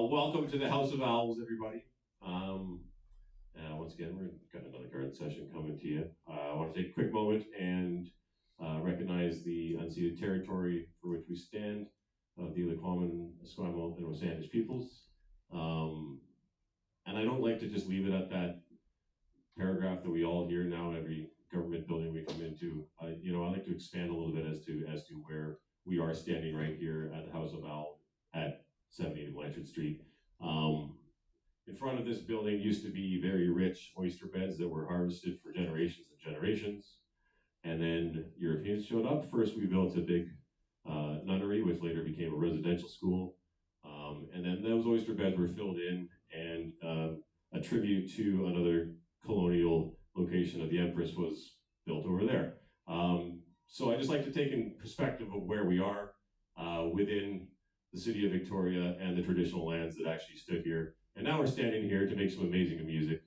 Welcome to the House of Owls, everybody. Once again, we've got another garden session coming to you. I want to take a quick moment and recognize the unceded territory for which we stand of the Lekwungen, Esquimalt, and Wasandish peoples. And I don't like to just leave it at that paragraph that we all hear now in every government building we come into. I like to expand a little bit as to where we are standing right here at the House of Owl at 70 Blanchard Street. In front of this building used to be very rich oyster beds that were harvested for generations and generations. And then Europeans showed up. First, we built a big nunnery, which later became a residential school. And then those oyster beds were filled in, and a tribute to another colonial location of the Empress was built over there. So I just like to take in perspective of where we are within the city of Victoria and the traditional lands that actually stood here. And now we're standing here to make some amazing music,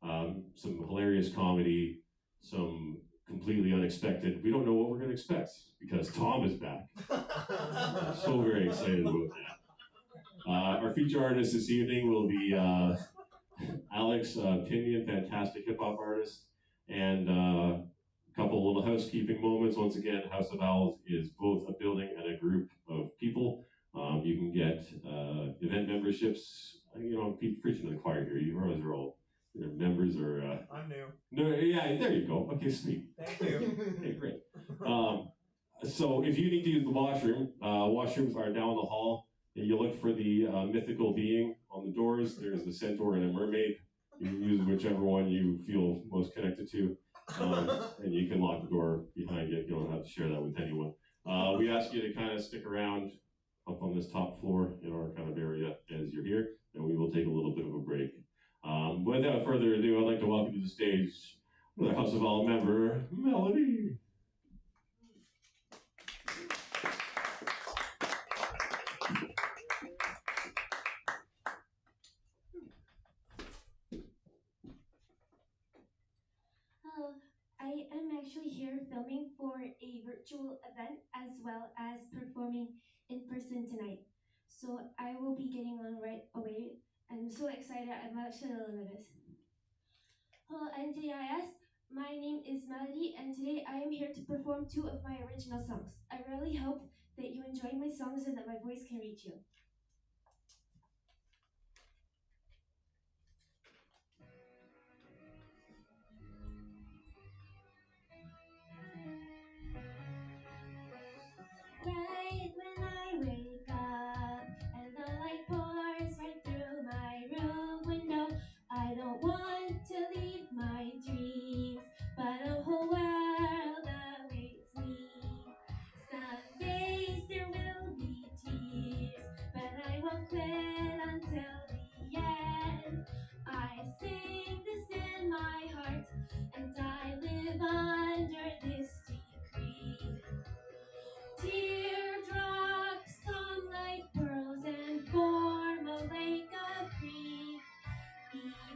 some hilarious comedy, some completely unexpected. We don't know what we're going to expect because Tom is back. I'm so very excited about that. Our feature artist this evening will be Alex Pindian, fantastic hip hop artist, and a couple little housekeeping moments. Once again, House of Owls is both a building and a group of people. You can get event memberships. I'm preaching to the choir here. You realize they're all either members or. I'm new. No, yeah, there you go. Okay, sweet. Thank you. Okay, great. So if you need to use the washroom, washrooms are down the hall. And you look for the mythical being on the doors. There's the centaur and a mermaid. You can use whichever one you feel most connected to. And you can lock the door behind you. You don't have to share that with anyone. We ask you to kind of stick around up on this top floor in our kind of area as you're here, and we will take a little bit of a break. Without further ado, I'd like to welcome to the stage another House of Owl member, Melody. Hello, I am actually here filming for a virtual event as well as performing in person tonight. So I will be getting on right away. I'm so excited, I'm actually a little nervous. Hello NJIS, my name is Melody and today I am here to perform 2 of my original songs. I really hope that you enjoy my songs and that my voice can reach you. Right when I wake up and the light pours right through my room window, I don't want to leave my dreams, but a whole world awaits me. Some days there will be tears, but I won't quit until the end. I sing this in my heart, and I live under this decree. Teardrops come like pearls and form a lake of grief.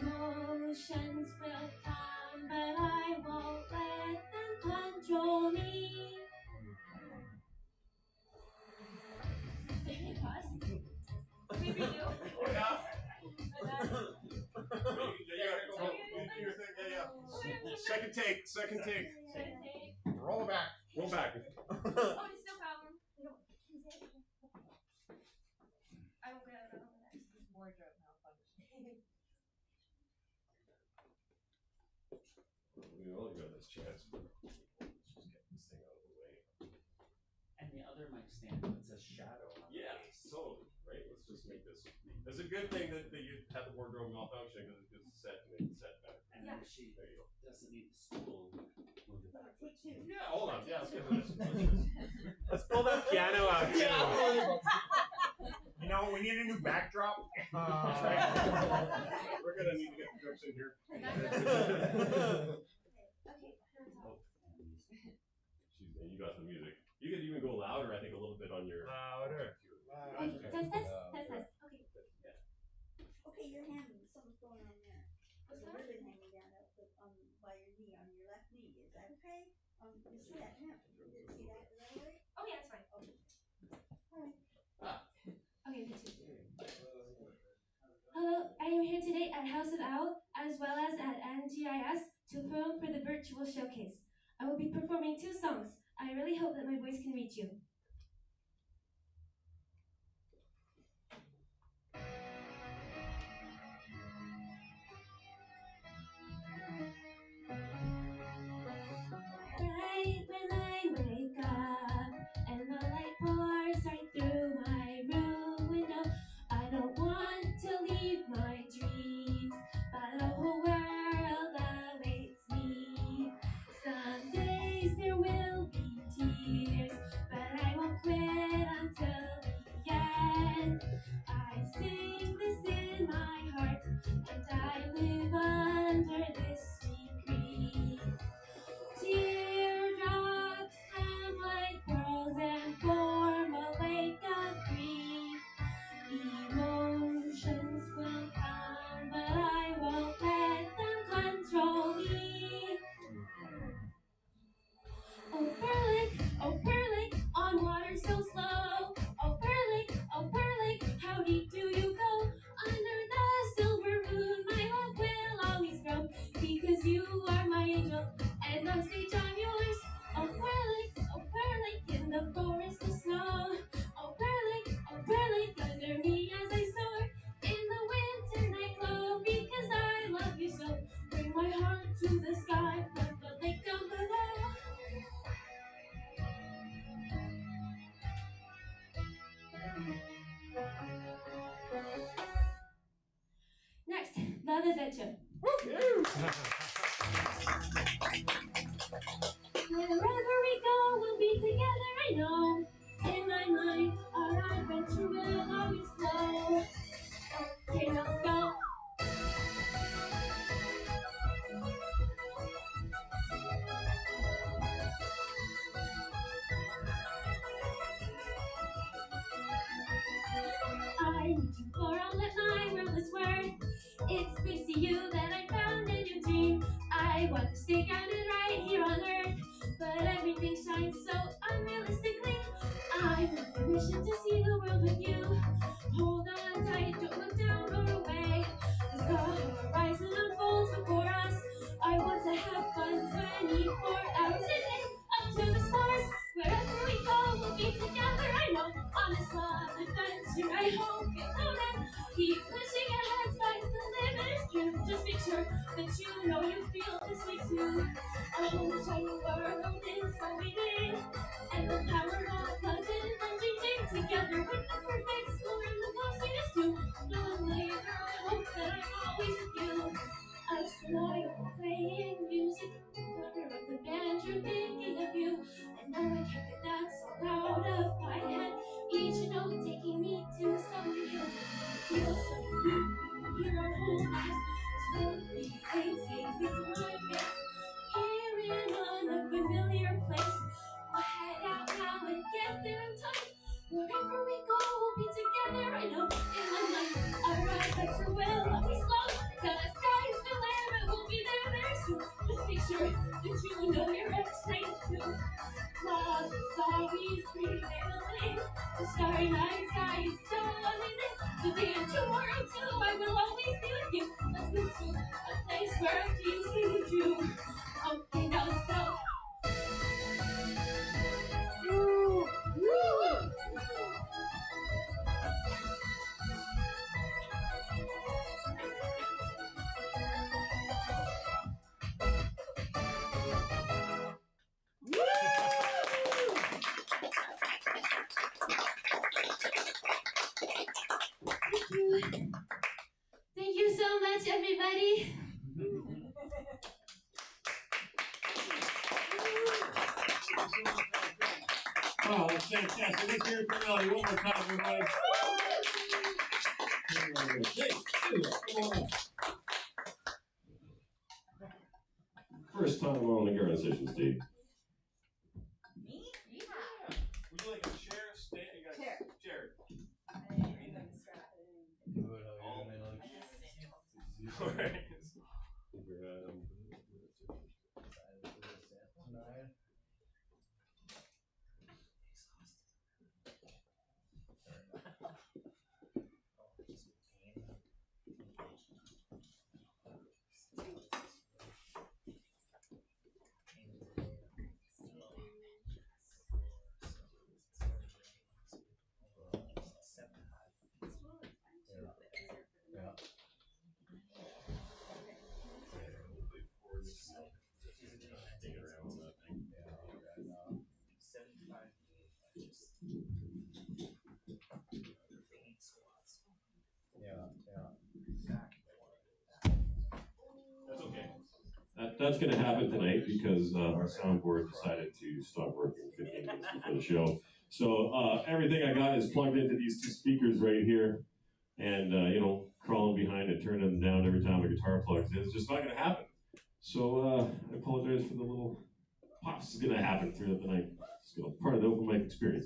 Emotions will come, but I won't let them control me. Maybe pause? Maybe do. Oh, yeah. Second take. Second take. Roll it back. Roll back. Oh, it's no problem. I won't get out of that. Wardrobe malfunction. We all got this chance, but let's just get this thing out of the way. And the other mic stand that says shadow on the Yeah, face. so, right, let's just make this. It's a good thing that you had the wardrobe malfunction because it gives the set to make the set better. And Yeah. if she There you doesn't need the stool, move it back. go. Yeah, hold on. Yeah, let's get this. Let's pull that piano out. You know, we need a new backdrop. We're gonna need to get the drips in here. Okay, You got the music. You could even go louder, I think, a little bit on your. Louder. okay, test. Okay. Okay, your hand, something's going on there. There's a ribbon hanging down by your knee, on your left knee. Is that okay? You see that hemp? See that? Is that right? Oh yeah, it's fine. Okay. All right. Okay, me too. I am here today at House of Owl as well as at NGIS to film for the virtual showcase. I will be performing 2 songs. I really hope that my voice can reach you. Right when I wake up and the light pours right through my room window, I don't want to leave my dreams, but a whole world awaits me. Some days there will be tears, but I won't quit until the end. I sing this in my heart, and I live under this decree. Teardrops come like pearls and form a lake of grief. Emotions will come, but I won't let them control me. Oh Perlick, on water so slow. Oh Perlick, how deep do you go? Under the silver moon, my love will always grow, because you are my angel, and on stage I'm yours. Oh Perlick, in the forest of snow. Oh Perlick, under me as I soar. In the winter night glow, because I love you so. Bring my heart to the sky from the lake down below. Next, Love Adventure. Wherever we go, we'll be together, I know. In my mind, our adventure will always flow. Okay, now let's go. I need you for all that my world is worth. It's thanks to you that I found a new dream. I want to stay grounded right here on earth, but everything shines so unrealistically. I want a mission to see the world with you. Hold on tight, don't look down or away, as the horizon unfolds before us. I want to have fun 24 hours a day, up to the stars. Wherever we go, we'll be together, I know. On this love adventure, I hope you know that. Keep pushing ahead, sky's the limit, it's true. Just make sure that you know you feel this way too. A whole shiny world is all we need, and the power of love is unchanging. Together with the perfect school and the closeness to. No later, I hope that I'm always with you. Astronaut playing music, corner of the band, you're thinking of you. And now I can't get that song out of my head. Each note taking me to something new. Feel something new, hear our whole lives. 2866 my face. Here in an unfamiliar place. We'll head out now and get there in time. Wherever we go, we'll be together, I know. In my mind, our adventure will always flow. The sky is the limit, we'll be there very soon. Just make sure that you know you're excited too. Love is always prevailing. The starry night sky is so amazing. Today and tomorrow too, I will always be with you. Let's go to a place where our dreams can come true. Okay, now let's go. Woo! Woo! Thank you so much, everybody. Wow, that's fantastic. Let's hear it for Melody one more time, everybody. Come on up. First time on the garden session, Steve. Me? Yeah. Would you like a chair? Stand? You got Chair. a chair. I'm gonna strap it in. Alright. That's okay. That's going to happen tonight because our soundboard decided to stop working 15 minutes before the show. So everything I got is plugged into these two speakers right here, and crawling behind and turning them down every time a guitar plugs in. It's just not going to happen. So I apologize for the little pops. It's going to happen throughout the night. It's part of the open mic experience.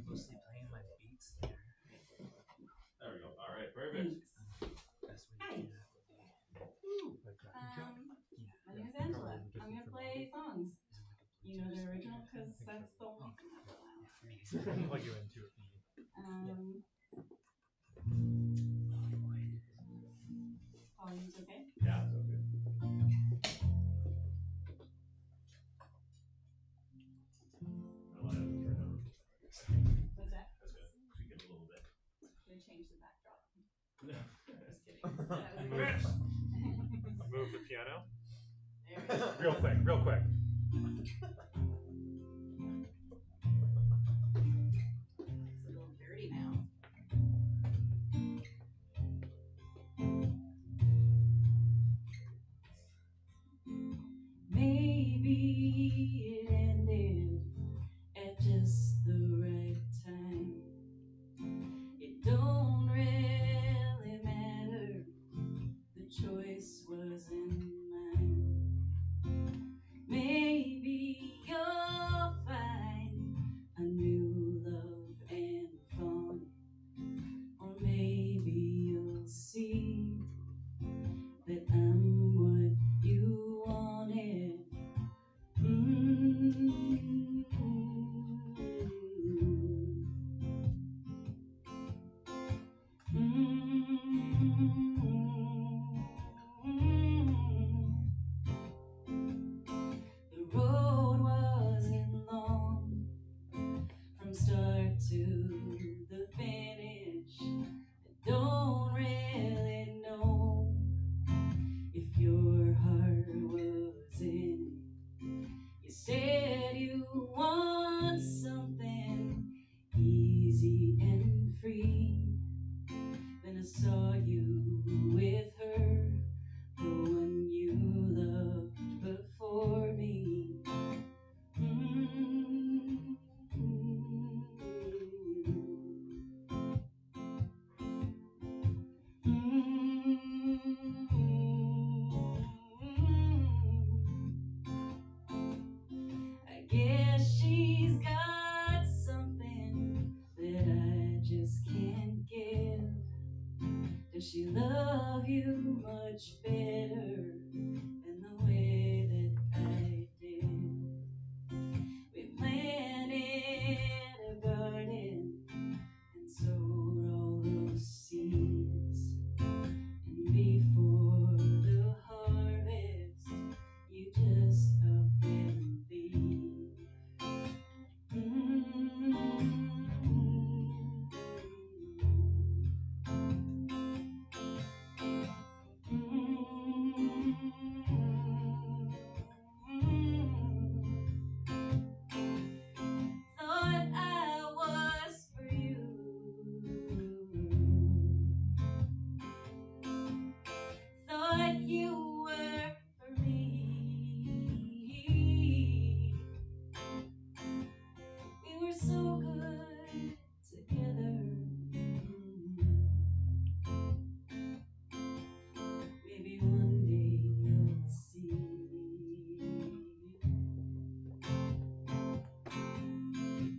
Mostly playing my beats there. There we go. All right, perfect. Best way to do that would be My name is Angela. I'm gonna play songs. You know the original because that's the only thing that's allowed. plug you into it. Volume's okay? Yeah, it's okay. What's that? That's good. Tweak it a little bit. Gonna change the backdrop. No. Just kidding. That was Move the piano. There we go. Real quick, real quick. It's a little dirty now. Maybe it ended at just the right time. It don't really matter, the choice wasn't mine. Maybe you'll find a new love and fun, or maybe you'll see that I'm what you wanted. The road wasn't long from start to the finish. I don't really know if your heart was in it. You said you want something easy and free. Then I saw you with her, the one you loved before me. I guess she's got something that I just can't give. Does she love you much better than the way that I did? We planted a garden and sowed all those seeds, and before the harvest, you just up and leave. Thought I was for you. Thought you were for me. We were so good together. Maybe one day you'll see.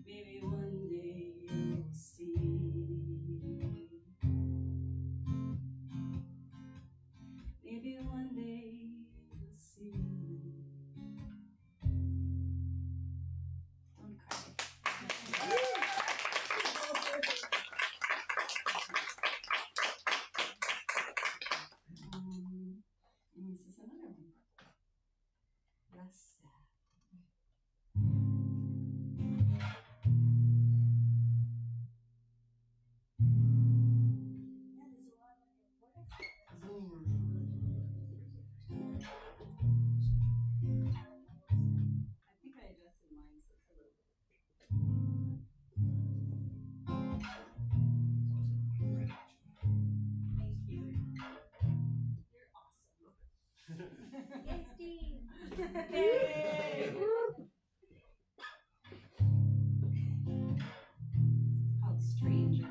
Maybe one day you'll see. Yay, Steve! Yay! Called Stranger.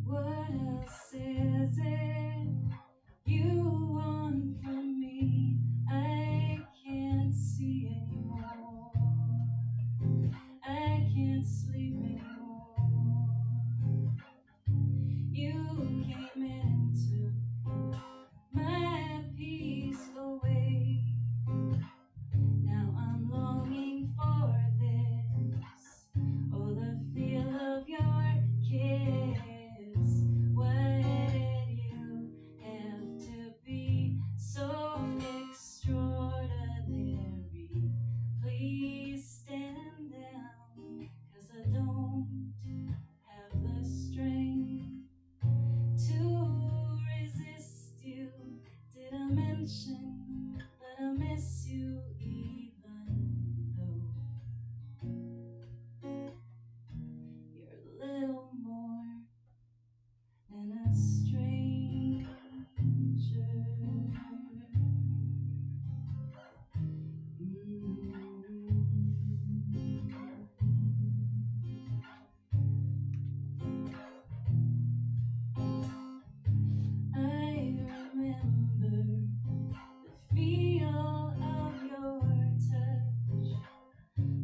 What else is it you want from me? I can't see anymore. I can't sleep anymore. You came in and took my peace away. Now I'm longing for this. Oh, the feel of your kiss. Why did you have to be so extraordinary? Please stand down, 'cause I don't have the strength to resist you. Did I mention that I miss you even though you're a little more than a stranger? I remember the feel of your touch,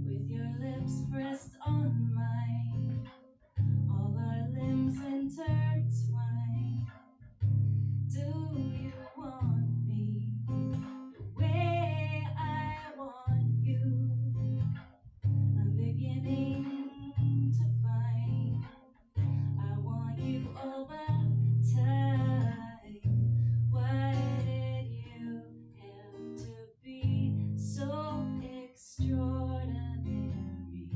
with your lips pressed on mine, all our limbs intertwined. Do you want me the way I want you? I'm beginning to find I want you all the time. Why did you have to be so extraordinary?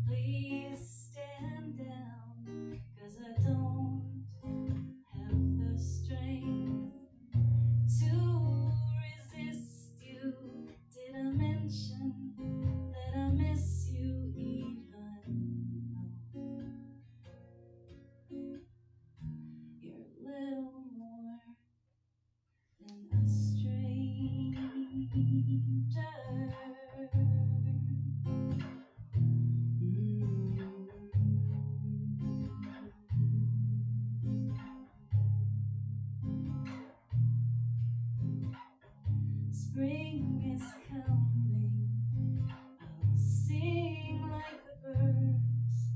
Please stand down, 'cause I don't have the strength to resist you. Did I mention that I miss you even though you're a little more than a stranger? Spring is coming, I'll sing like the birds,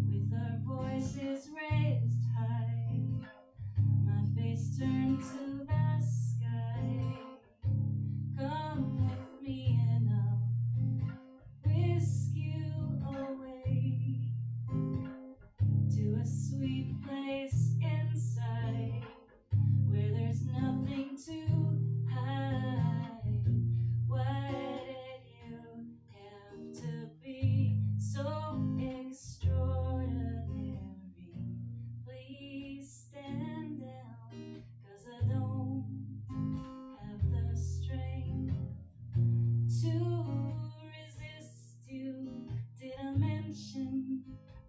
with our voices raised high, my face turned to the sky. Come with me and I'll whisk you away to a sweet place inside, where there's nothing to hide. Why did you have to be so extraordinary? Please stand down, 'cause I don't have the strength to resist you. Did I mention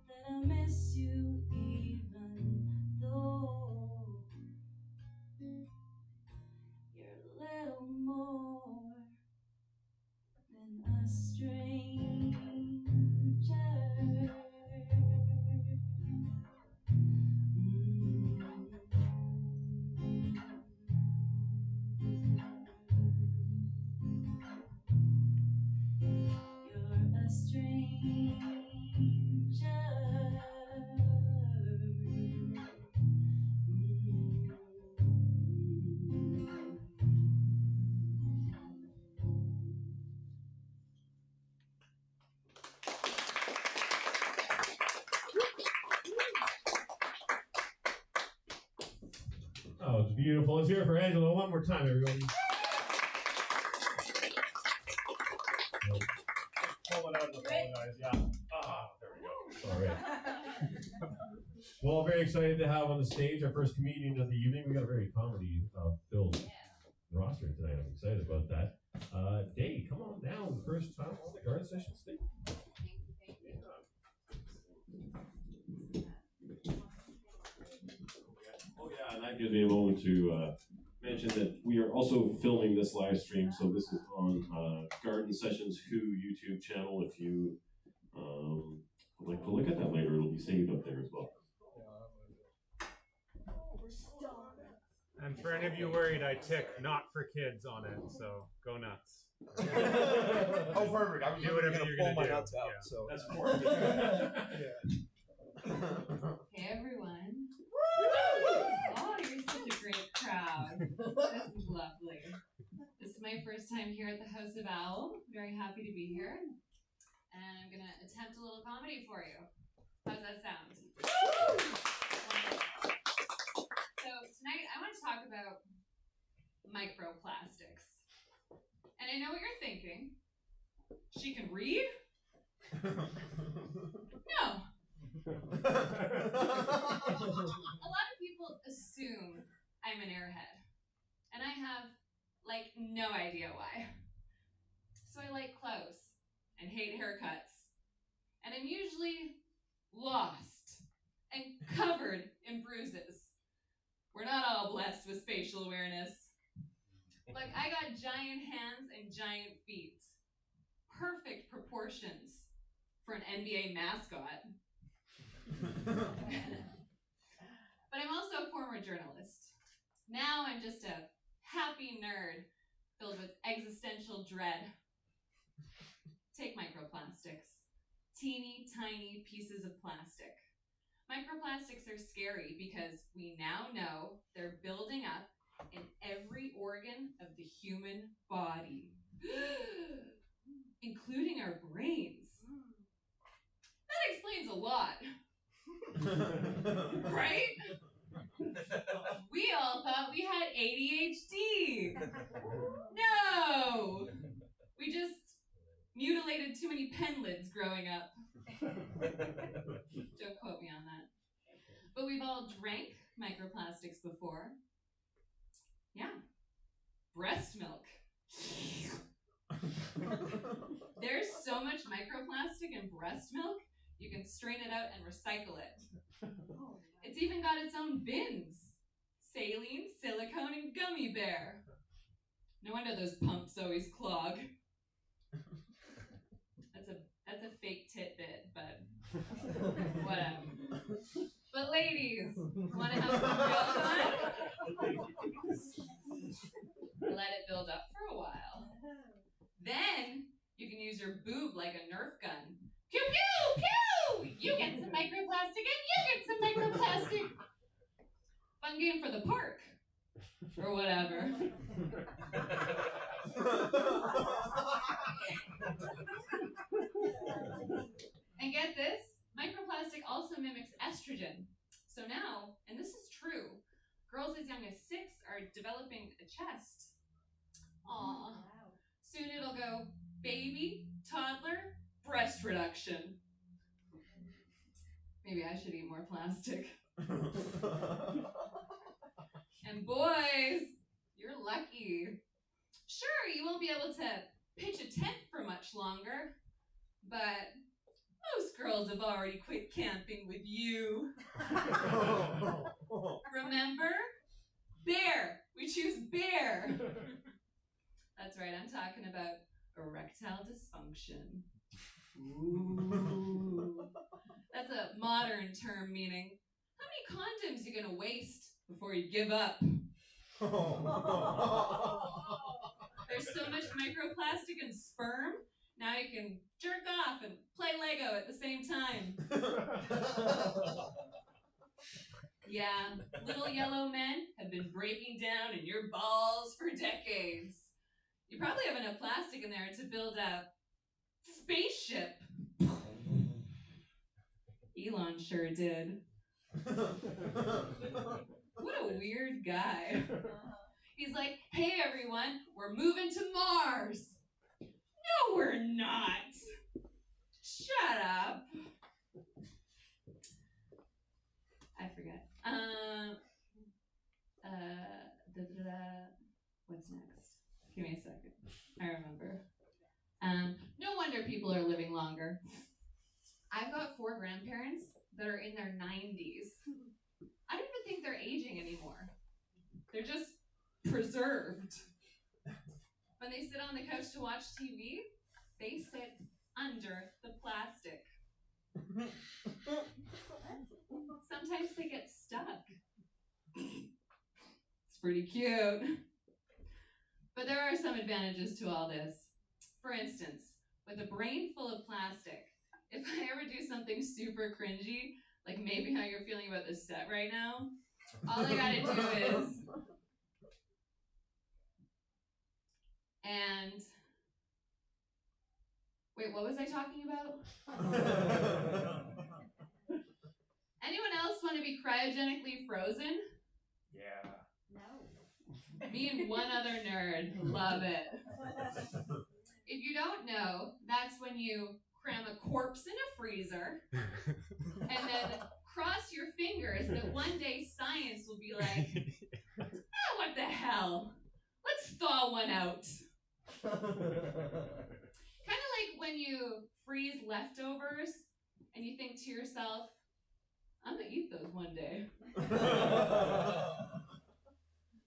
that I miss you even though you're a little more than a stranger? You're a stranger. Oh, it's beautiful. Let's hear it for Angela one more time, everyone. Pull it out of the phone, guys. Yeah. Ah, there we go. All right. Well, very excited to have on the stage our first comedian of the evening. We got a very comedy filled roster tonight. I'm excited about that. Day, come on down. First time on the garden session stage. Thank you. Oh yeah, and that gives me a moment to mention that we are also filming this live stream. So this is on Garden Sessions Who YouTube channel. If you would like to look at that later, it'll be saved up there as well. And for any of you worried, I tick not for kids on it, so go nuts. Oh, perfect. I was Do whatever gonna you're pull gonna my do. nuts out. Yeah. So That's important. Hey everyone. Oh, you're such a great crowd. This is lovely. This is my first time here at the House of Owl. Very happy to be here. And I'm gonna attempt a little comedy for you. How's that sound? So tonight I want to talk about microplastics. And I know what you're thinking. She can read? No. A lot of people assume I'm an airhead, and I have, like, no idea why. So I like clothes and hate haircuts, and I'm usually lost and covered in bruises. We're not all blessed with spatial awareness. Look, I got giant hands and giant feet. Perfect proportions for an NBA mascot. But I'm also a former journalist. Now I'm just a happy nerd filled with existential dread. Take microplastics. Teeny tiny pieces of plastic. Microplastics are scary because we now know they're building up in every organ of the human body, including our brains. That explains a lot. Right? We all thought we had ADHD. No! We just mutilated too many pen lids growing up. Don't quote me on that. But we've all drank microplastics before. Yeah. Breast milk. There's so much microplastic in breast milk, you can strain it out and recycle it. It's even got its own bins. Saline, silicone, and gummy bear. No wonder those pumps always clog. That's a fake tidbit, but whatever. But ladies, want to have some real fun? Let it build up for a while. Then you can use your boob like a Nerf gun. Pew pew pew! You get some microplastic and you get some microplastic. Fun game for the park. Or whatever. And get this, microplastic also mimics estrogen. So now, and this is true, girls as young as 6 are developing a chest. Aww. Soon it'll go baby, toddler, breast reduction. Maybe I should eat more plastic. And boys, you're lucky. Sure, you won't be able to pitch a tent for much longer, but most girls have already quit camping with you. Remember? Bear. We choose bear. That's right, I'm talking about erectile dysfunction. Ooh. That's a modern term meaning, how many condoms are you gonna waste before you give up? There's so much microplastic in sperm, now you can jerk off and play Lego at the same time. Yeah, little yellow men have been breaking down in your balls for decades. You probably have enough plastic in there to build a spaceship. Elon sure did. What a weird guy. He's like, hey everyone, we're moving to Mars. No, we're not. Shut up. I forget. What's next? Give me a second. I remember. No wonder people are living longer. I've got 4 grandparents that are in their 90s. I don't even think they're aging anymore. They're just preserved. When they sit on the couch to watch TV, they sit under the plastic. Sometimes they get stuck. It's pretty cute. But there are some advantages to all this. For instance, with a brain full of plastic, if I ever do something super cringy, like maybe how you're feeling about this set right now, all I gotta do is... And... Wait, what was I talking about? Anyone else want to be cryogenically frozen? Yeah. No. Me and one other nerd. Love it. If you don't know, that's when you cram a corpse in a freezer and then cross your fingers that one day science will be like, what the hell? Let's thaw one out. Kind of like when you freeze leftovers and you think to yourself, I'm gonna eat those one day.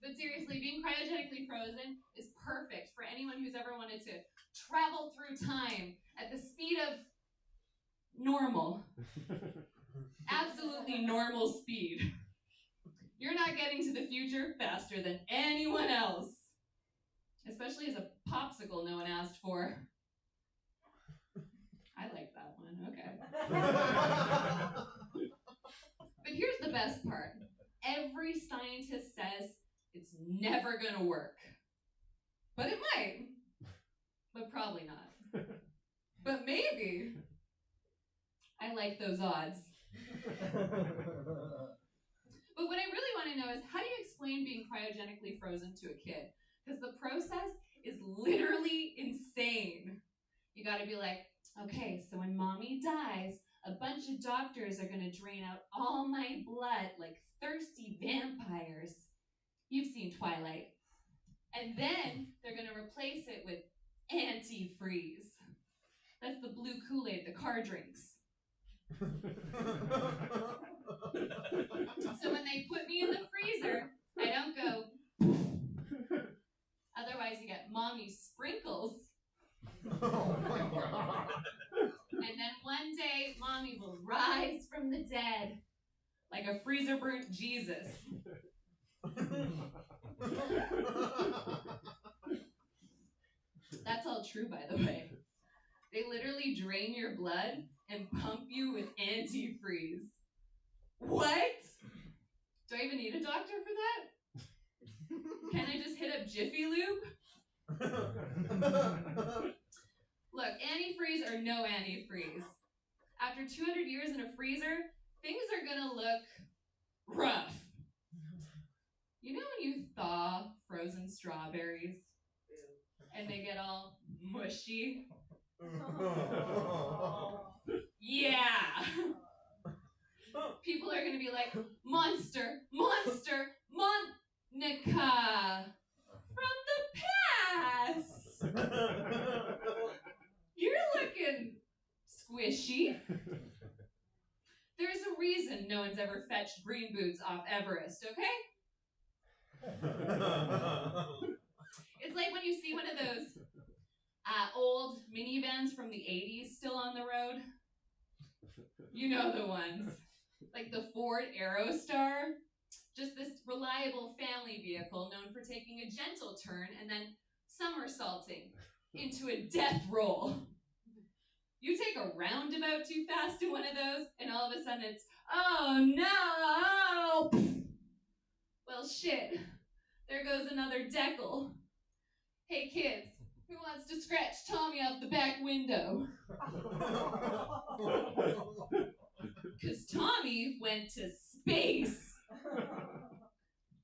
But seriously, being cryogenically frozen is perfect for anyone who's ever wanted to travel through time at the speed of normal. Absolutely normal speed. You're not getting to the future faster than anyone else. Especially as a popsicle no one asked for. I like that one, okay. But here's the best part. Every scientist says it's never gonna work. But it might. But probably not. But maybe. I like those odds. But what I really want to know is, how do you explain being cryogenically frozen to a kid? Because the process is literally insane. You gotta be like, okay, so when mommy dies, a bunch of doctors are gonna drain out all my blood like thirsty vampires. You've seen Twilight. And then they're gonna replace it with antifreeze. That's the blue Kool-Aid the car drinks. So when they put me in the freezer, I don't go. Otherwise you get mommy sprinkles. Oh my God. And then one day, mommy will rise from the dead like a freezer burnt Jesus. That's all true, by the way. They literally drain your blood and pump you with antifreeze. What? Do I even need a doctor for that? Can I just hit up Jiffy Lube? Look, antifreeze or no antifreeze. After 200 years in a freezer, things are gonna look rough. You know when you thaw frozen strawberries and they get all mushy? Yeah! People are gonna be like, monster, monster, Monica from the past! You're looking squishy. There's a reason no one's ever fetched green boots off Everest, okay? It's like when you see one of those old minivans from the 80s still on the road. You know the ones. Like the Ford Aerostar. Just this reliable family vehicle known for taking a gentle turn and then somersaulting into a death roll. You take a roundabout too fast in one of those, and all of a sudden it's, oh no! Well, shit. There goes another decal. Hey kids, who wants to scratch Tommy off the back window? Because Tommy went to space.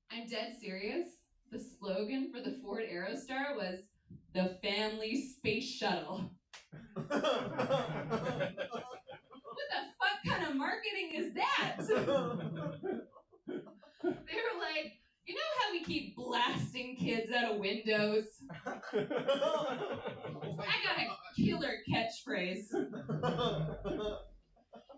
I'm dead serious. The slogan for the Ford Aerostar was, the family space shuttle. What the fuck kind of marketing is that? They were like, you know how we keep blasting kids out of windows windows. I got a killer catchphrase.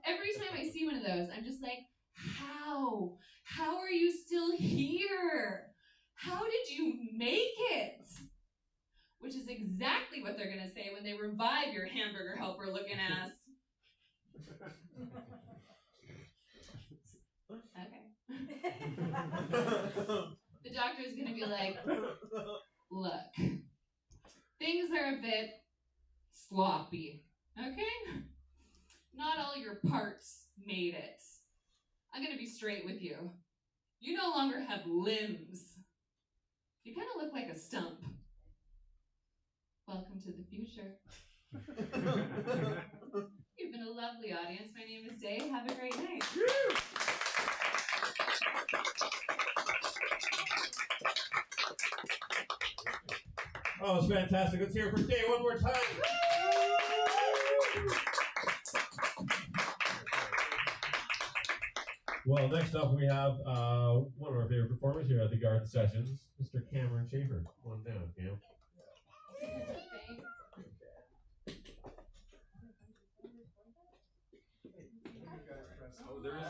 Every time I see one of those, I'm just like, how? How are you still here? How did you make it? Which is exactly what they're gonna say when they revive your hamburger helper looking ass. Okay. The doctor's gonna be like, look, things are a bit sloppy, okay? Not all your parts made it. I'm gonna be straight with you. You no longer have limbs. You kind of look like a stump. Welcome to the future. You've been a lovely audience. My name is Day. Have a great night. Oh, it's fantastic. Let's hear it for Day one more time. Well, next up we have one of our favorite performers here at the Garden Sessions, Mr. Cameron Schaefer. Come on down, Cam. Oh, there is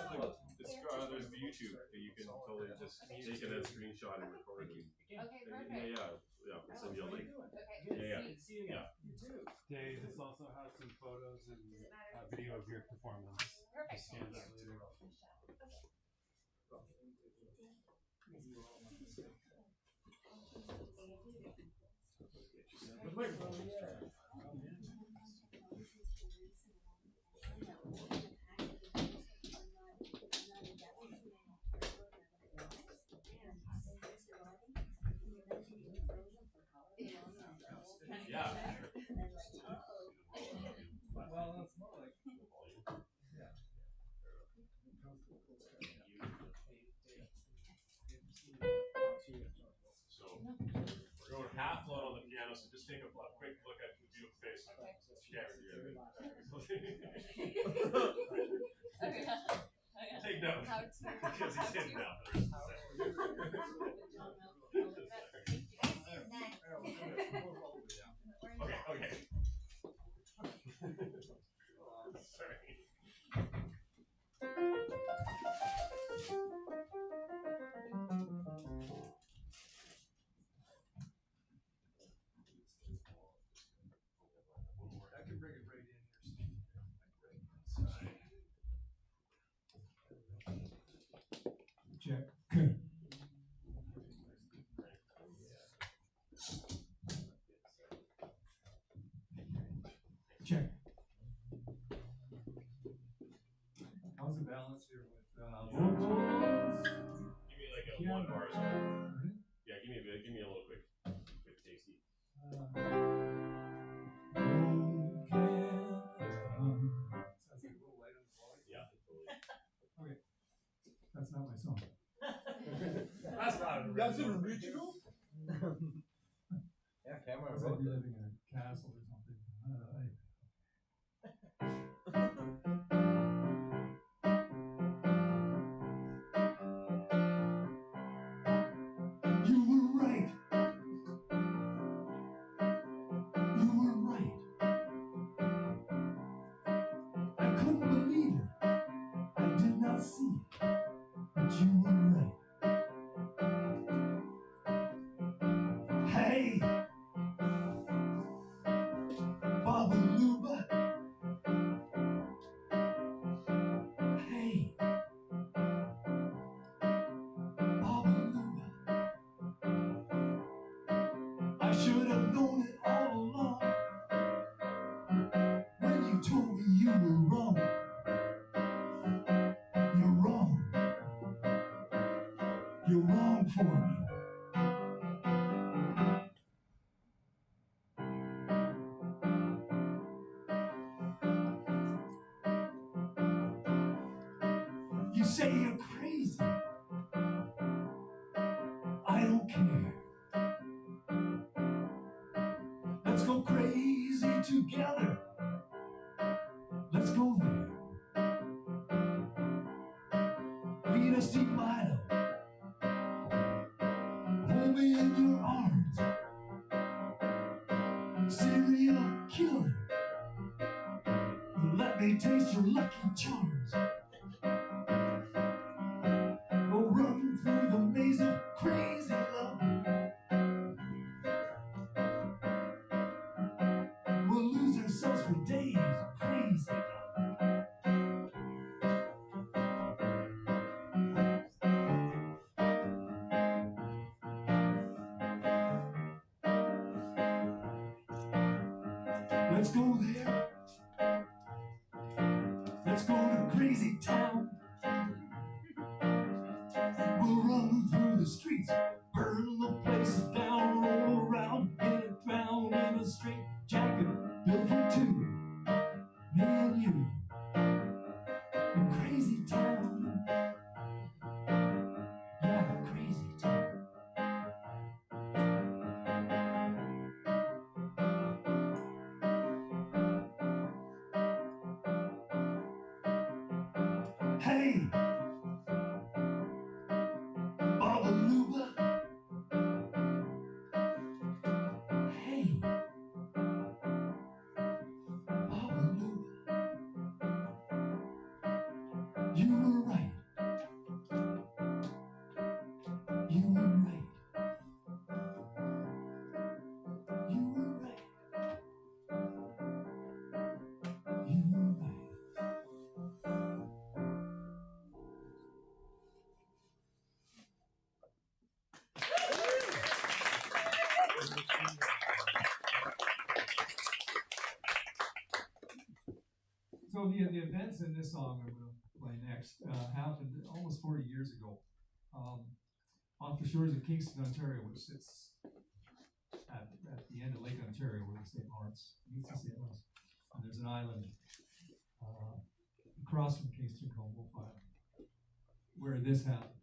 there's the YouTube that you can totally just take a screenshot and record it. Okay, perfect. Yeah. I'll send you a link. Okay, Yeah. Dave, this also has some photos and video of your performance. Perfect. Scan that later. The microphone. Yeah. Well, it's more like So we're going half load on the piano, so just take a quick look at the beautiful face. Okay. Take notes. How to. Because he's hitting now. Okay. Sorry. I can bring it right in here. Check. Check. How's the balance here with Give me like a one bar. Yeah, give me a little quick tasty. Sounds like a little light on the volume. Yeah, totally. Okay. That's not my song. That's not an That's an original? Yeah, camera It's like you're living in a castle or something. You were right. You were right. I couldn't believe it. I did not see it. But you were right. Hey! Baba Luba. Hey! Baba Luba. I should have known it all along. When you told me you were wrong. You're wrong. You're wrong for me. You say you're crazy. I don't care. Let's go crazy together. Let's go there. Venus de Milo. Hold me in your arms. serial killer. Let me taste your lucky charms. We'll run through the maze of crazy love. We'll lose ourselves for days. Crazy love. Let's go there. Let's go to crazy town. We'll run through the streets, burn the places down, roll around, get it drowned in a straight jacket built for two, me and you, in crazy town. Yeah, crazy town. Hey, Babaluba. Hey, Babaluba. You were right. You were right. You were right. You were right. So the events in this song I'm going to play next happened almost 40 years ago off the shores of Kingston, Ontario, which sits at the end of Lake Ontario where the St. Lawrence meets the St. Lawrence. And there's an island across from Kingston called Wolf Island where this happened.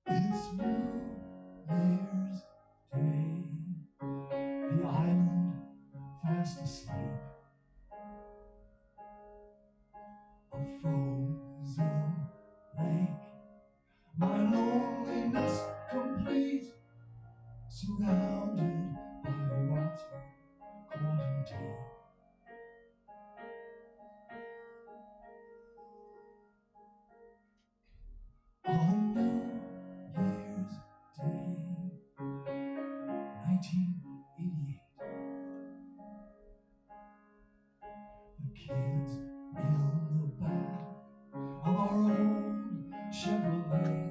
It's New Year's Day, the island fast asleep, a frozen lake, my loneliness complete, surrounded by water cold and deep. On New Year's Day, 1988, the kids in the back of our old Chevrolet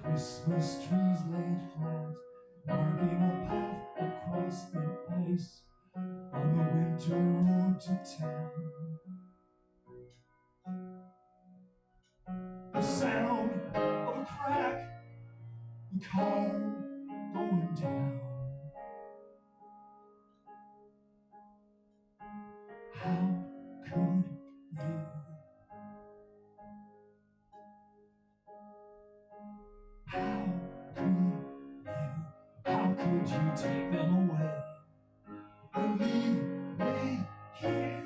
Christmas trees laid flat, marking a path across the ice on the winter road to town. The sound of a crack, the car going down. How could you? How could you? How could you take them away and leave me here?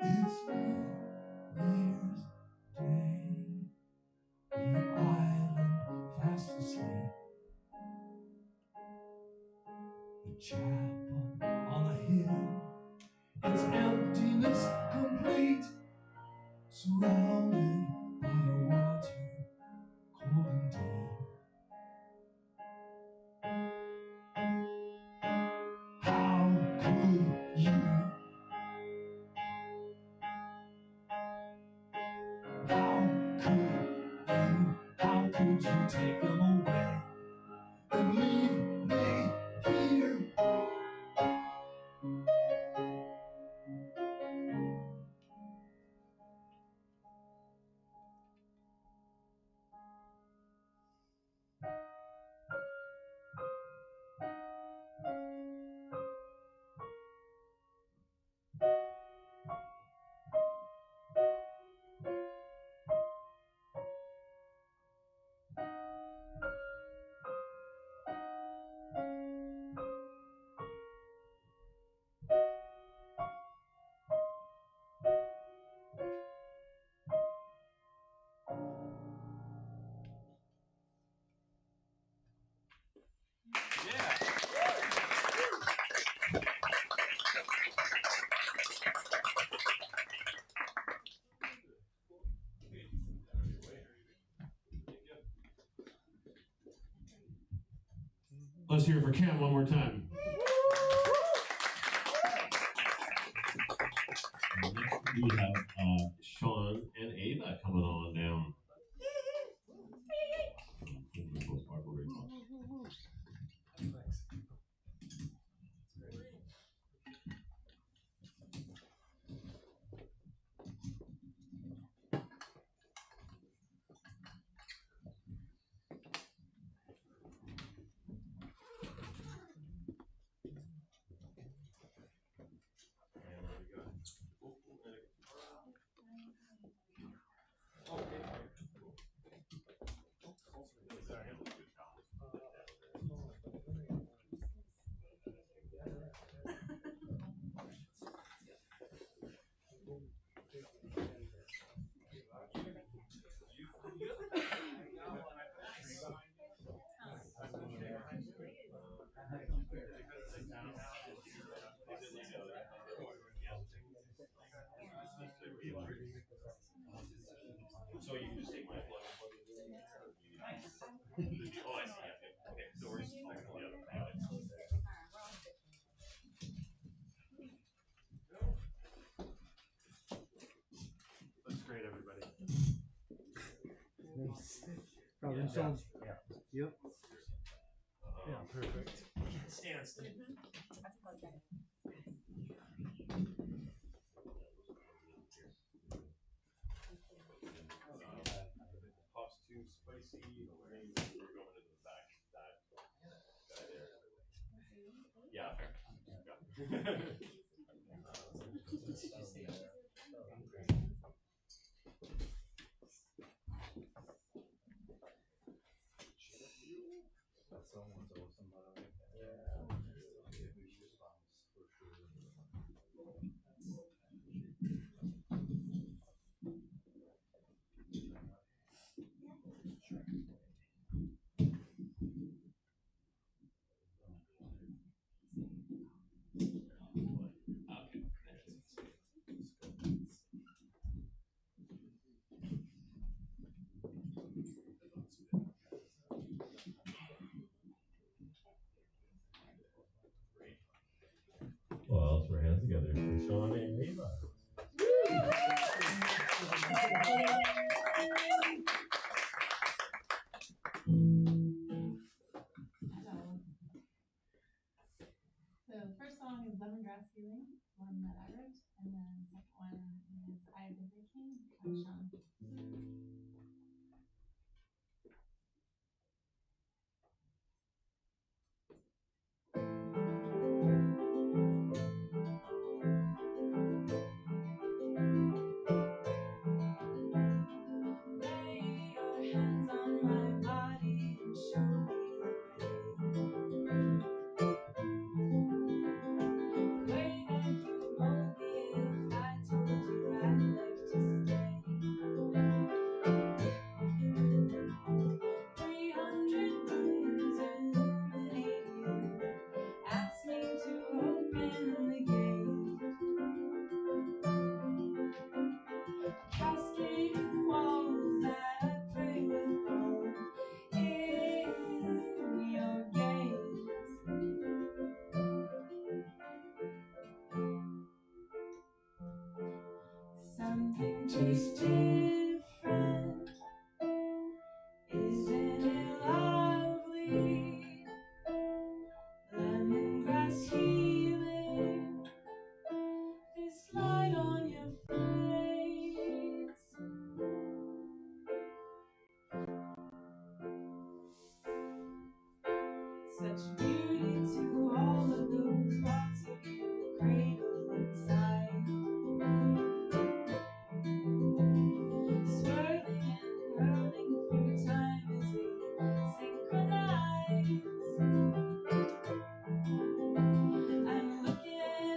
It's New Year's Day, the island fast asleep, the chapel on the hill, its emptiness complete, surrounded by water cold and deep. How could you? How could you take them away and leave me here? Let's hear it for Cam one more time. We have Sean and Ava coming on down. So you can just take my plug and plug it in. Nice. Oh, I see. Okay. So we're just talking about the other product. Looks great, everybody. Nice. Problem solved. Yeah. Yep. Yeah, perfect. Can't stand still. Puff's too spicy. We're going into the back. That guy there. Yeah, fair. Yeah. Well, let's put our hands together for Sean and Ava. Hello. So the first song is Lemongrass Feeling, one that I wrote, and then the second one is I Have Been Drinking by Sean. Hands on my body and show me the way that you hold me if I told you I'd like to stay. tastes different. Isn't it lovely? Lemongrass healing, this light on your face. Such beauty to all of those parts of you cradled inside. Swirling and whirling through time as we synchronize. I'm looking at you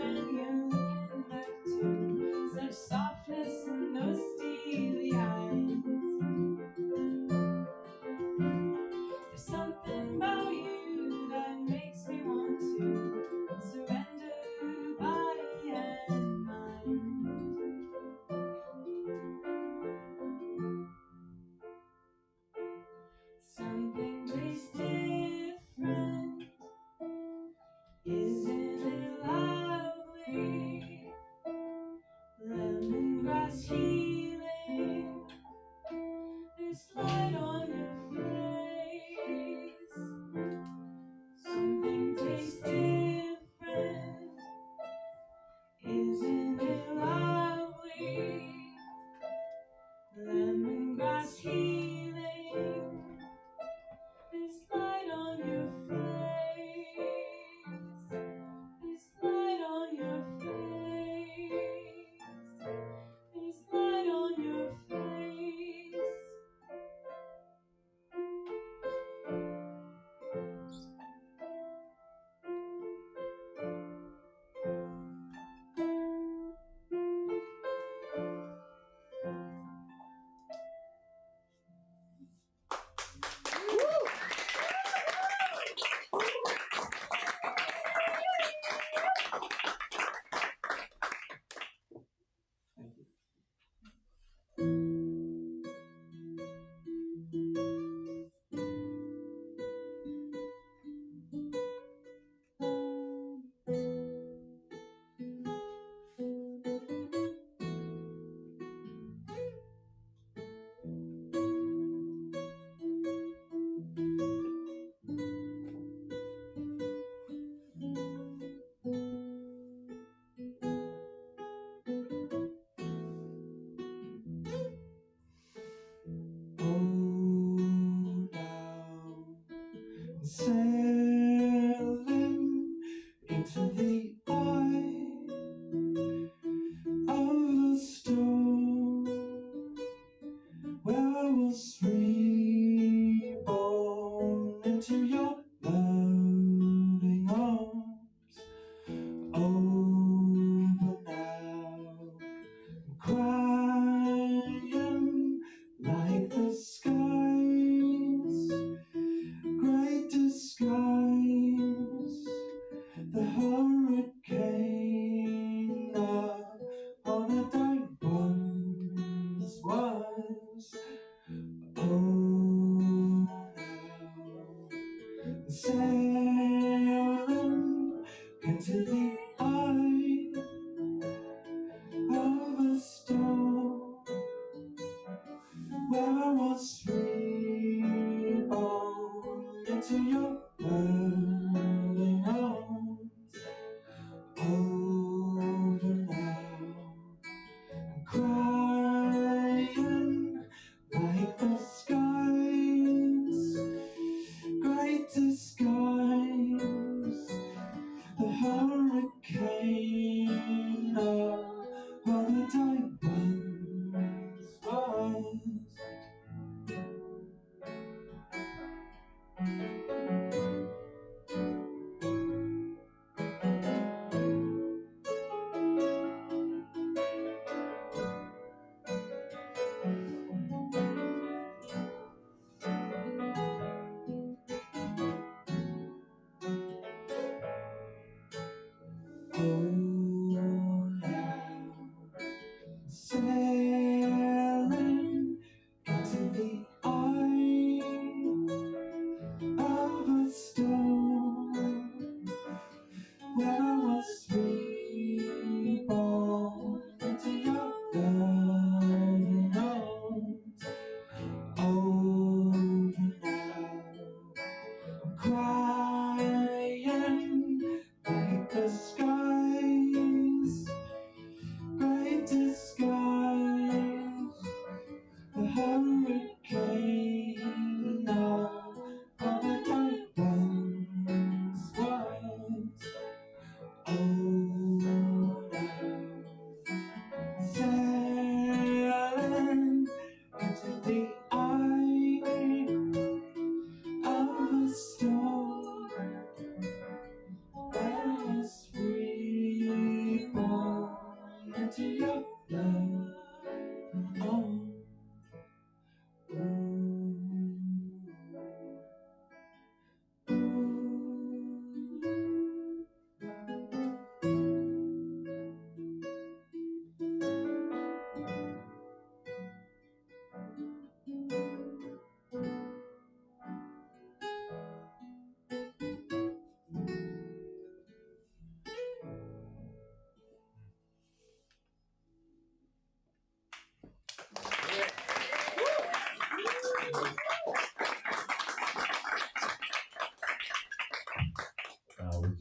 and you're looking back too. Such softness in those steely eyes. There's something about you that makes me want to surrender body and mind. Something tastes different. Isn't it lovely? Lemongrass healing, this light on your face. Something tastes different. Isn't it lovely? Lemongrass healing, this light on your face. This light on your face. This light on your face. Sailing into the eye of a storm, where I was reborn into your loving arms. Over now, crying like the skies, great disguise, the hurricane of all that I once was. Oh, now, sailing into the eye of a storm, where I was reborn into your loving arms. Over now, I'm crying like the skies, great disguise, the hurricane of all that I once was. Sailing into the eye of a storm, where I was reborn into your love.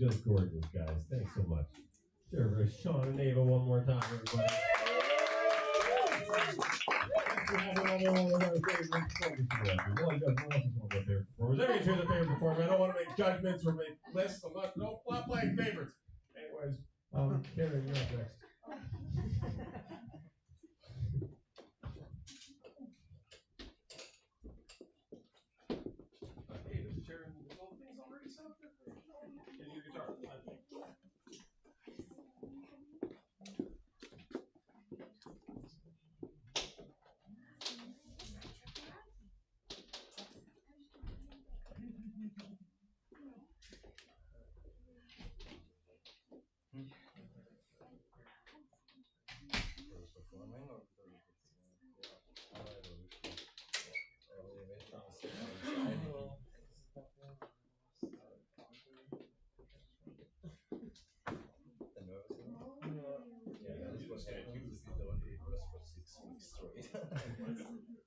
just gorgeous, guys. Thanks so much. Sure, for Sean and Ava one more time, everybody. Everybody's here the favorite performer. I don't want to make judgments or make lists. I'm not playing favorites. Anyways, Karen, you're up next. Hey, Mr. Chairman, the whole thing's already set up there. Can you guitar?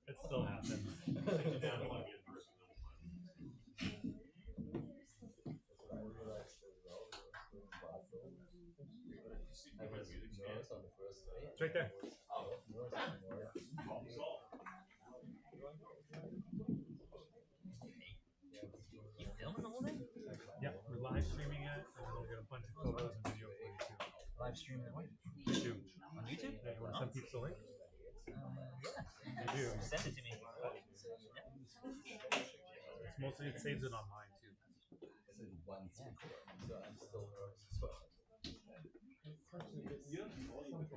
It still happens. It's right there. You filming the whole thing? Yeah, we're live streaming it, and then we'll get a bunch of photos and video for you too. Live streaming what? YouTube. On YouTube? Yeah, you want to send people the link? Yeah. I do. Send it to me. It's mostly, it saves it online too. This is one cent. So I'm still nervous as well. You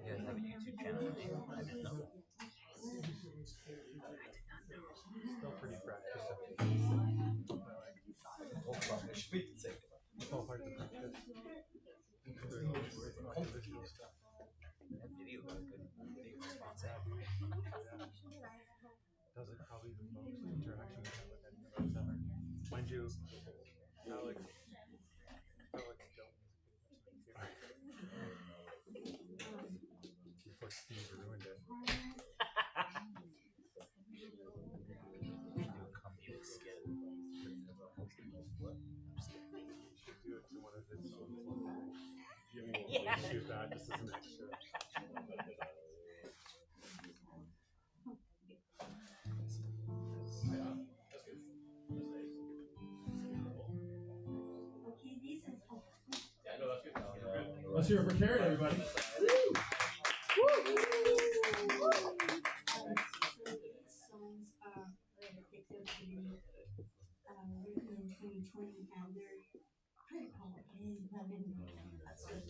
guys have a YouTube channel? I didn't know. Still pretty fresh. It's all part of the practice. That video got a good response. Does it probably the most interaction we have with any of us ever. Mind you, Alex felt like a dope before Steve ruined it. Do a comedic skit. Should do it to one of his songs one day. Yeah. Shoot that just as an extra. Let's hear it for Karen, everybody. Songs are written in 2020, and they're pretty complicated. I didn't know that's what,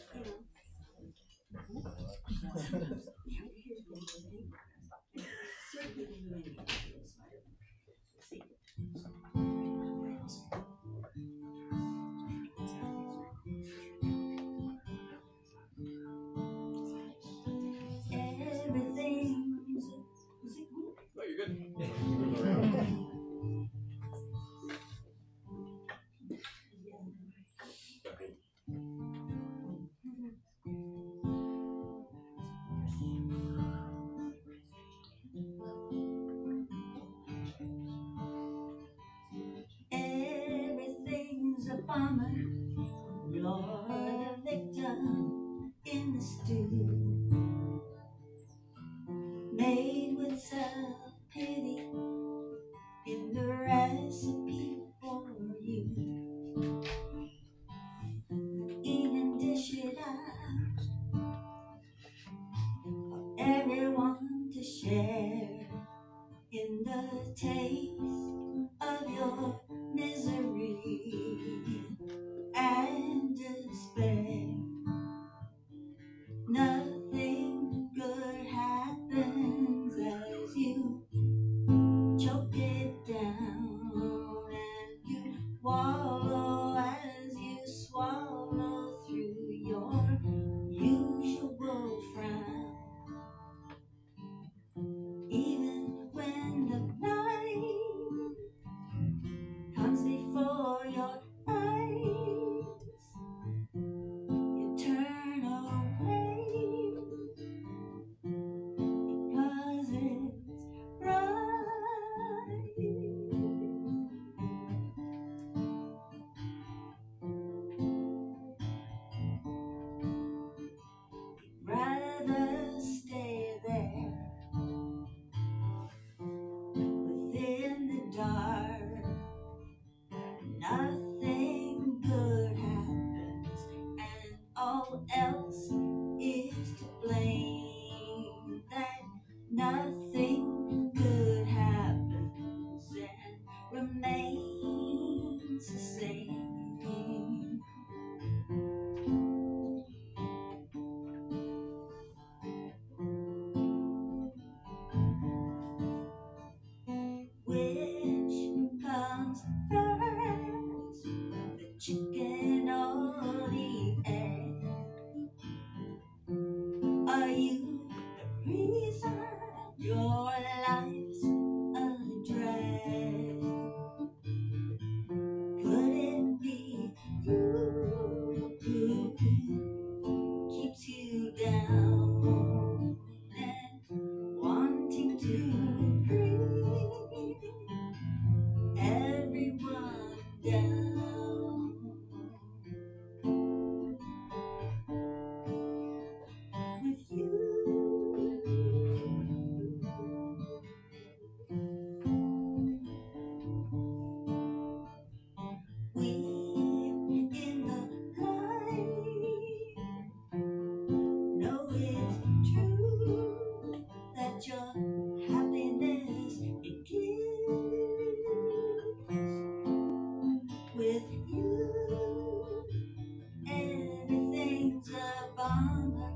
mama,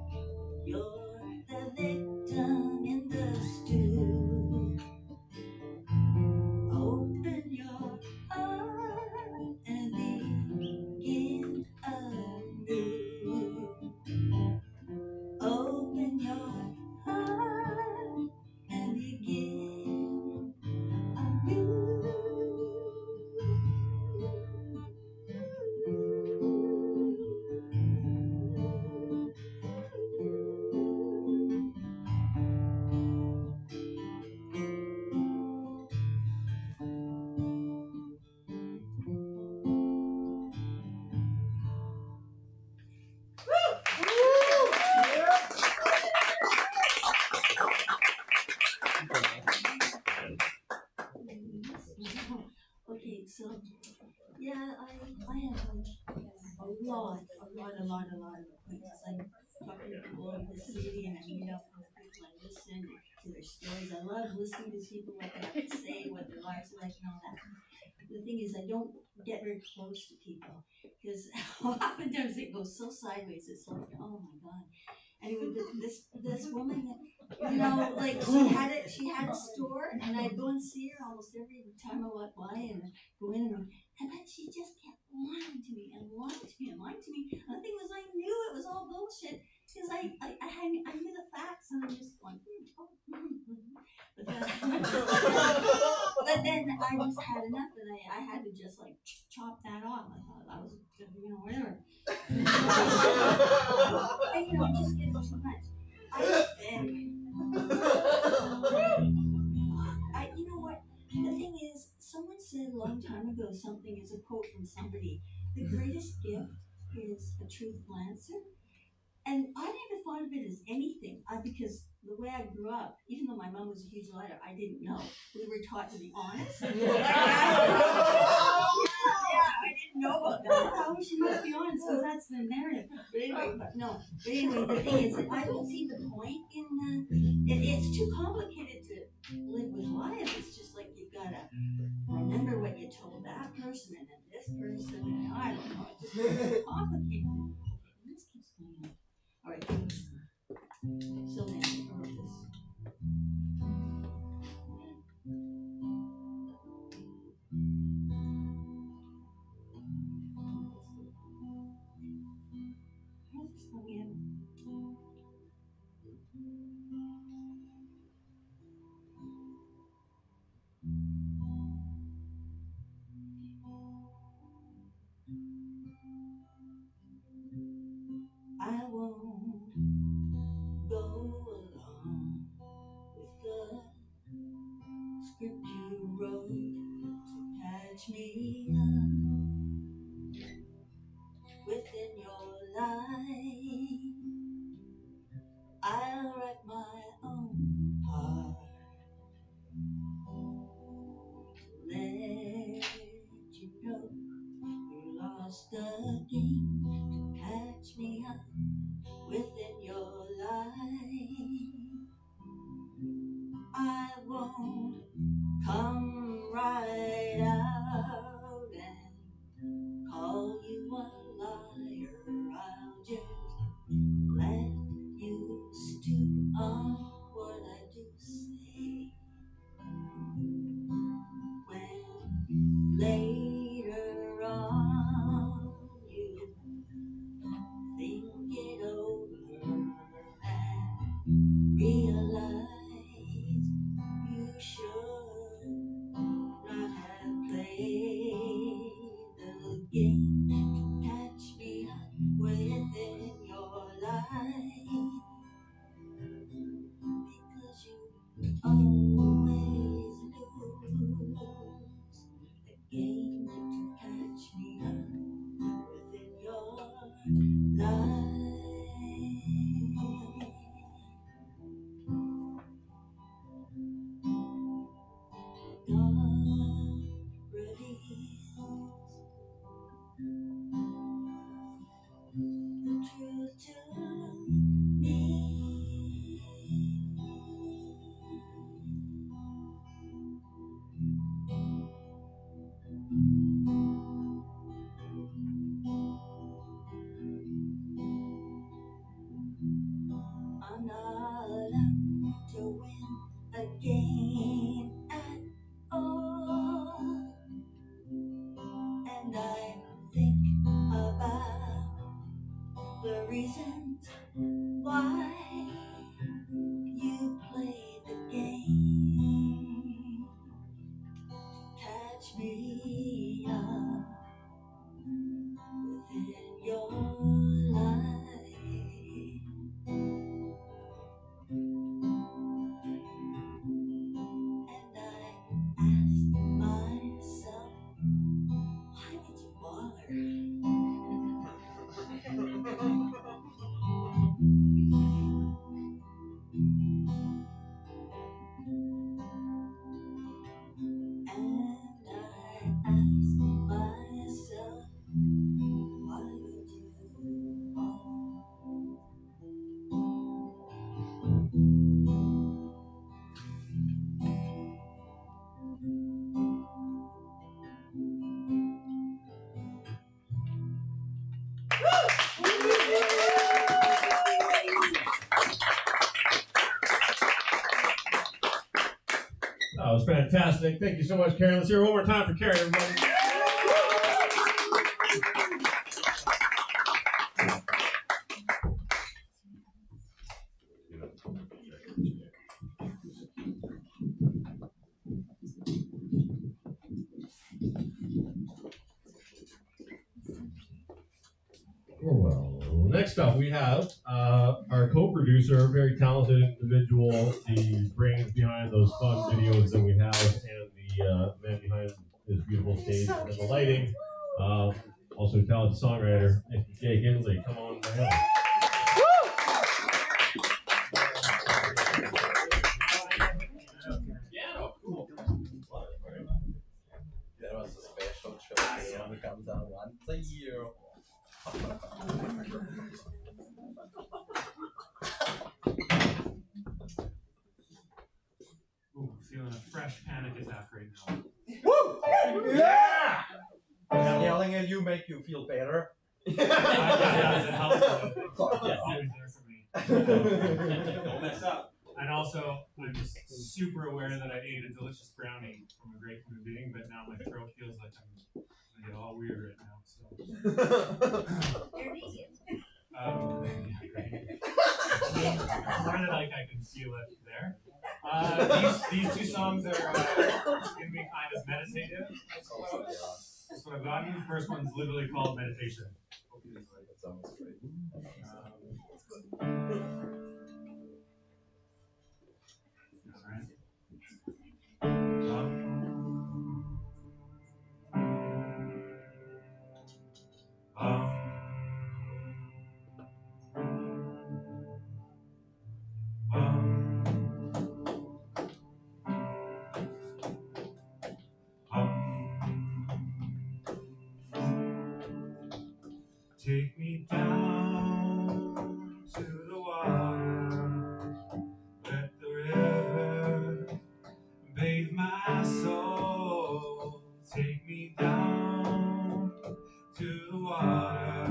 you're the victim in the stew. Open your heart and begin anew. Open your heart and begin anew. Okay, so yeah, I have a lot of acquaintances. I'm talking to people in the city and I meet up with people. I listen to their stories. I love listening to people, what they have to say, what their lives are like, and all that. The thing is, I don't get very close to people because oftentimes it goes so sideways. It's like, oh my god. Anyway, this woman, you know, like she had a store, and I'd go and see her almost every time I walked by, and I'd go in, and then she just kept lying to me and lying to me and lying to me. And the thing was, I knew it was all bullshit because I knew the facts, and I'm just going, but then I just had enough, and I had to just like chop that off. I thought that was, you know, whatever. And you know, it just gets too much. You know what? The thing is, someone said a long time ago something, it's a quote from somebody, the greatest gift is a truthful answer. And I never thought of it as anything because the way I grew up, even though my mom was a huge liar, I didn't know. We were taught to be honest. I didn't know about that. How she must be honest because that's the narrative. But anyway, the thing is, I don't see the point in it's too complicated to live with lies. It's just like you've got to remember what you told that person and then this person. And I don't know. It just gets complicated. This keeps going on. All right. So then I wrote this. How's this going in? I won't go along with the script you wrote to patch me up within your life. I'll write my own part to let you know you lost the game to patch me up within your life. I won't come right out and call you a liar. I'll just let you stew on what I do say. When later on you think it over and realize you should not have played the game to catch me up within your life, because you always lose the game to catch me up within your life. God reveals the truth to me. the reasons why you play the game. Catch me up within your life, and I asked myself, why did you bother? And I asked myself, why would you bother? That was fantastic. Thank you so much, Karen. Let's hear it one more time for Karen, everybody. Oh, well, next up we have our co-producer, very talented individual, the brains behind those fun videos that we have, and the man behind this beautiful stage and the lighting. Also a talented songwriter, Jake Inslee. Come on down. Piano, cool. That was a special show. It only comes out once a year. Ooh, feeling a fresh panic attack right now. Woo! Yeah! And yelling at you make you feel better. It helps. Don't mess up. And also, I'm just super aware that I ate a delicious brownie from a great human being, but now my throat feels like I'm gonna get all weird right now. So. You're vegan. More than like I can feel it there. These two songs are gonna be kind of meditative. That's what I've gotten. The first one's literally called meditation. That sounds great. Take me down to the water, let the river bathe my soul. Take me down to the water,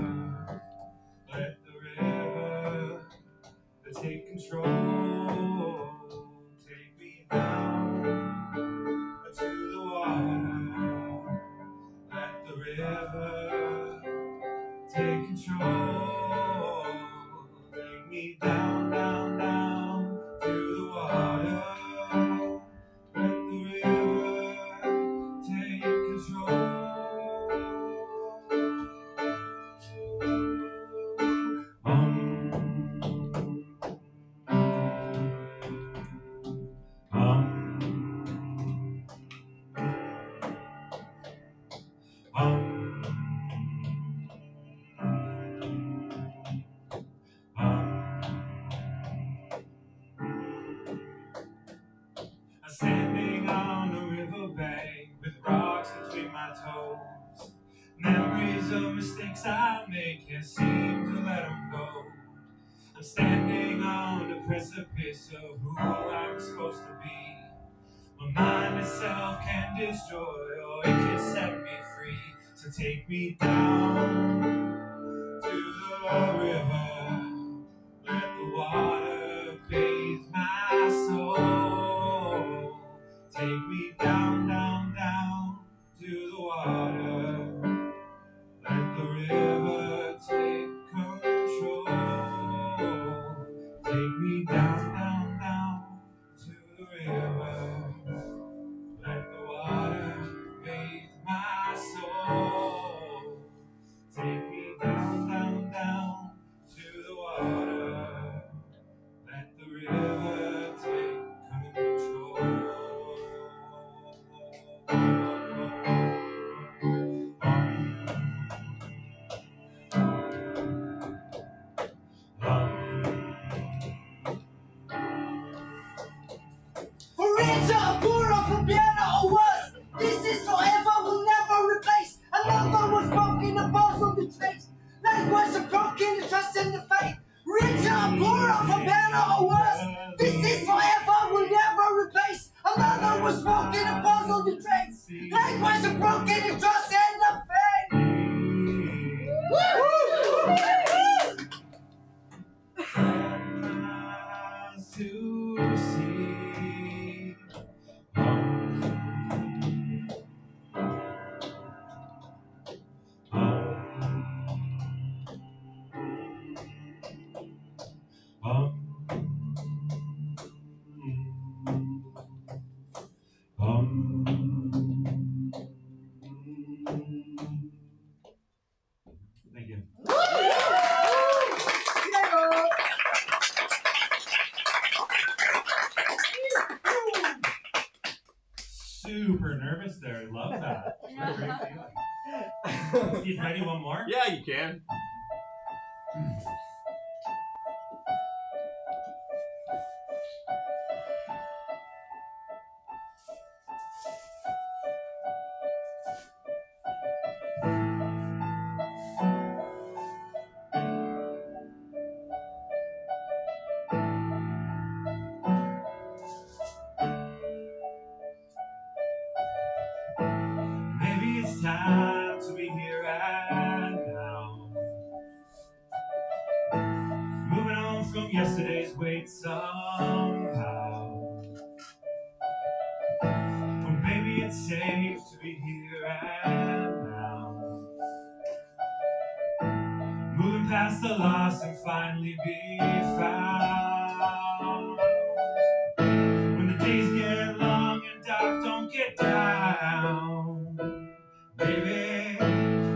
let the river take control. Take me down to the water, let the river take control. Take me down, down, down to the water. Let the river take control. Standing on a riverbank with rocks between my toes. Memories of mistakes I make, can't seem to let them go. I'm standing on the precipice of who I'm supposed to be. My mind itself can destroy, or it can set me free. So take me down to the river, let the water bathe my soul. Take me down, down, down to the water, let the river take control. or worse. This is forever, will never replace. Another was broken, a puzzle to trace. Likewise, a broken in trust and the faith. To see. Thank you. Super nervous there. Love that. What a great feeling. Steve, ready? One more? Yeah, you can. Maybe it's time to be here and now. Moving on from yesterday's weight somehow. Or maybe it's safe to be here and now. Moving past the lost and finally be found. When the days get long and dark, don't get down. Baby,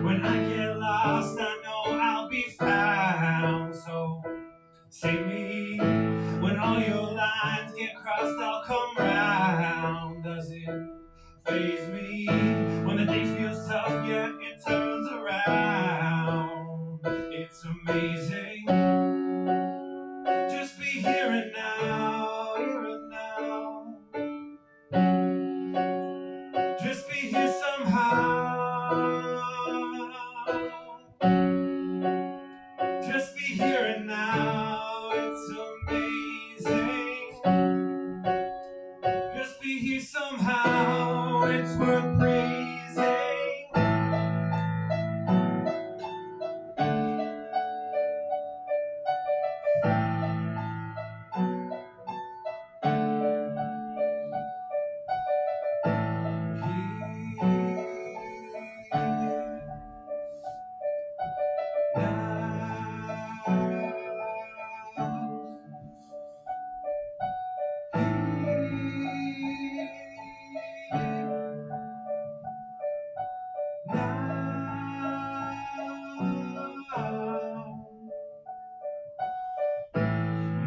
when I get lost, I know I'll be found. So save me when all your lines get crossed, I'll come round. Does it faze me when the day feels tough, yet it turns around? It's amazing. Just be here and now, here and now. Just be here somehow. Just be here and now. It's amazing. Just be here somehow. It's worth praising.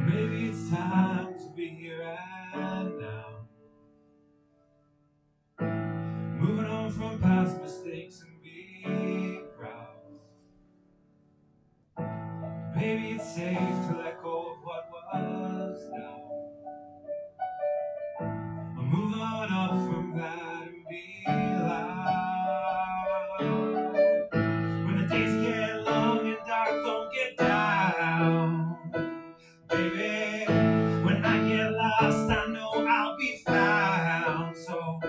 Maybe it's time to be here and now. Moving on from past mistakes and be proud. Maybe it's safe to let go of what was now. Or move on up from that and be loud. When the days get long and dark, don't get down. Baby, when I get lost, I know I'll be found. So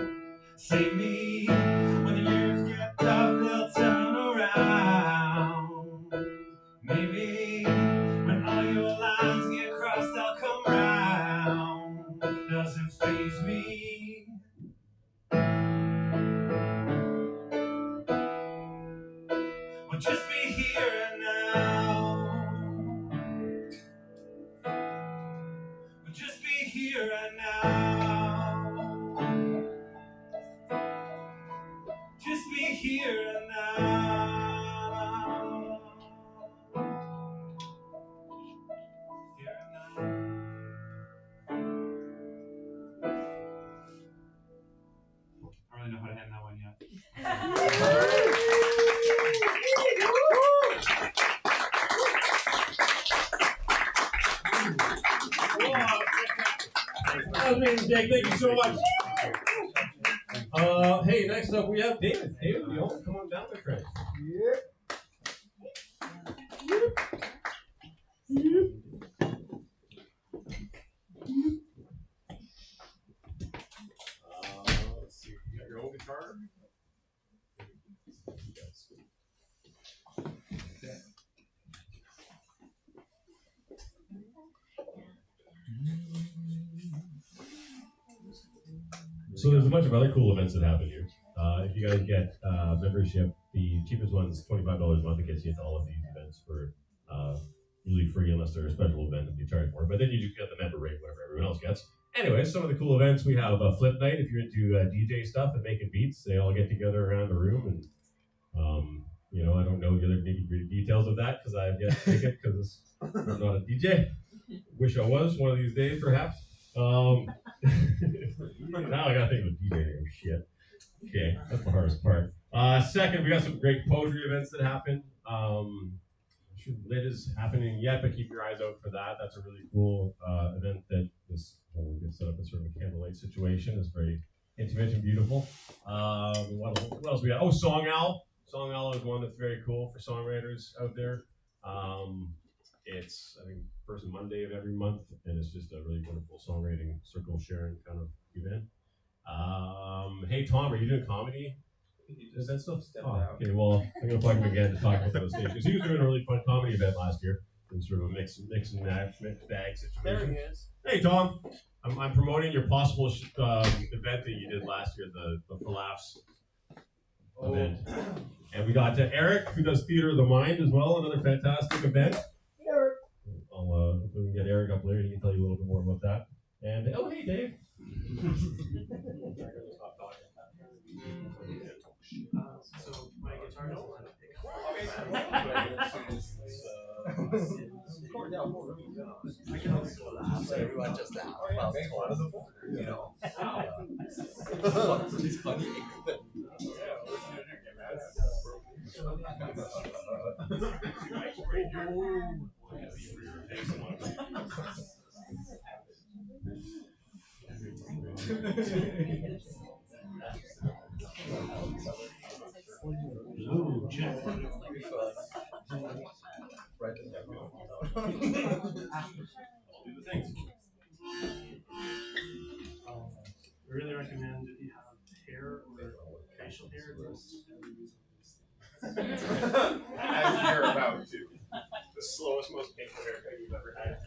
save me when the years get tough, they'll turn around. Maybe when all your lines get crossed, I'll come round. Doesn't faze me. Well, just be here and now. Well, just be here and now. Just be here and now. Here and now. I don't really know how to end that one yet. That was amazing, Jake. Thank you so much. Hey, next up we have David. David, you want to come on down, my friend? So there's a bunch of other cool events that happen here. If you guys get membership, the cheapest one is $25 a month. It gets you into all of these events for usually free unless they're a special event that you charge more. But then you just get the member rate, whatever everyone else gets. Anyway, some of the cool events, we have a flip night. If you're into DJ stuff and making beats, they all get together around the room. And, you know, I don't know the other nitty-gritty details of that because I've yet to take it because I'm not a DJ. Wish I was one of these days, perhaps. Now I gotta think of a DJ name. Shit. Okay, that's the hardest part. Second, we got some great poetry events that happen. Sure Lit is happening yet, but keep your eyes out for that. That's a really cool event that is gets set up in sort of a candlelight situation. It's very intimate and beautiful. What else we got? Oh, Song Owl. Song Owl is one that's very cool for songwriters out there. It's I think first Monday of every month, and it's just a really wonderful songwriting circle sharing kind of event. Hey Tom, are you doing comedy? Is that stuff? Okay, well, I'm gonna plug him again to talk about those stations. He was doing a really fun comedy event last year. It was sort of a mixed bag situation. There he is. Hey Tom, I'm promoting your possible event that you did last year, the For Laughs event. And we got Eric, who does Theater of the Mind as well, another fantastic event. Eric. I'll if we can get Eric up later, he can tell you a little bit more about that. And oh, hey Dave. So my guitar doesn't want to pick up. I can also laugh. So everyone just laugh. You know. It's funny. Hello, Jack. Right. I'll do the things. I really recommend if you have hair or facial hair, just use these things. As you're about to. The slowest, most painful haircut you've ever had.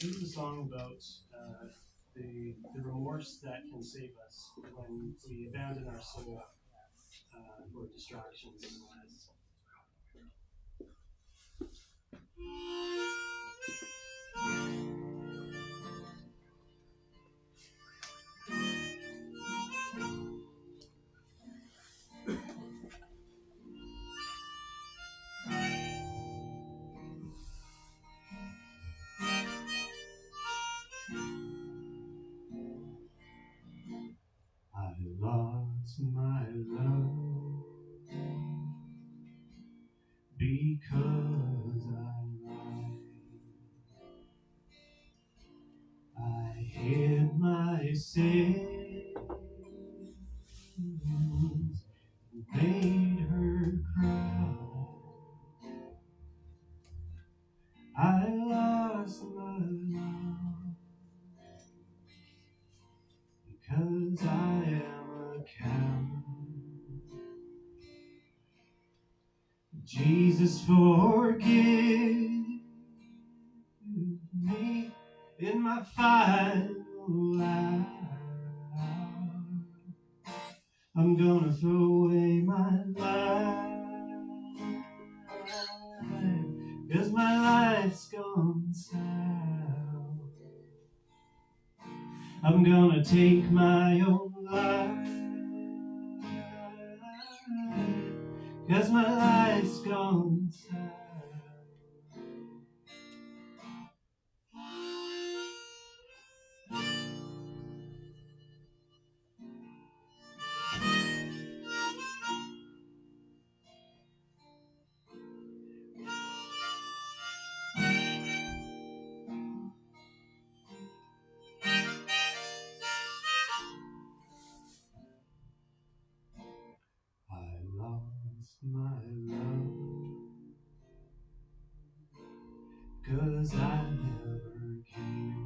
This is a song about the remorse that can save us when we abandon our soul for distractions in our lives. I lost my love because I lied. I hid my sins and made her cry. I lost my love because I am a coward. Jesus, forgive me in my final hour. I'm gonna throw away my life, 'cause my life's gone south. I'm gonna take my own life, 'cause my life's gone south. I lost my love 'cause I never cared.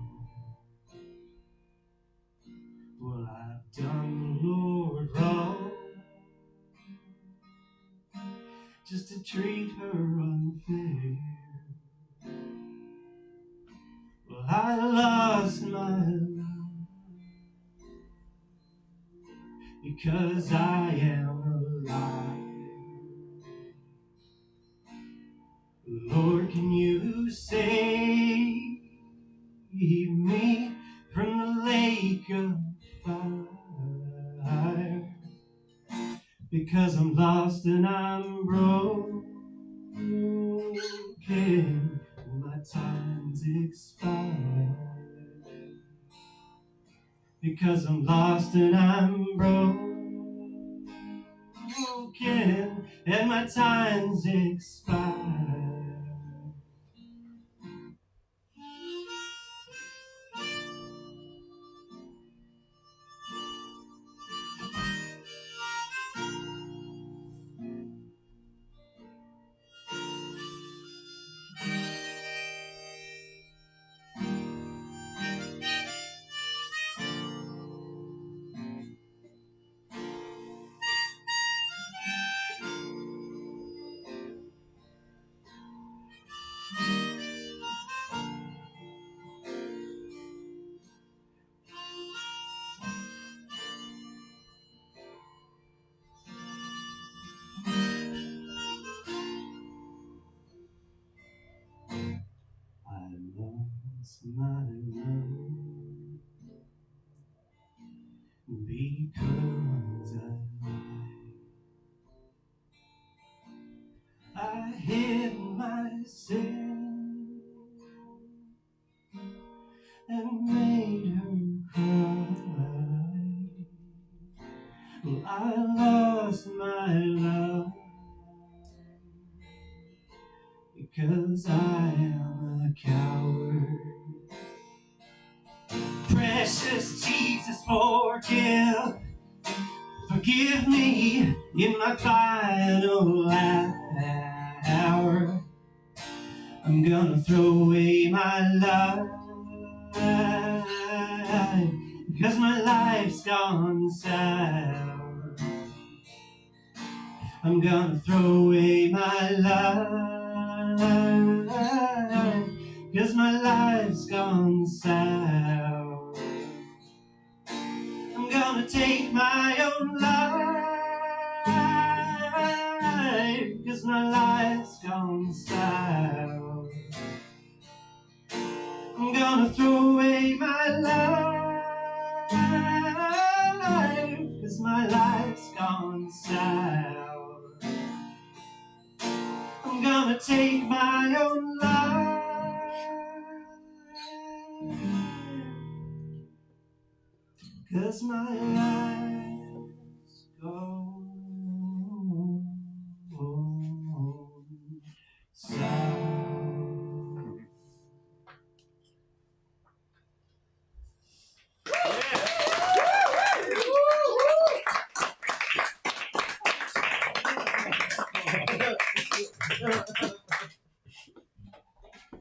Well, I've done the Lord wrong just to treat her unfair. I lost my love because I am alive. Lord, can you save me from the lake of fire? Because I'm lost and I'm broken, my time's expired. Because I'm lost and I'm broken, and my time's expired. I lost my love because I hid myself and made her cry. Well, I lost my love because I am a coward. Precious Jesus, forgive me in my final hour. I'm gonna throw away my life because my life's gone sour. I'm gonna throw away my life because my life's gone sour. I'm gonna take my own life because my life's gone sour. I'm gonna throw away my life because my life's gone sour. I'm gonna take my own life because my life's gone sour.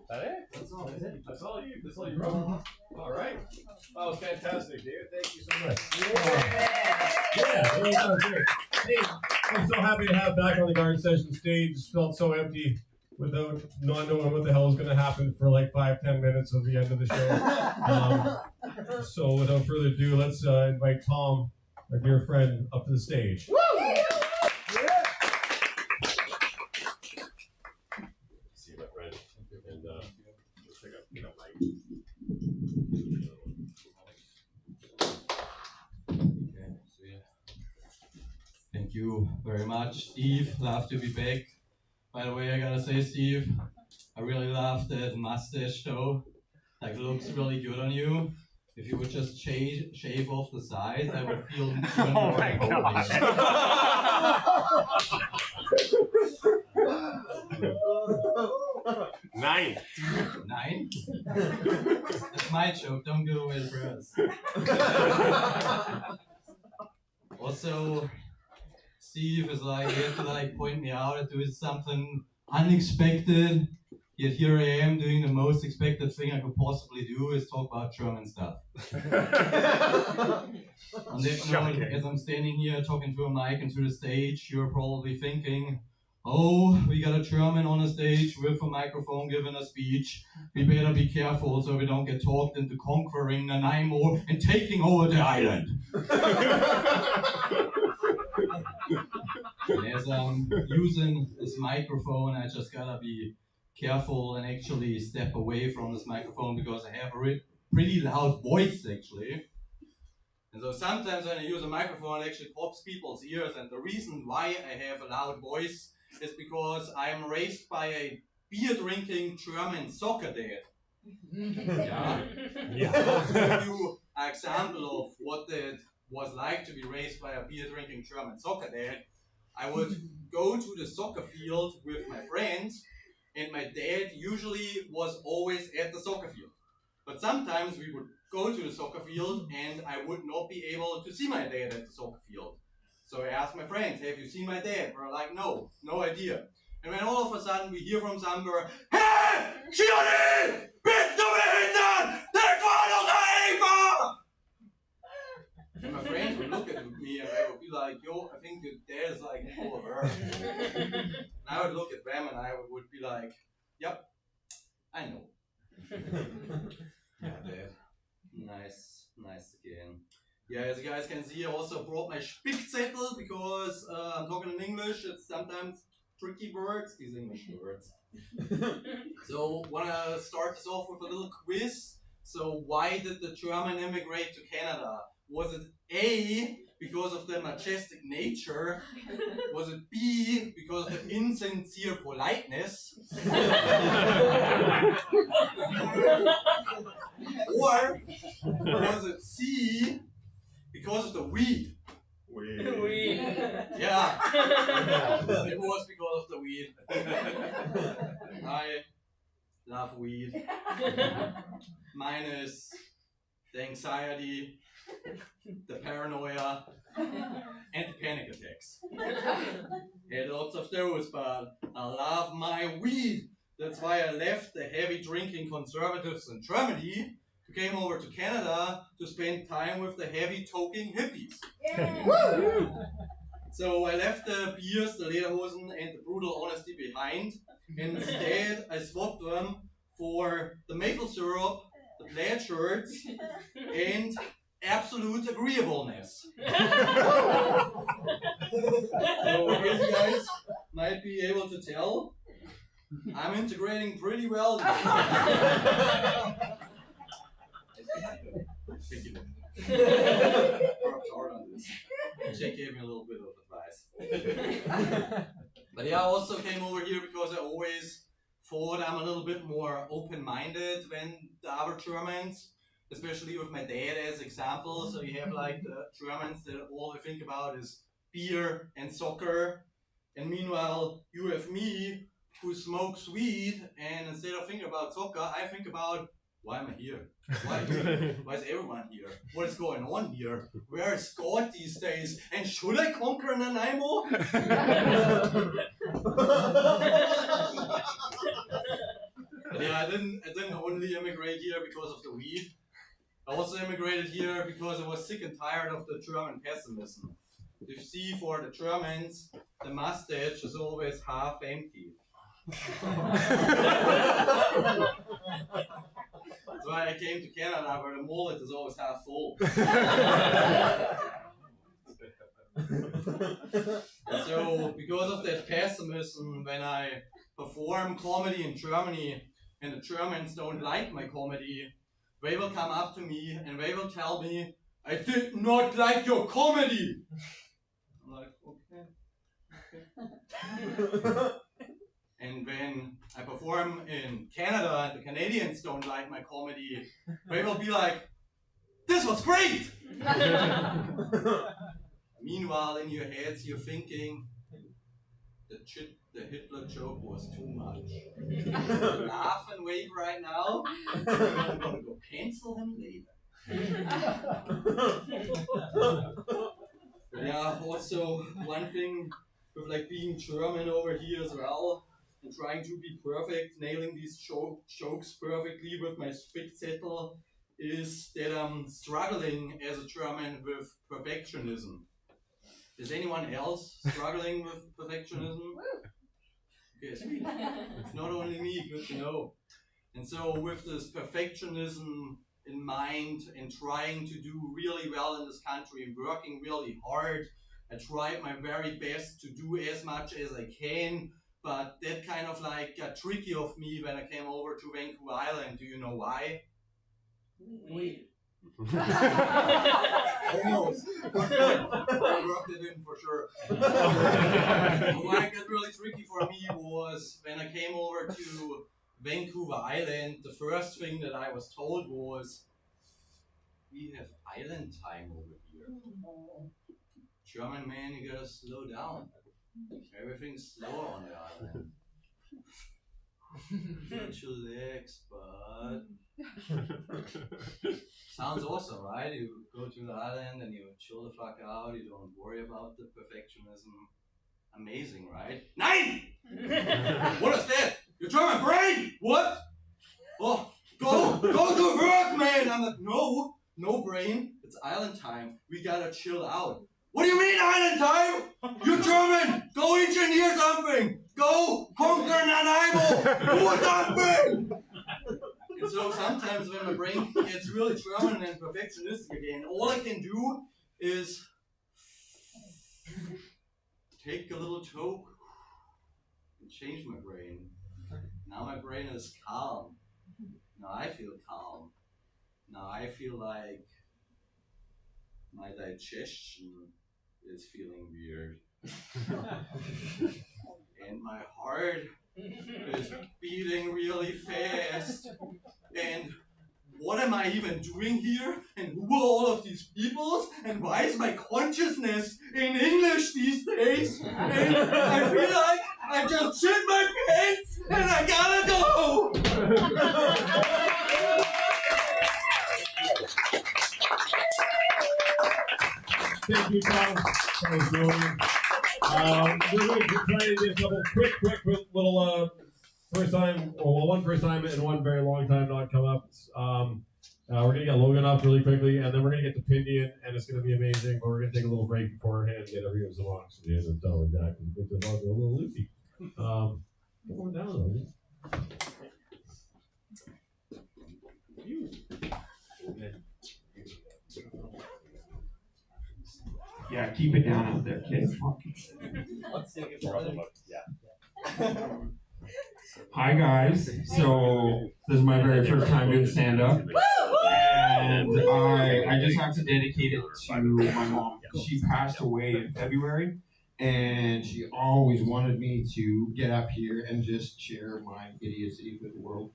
That it? That's all you. That's all you wrote. All right. Oh, fantastic, David. Thank you so much. Yeah, that was great. Hey, I'm so happy to have back on the garden session stage. It felt so empty without not knowing what the hell was going to happen for like 5-10 minutes of the end of the show. So without further ado, let's invite Tom, our dear friend, up to the stage. Woo! See you, my friend. And let's pick up Mike. Okay, so yeah. Thank you very much, Steve. Love to be back. By the way, I gotta say, Steve, I really love that mustache though. Like, looks really good on you. If you would just shave off the sides, I would feel even more. Oh my gosh. 9. 9? That's my joke. Don't go away first. Also, Steve is like, he had to like point me out at doing something unexpected. Yet here I am doing the most expected thing I could possibly do, is talk about German stuff. On that note, as I'm standing here talking to a mic and to the stage, you're probably thinking, oh, we got a German on a stage with a microphone giving a speech. We better be careful so we don't get talked into conquering Nanaimo and taking over the island. And as I'm using this microphone, I just gotta be careful and actually step away from this microphone because I have a pretty loud voice actually. And so sometimes when I use a microphone, it actually pops people's ears, and the reason why I have a loud voice is because I'm raised by a beer-drinking German soccer dad. Yeah. So to give you an example of what it was like to be raised by a beer-drinking German soccer dad, I would go to the soccer field with my friends, and my dad usually was always at the soccer field. But sometimes we would go to the soccer field and I would not be able to see my dad at the soccer field. So I asked my friends, have you seen my dad? They're like, no idea. And then all of a sudden we hear from somewhere, hey, Johnny, bist du behindert? Das war doch einfach! And my friends would look at me and they would be like, yo, I think your dad is like full of her. And I would look at them and I would be like, yep, I know. Yeah, Dad. Nice again. Yeah, as you guys can see, I also brought my Spickzettel because I'm talking in English. It's sometimes tricky words, these English words. So, wanna start this off with a little quiz. So, why did the German immigrate to Canada? Was it A, because of their majestic nature? Was it B, because of the insincere politeness? Or was it C, because of the weed? Weed. Yeah. It was because of the weed. I love weed. Minus the anxiety, the paranoia, and the panic attacks. Had lots of those, but I love my weed. That's why I left the heavy drinking conservatives in Germany, came over to Canada to spend time with the heavy toking hippies. Yeah. So I left the beers, the lederhosen, and the brutal honesty behind. Instead, I swapped them for the maple syrup, the plaid shirts, and absolute agreeableness. So as you guys might be able to tell, I'm integrating pretty well. Thank you. Worked hard on this. Jake gave me a little bit of advice. But yeah, I also came over here because I always thought I'm a little bit more open-minded than the other Germans, especially with my dad as example. So you have like the Germans that all they think about is beer and soccer. And meanwhile, you have me who smokes weed, and instead of thinking about soccer, I think about, why am I here? Why is everyone here? What is going on here? Where is God these days? And should I conquer Nanaimo? But yeah, I didn't only immigrate here because of the weed. I also immigrated here because I was sick and tired of the German pessimism. You see, for the Germans, the mustache is always half empty. That's why I came to Canada, where the mullet is always half full. And so, because of that pessimism, when I perform comedy in Germany and the Germans don't like my comedy, they will come up to me and they will tell me, I did not like your comedy. I'm like, okay. And when I perform in Canada and the Canadians don't like my comedy, they will be like, this was great! Meanwhile, in your heads, you're thinking, the Hitler joke was too much. Laugh and wave right now, I'm gonna go cancel him later. Yeah, also one thing with like being German over here as well, and trying to be perfect, nailing these jokes perfectly with my Spickzettel, is that I'm struggling as a German with perfectionism. Is anyone else struggling with perfectionism? Yes, it's not only me, good to know. And so with this perfectionism in mind and trying to do really well in this country and working really hard, I tried my very best to do as much as I can, but that kind of like got tricky of me when I came over to Vancouver Island. Do you know why? Weed. Almost. I worked it in for sure. Why it got really tricky for me was when I came over to Vancouver Island, the first thing that I was told was, we have island time over here. German man, you gotta slow down. Everything's slower on the island. Chillax, but sounds awesome, right? You go to the island and you chill the fuck out, you don't worry about the perfectionism. Amazing, right? Nein! What is that? Your German brain? What? Oh, go to work, man! I'm like, no brain, it's island time. We gotta chill out. What do you mean island time? You're German! Go engineer something! Go conquer Nanaimo! Do something! And so sometimes when my brain gets really German and perfectionistic again, all I can do is take a little toke and change my brain. Now my brain is calm. Now I feel calm. Now I feel like my digestion is feeling weird. And my heart is beating really fast. And what am I even doing here? And who are all of these people? And why is my consciousness in English these days? And I feel like I just shit my pants and I gotta go! Thank you, Tom. That was brilliant. We're going to try to do a couple quick little one first time and one very long time not come up. We're going to get Logan up really quickly, and then we're going to get to Pindian, and it's going to be amazing, but we're going to take a little break beforehand and get everyone some oxygen and stuff like that, because the dog's a little loopy. Come on down, Logan. Yeah, keep it down out there, kid. Let's take it for Yeah. Hi guys. So this is my very first time doing stand up. And I just have to dedicate it to my mom. She passed away in February, and she always wanted me to get up here and just share my idiocy with the world.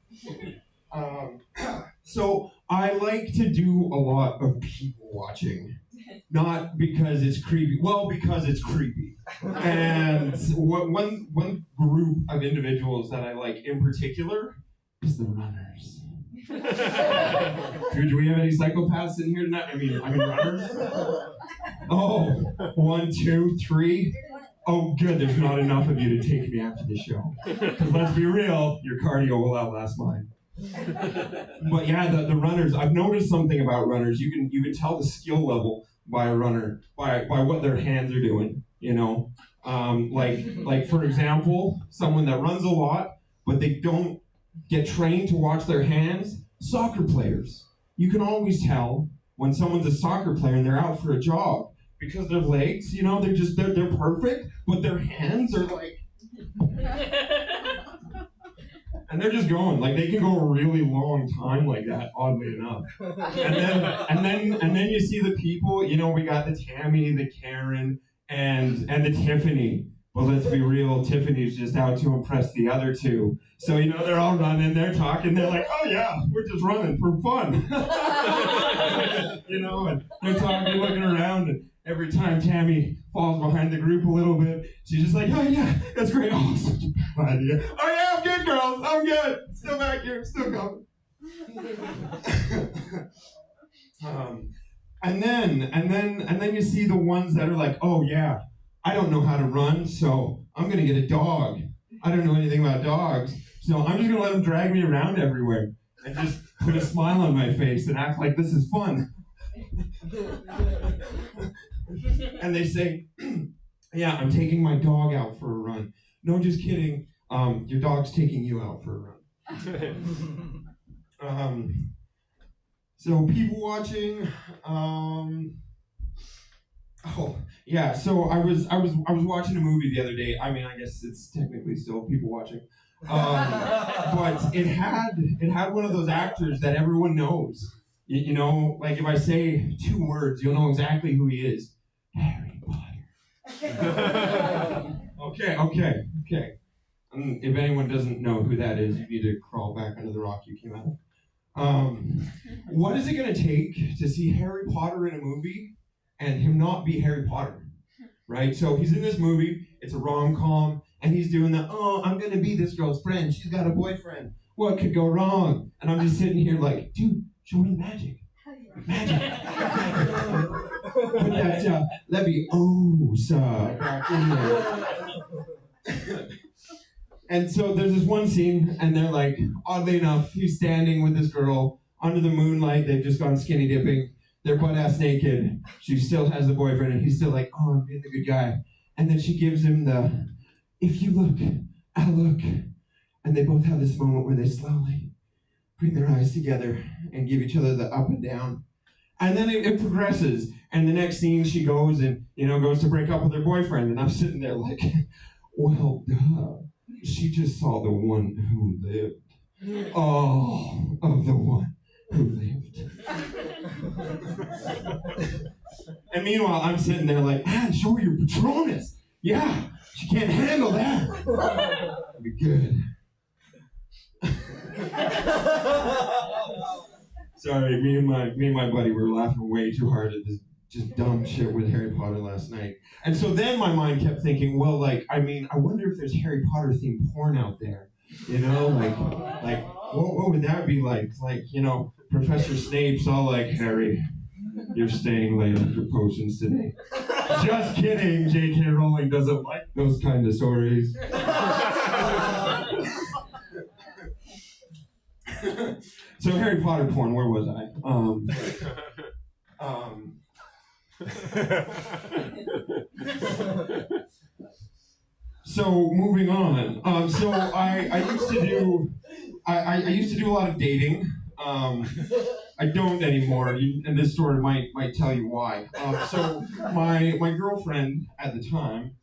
So I like to do a lot of people watching. Not because it's creepy. Well, because it's creepy. And one group of individuals that I like in particular is the runners. Do we have any psychopaths in here tonight? I mean runners? Oh, 1, 2, 3. Oh, good. There's not enough of you to take me after the show. Because let's be real, your cardio will outlast mine. But yeah, the runners. I've noticed something about runners. You can tell the skill level by a runner by what their hands are doing. You know, like for example, someone that runs a lot, but they don't get trained to watch their hands. Soccer players. You can always tell when someone's a soccer player and they're out for a jog because their legs, you know, they're perfect, but their hands are like. And they're just going, like they can go a really long time like that, oddly enough. And then you see the people, you know, we got the Tammy, the Karen, and the Tiffany. Well, let's be real, Tiffany's just out to impress the other two. So, you know, they're all running, they're talking, they're like, oh yeah, we're just running for fun. You know, and they're talking, looking around, and every time Tammy falls behind the group a little bit, she's just like, oh yeah, that's great. Oh, such a bad idea. Oh yeah, I'm good, girls. I'm good. Still back here, still coming. And then you see the ones that are like, oh yeah, I don't know how to run, so I'm gonna get a dog. I don't know anything about dogs, so I'm just gonna let them drag me around everywhere and just put a smile on my face and act like this is fun. And they say, yeah, I'm taking my dog out for a run. No, just kidding. Your dog's taking you out for a run. So people watching. Oh yeah. So I was watching a movie the other day. I mean, I guess it's technically still people watching. But it had one of those actors that everyone knows. You know, like if I say 2 words, you'll know exactly who he is. Harry Potter. Okay. If anyone doesn't know who that is, you need to crawl back under the rock you came out of. What is it going to take to see Harry Potter in a movie and him not be Harry Potter? Right? So he's in this movie, it's a rom-com, and he's doing the, oh, I'm going to be this girl's friend, she's got a boyfriend, what could go wrong? And I'm just sitting here like, dude, show me the magic. Magic. Put that Leviosa back in there. And so there's this one scene, and they're like, oddly enough, he's standing with this girl under the moonlight. They've just gone skinny dipping. They're butt-ass naked. She still has the boyfriend, and he's still like, oh, I'm being the good guy. And then she gives him the, if you look, I'll look. And they both have this moment where they slowly bring their eyes together and give each other the up and down. And then it progresses. And the next scene, she goes and, goes to break up with her boyfriend. And I'm sitting there like, well, duh. She just saw the one who lived. Oh, of the one who lived. And meanwhile, I'm sitting there like, show her your Patronus. Yeah, she can't handle that. That'd be good. Sorry, me and my buddy were laughing way too hard at this just dumb shit with Harry Potter last night. And so then my mind kept thinking, well, I wonder if there's Harry Potter themed porn out there. What would that be like? Professor Snape's all like, Harry, you're staying late after potions today. Just kidding, J.K. Rowling doesn't like those kind of stories. So Harry Potter porn, where was I? So moving on. So I used to do a lot of dating. I don't anymore, and this story might tell you why. So my girlfriend at the time,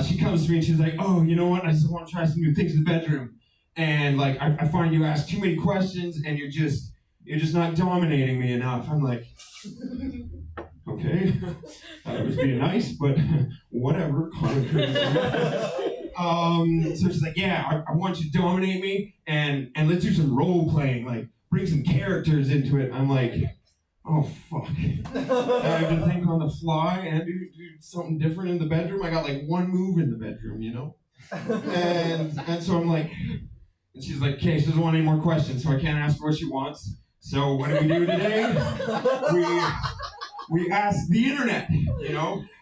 she comes to me and she's like, oh, you know what? I just want to try some new things in the bedroom. And I find you ask too many questions and you're just not dominating me enough. I'm like, okay, I was being nice, but whatever. So she's like, yeah, I want you to dominate me and let's do some role playing, bring some characters into it. I'm like, oh fuck. I have to think on the fly and do something different in the bedroom. I got one move in the bedroom, And so I'm like, and she's like, okay, she doesn't want any more questions, so I can't ask her what she wants. So what do we do today? We ask the internet,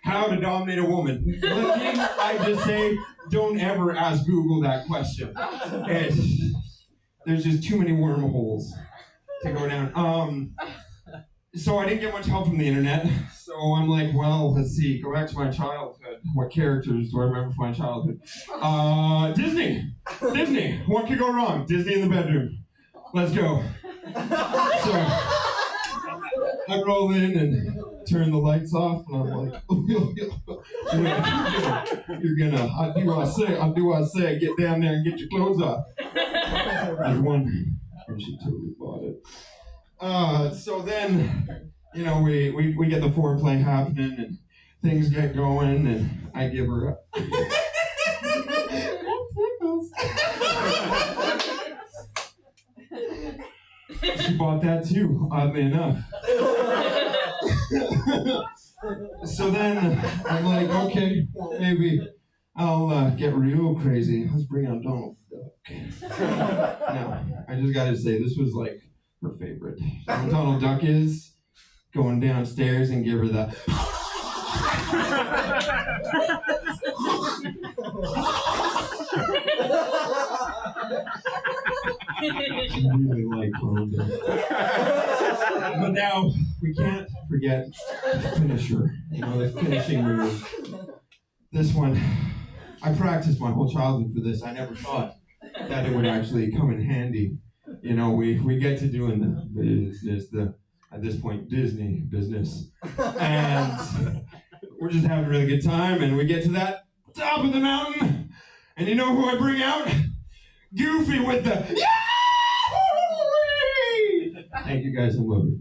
how to dominate a woman. I just say, don't ever ask Google that question. There's just too many wormholes to go down. So I didn't get much help from the internet. So I'm like, well, let's see, go back to my childhood. What characters do I remember from my childhood? Disney. What could go wrong? Disney in the bedroom. Let's go. So I roll in and turn the lights off, and I'm like, you're gonna, I do what I say, get down there and get your clothes off. There's one, and she totally bought it. So then, we get the foreplay happening, and things get going, and I give her up. She bought that too, oddly enough. So then I'm like, okay, well, maybe I'll get real crazy. Let's bring out Donald Duck. Now, I just gotta say, this was her favorite. So what Donald Duck is, going downstairs and give her the I really like Donald Duck. But now, we can't forget the finisher, the finishing move. This one, I I practiced my whole childhood for this. I never thought that it would actually come in handy. You know, we get to doing the business, at this point, Disney business. And we're just having a really good time, and we get to that top of the mountain, and you know who I bring out? Goofy with the Yahoo! Thank you guys, I love you.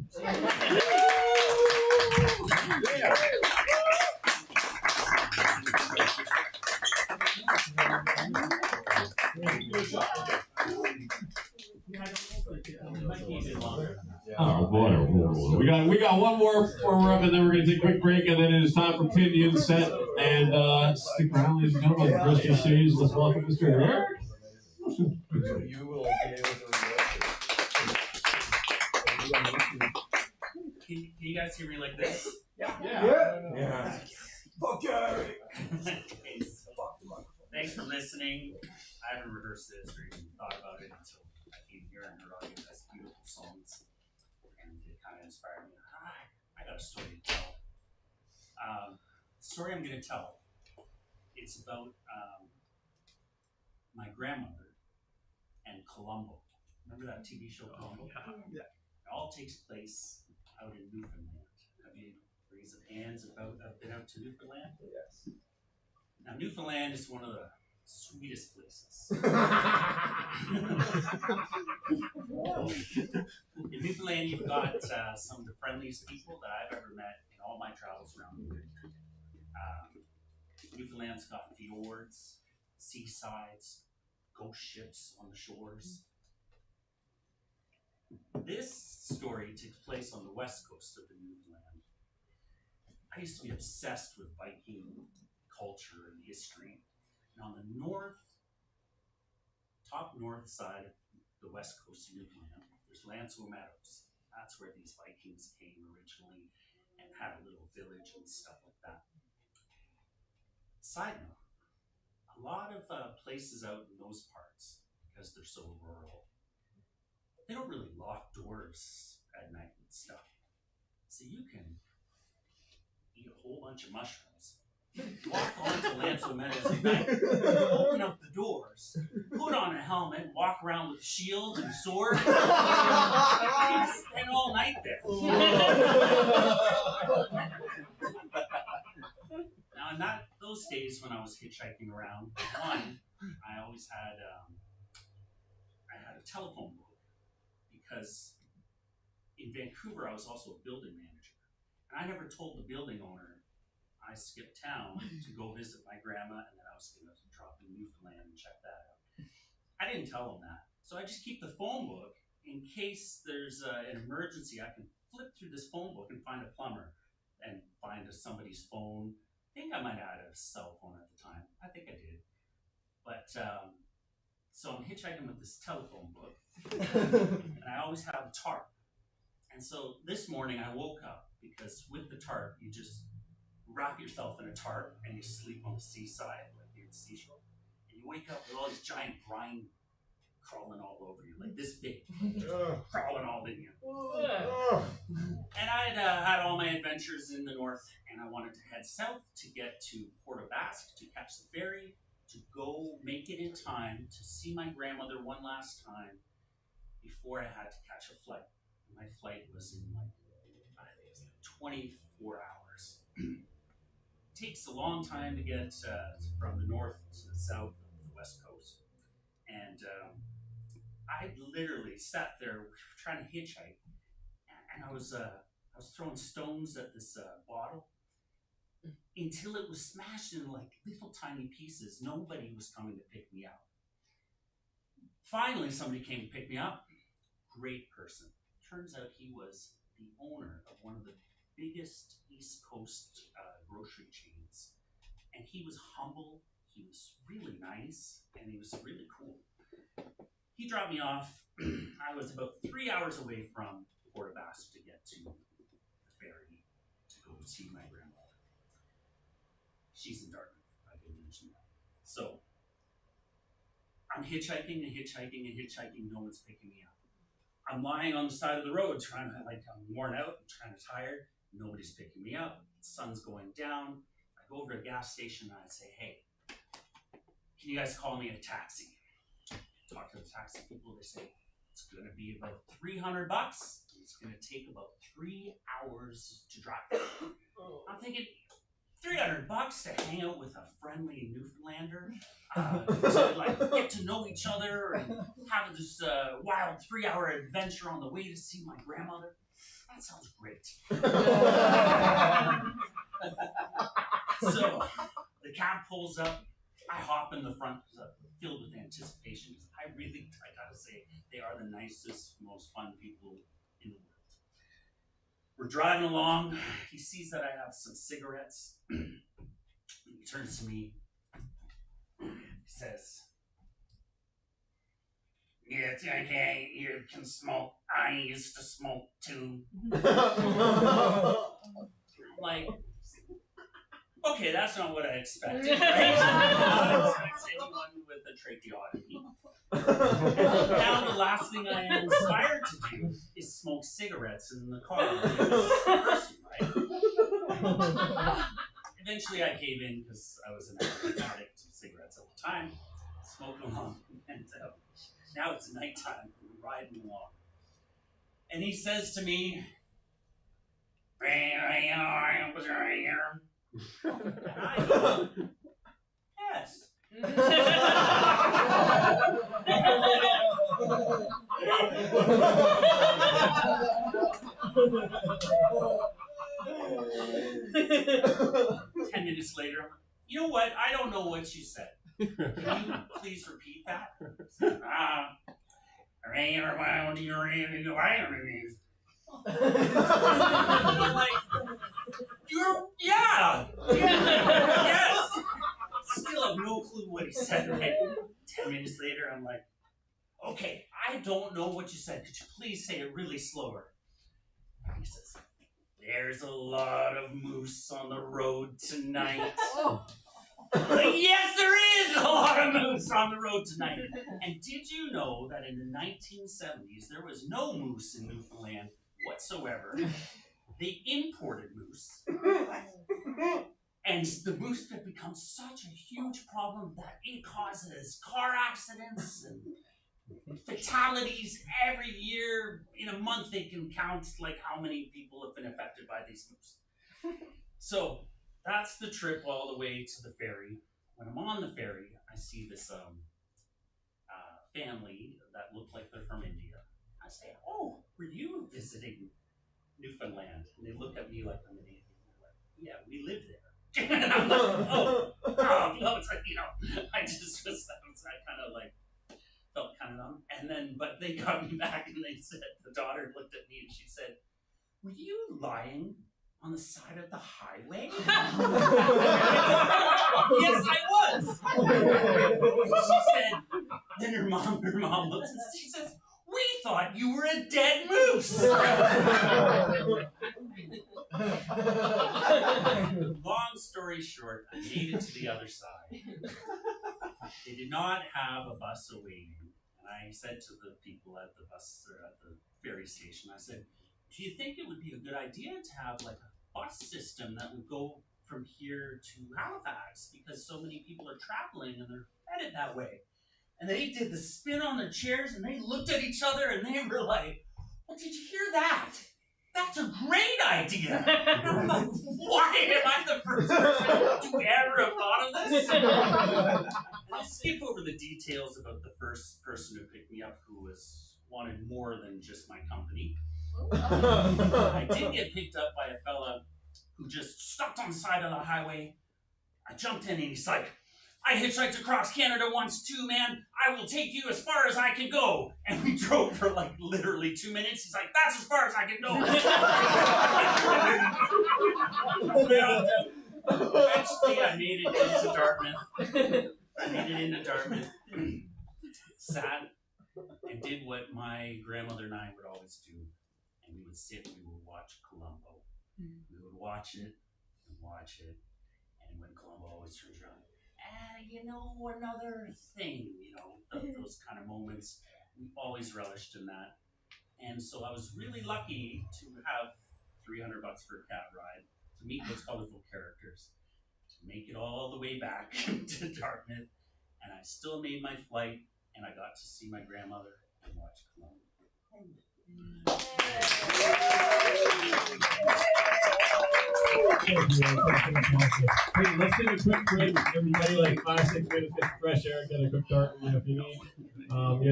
Oh boy, we got one more before we're up, and then we're gonna take a quick break, and then it is time for Pindian set. And stick around, ladies and gentlemen. The rest of the stage, let's welcome Mr. Eric. You will be able to Can you guys hear me like this? Yeah. Fuck Eric! Thanks for listening. I haven't rehearsed this or even thought about it until I came here and heard all you guys' beautiful songs. And it kind of inspired me. I got a story to tell. The story I'm going to tell, it's about my grandmother and Columbo. Remember that TV show Columbo? Yeah. It all takes place out in Newfoundland. Have you raised of hands about been out to Newfoundland? Yes. Now, Newfoundland is one of the sweetest places. In Newfoundland, you've got some of the friendliest people that I've ever met in all my travels around the world. Newfoundland's got fjords, seasides, ghost ships on the shores. This story takes place on the west coast of the Newfoundland. I used to be obsessed with Viking culture and history. And on the top north side of the west coast of Newfoundland, there's Lanceau Meadows. That's where these Vikings came originally and had a little village and stuff like that. Side note, a lot of places out in those parts, because they're so rural, they don't really lock doors at night and stuff. So you can eat a whole bunch of mushrooms, walk onto Lanceau Meadows at night, open up the doors, put on a helmet, walk around with a shield and a sword, and spend all night there. Now, in those days when I was hitchhiking around, one, I always had a telephone book, because in Vancouver I was also a building manager, and I never told the building owner I skipped town to go visit my grandma, and then I was going to drop in Newfoundland and check that out. I didn't tell him that, so I just keep the phone book in case there's an emergency. I can flip through this phone book and find a plumber and find somebody's phone. I think I might have had a cell phone at the time. I think I did. But so I'm hitchhiking with this telephone book, and I always have a tarp. And so this morning I woke up, because with the tarp, you just wrap yourself in a tarp and you sleep on the seaside, like near the seashore. And you wake up with all these giant brine crawling all over you, like this big, crawling all in you. And I had all my adventures in the north, and I wanted to head south to get to Port aux Basques to catch the ferry, to go make it in time to see my grandmother one last time before I had to catch a flight. My flight was in I think it was 24 hours. Takes a long time to get from the north to the south of the west coast. And I literally sat there trying to hitchhike, and I was throwing stones at this bottle until it was smashed in like little tiny pieces. Nobody was coming to pick me up. Finally, somebody came to pick me up. Great person. Turns out he was the owner of one of the biggest East Coast grocery chains. And he was humble, he was really nice, and he was really cool. He dropped me off. I was about 3 hours away from Port aux Basques to get to the ferry to go see my grandmother. She's in Dartmouth, I didn't mention that. So I'm hitchhiking and hitchhiking and hitchhiking, no one's picking me up. I'm lying on the side of the road trying to, I'm worn out, I'm kind of tired, nobody's picking me up, the sun's going down. I go over to a gas station and I say, hey, can you guys call me a taxi? Talk to the taxi people, they say, it's gonna be about $300. It's gonna take about 3 hours to drive. I'm thinking, $300 to hang out with a friendly Newfoundlander, to like get to know each other and have this wild 3-hour adventure on the way to see my grandmother. That sounds great. So the cab pulls up. I hop in the front, filled with anticipation, because I gotta say, they are the nicest, most fun people in the world. We're driving along. He sees that I have some cigarettes. He turns to me. He says, "Yeah, it's okay. You can smoke. I used to smoke too." I'm like, okay, that's not what I expected, right? I don't expect anyone with a tracheotomy. Now the last thing I am inspired to do is smoke cigarettes in the car with this person, right? Eventually I gave in because I was an addict to cigarettes at the time, smoking along, and now it's nighttime, we're riding along. And he says to me, "And I go, yes." 10 minutes later, I'm like, "You know what? I don't know what you said. Can you please repeat that?" I'm like, yes. Still have no clue what he said, right? 10 minutes later, I'm like, "Okay, I don't know what you said. Could you please say it really slower?" And he says, "There's a lot of moose on the road tonight." Yes, there is a lot of moose on the road tonight. And did you know that in the 1970s, there was no moose in Newfoundland whatsoever? They imported moose. And the moose have become such a huge problem that it causes car accidents and fatalities every year. In a month, they can count like how many people have been affected by these moose. So that's the trip all the way to the ferry. When I'm on the ferry, I see this family that look like they're from India. I say, "Oh, were you visiting Newfoundland?" And they look at me like I'm an Indian. They're like, "Yeah, we live there." And I'm like, no, it's like, I just was, I kind of like, felt kind of numb. And then, but they got me back and they said, the daughter looked at me and she said, "Were you lying on the side of the highway?" Yes, I was. She said, then her mom looks and she says, "We thought you were a dead moose." Long story short, I made it to the other side. They did not have a bus awaiting. And I said to the people at the bus or at the ferry station, I said, "Do you think it would be a good idea to have like a bus system that would go from here to Halifax? Because so many people are traveling and they're headed that way." And they did the spin on their chairs and they looked at each other and they were like, "Well, did you hear that? That's a great idea." And I'm like, why am I the first person to ever have thought of this? And I'll skip over the details about the first person who picked me up who wanted more than just my company. I did get picked up by a fella who just stopped on the side of the highway. I jumped in and he's like, "I hitchhiked across Canada once too, man. I will take you as far as I can go." And we drove for like literally 2 minutes. He's like, "That's as far as I can go." Eventually, I made it into Dartmouth. Sat and did what my grandmother and I would always do. And we would sit and we would watch Columbo. We would watch it and watch it. And when Columbo always turns around, another thing, those kind of moments, we always relished in that. And so I was really lucky to have $300 for a cab ride, to meet those colorful characters, to make it all the way back to Dartmouth, and I still made my flight, and I got to see my grandmother and watch Columbia. Hey, let's take a quick break. Everybody, like 5-6 minutes, get fresh air, get a quick dart if you need,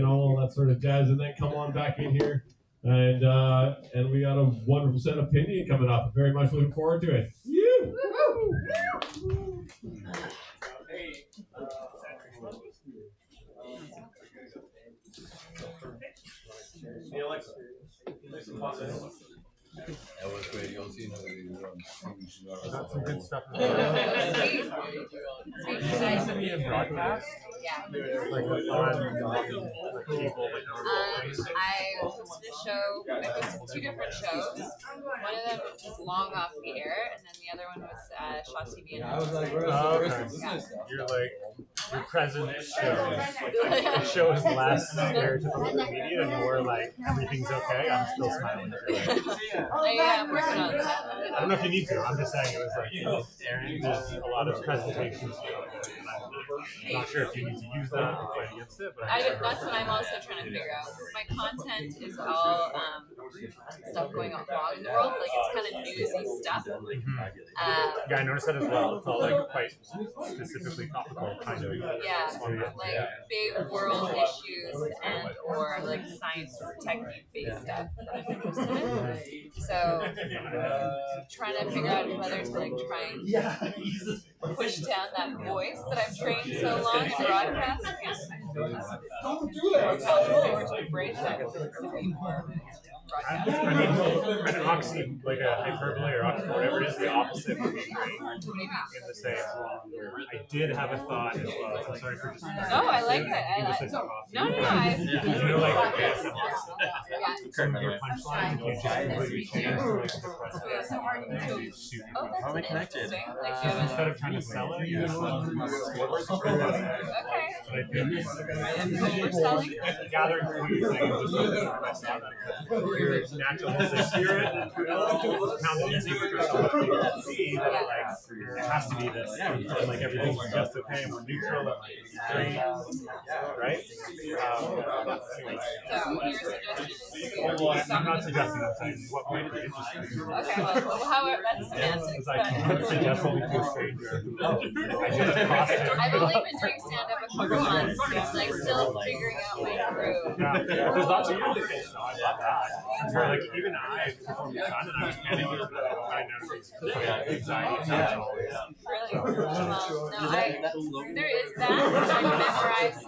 all that sort of jazz, and then come on back in here. And we got a wonderful set of Pindian coming up. Very much looking forward to it. Hey, Alexa. That was great. You'll see Got some good stuff. Nice to be a broadcast. Yeah. Like on cable, but I hosted a show. I hosted 2 different shows. One of them was long off the air, and then the other one was Shaw TV. And I was like, where's yeah. You're like your present show. The show is last aired to the media, and you were like, everything's okay. I'm still smiling. I'm working on that. I don't know if you need to. I'm just saying it was like there's a lot of presentations. I'm not sure if you need to use that or fight against it, but that's what I'm also trying to figure out. My content is all stuff going on wrong in the world. Like it's kind of newsy stuff. Yeah, I noticed that as well. It's all like quite specifically topical, kind of. Yeah, like big world issues and or like science technique based stuff that I'm interested in. So trying to figure out whether to like try and push down that voice that I've trained so long in broadcast. Don't do that. Or brace that to be more broadcast. I mean, an oxy, like a hyperbole or oxy, whatever it is, the opposite would be great. In the same. I did have a thought as well. I'm sorry for just. No, I like it. No. You know, like some of your punchlines, you just completely change like the How am I connected? Instead of trying to sell it, you just Okay. we're selling. Gathering food, like your natural spirit, pounded in secret yourself. You can see that like it has to be this, and like everything's just okay, and we're neutral, and it's great, right? Anyway. So your suggestion is I'm not suggesting. I'm saying what might be interesting. Okay, well, however, that's semantics. Because I can't suggest something to a stranger. I've only been doing stand-up a couple months, so I'm like still figuring out my groove. Yeah, there's lots of communication. I love that. Where like even I performed with John and I was panicking because I noticed anxiety. Really? There is that. I memorize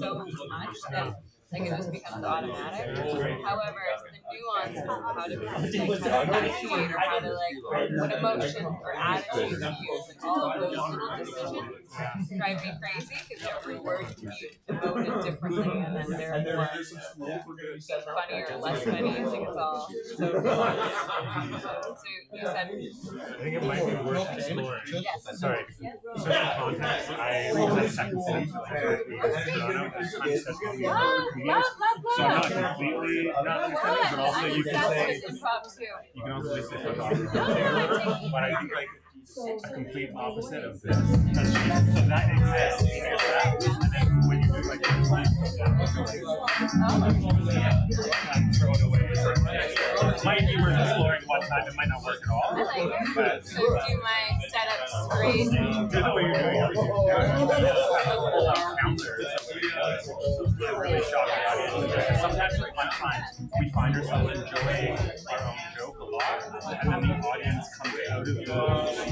so much that like it just becomes automatic. However, it's the nuance of how to communicate or how to like what emotion or attitude to use, and all of those little decisions drive me crazy because every word can be emoted differently, and then they're more funny or less funny. I think it's all so So you said. I think it might be worth exploring. Yes. Sorry. Social context. I was at second city for so I'm not completely not understanding, but also you can say you can also say but I think like a complete opposite of this. So that exists, and then when you do like throw it away. It might be worth exploring one time, it might not work at all. But so do my setup straight. Do the way you're doing everything. Pull out counters. Really shocking audience. Sometimes at one time we find ourselves enjoying our own joke a lot, and then the audience comes out of the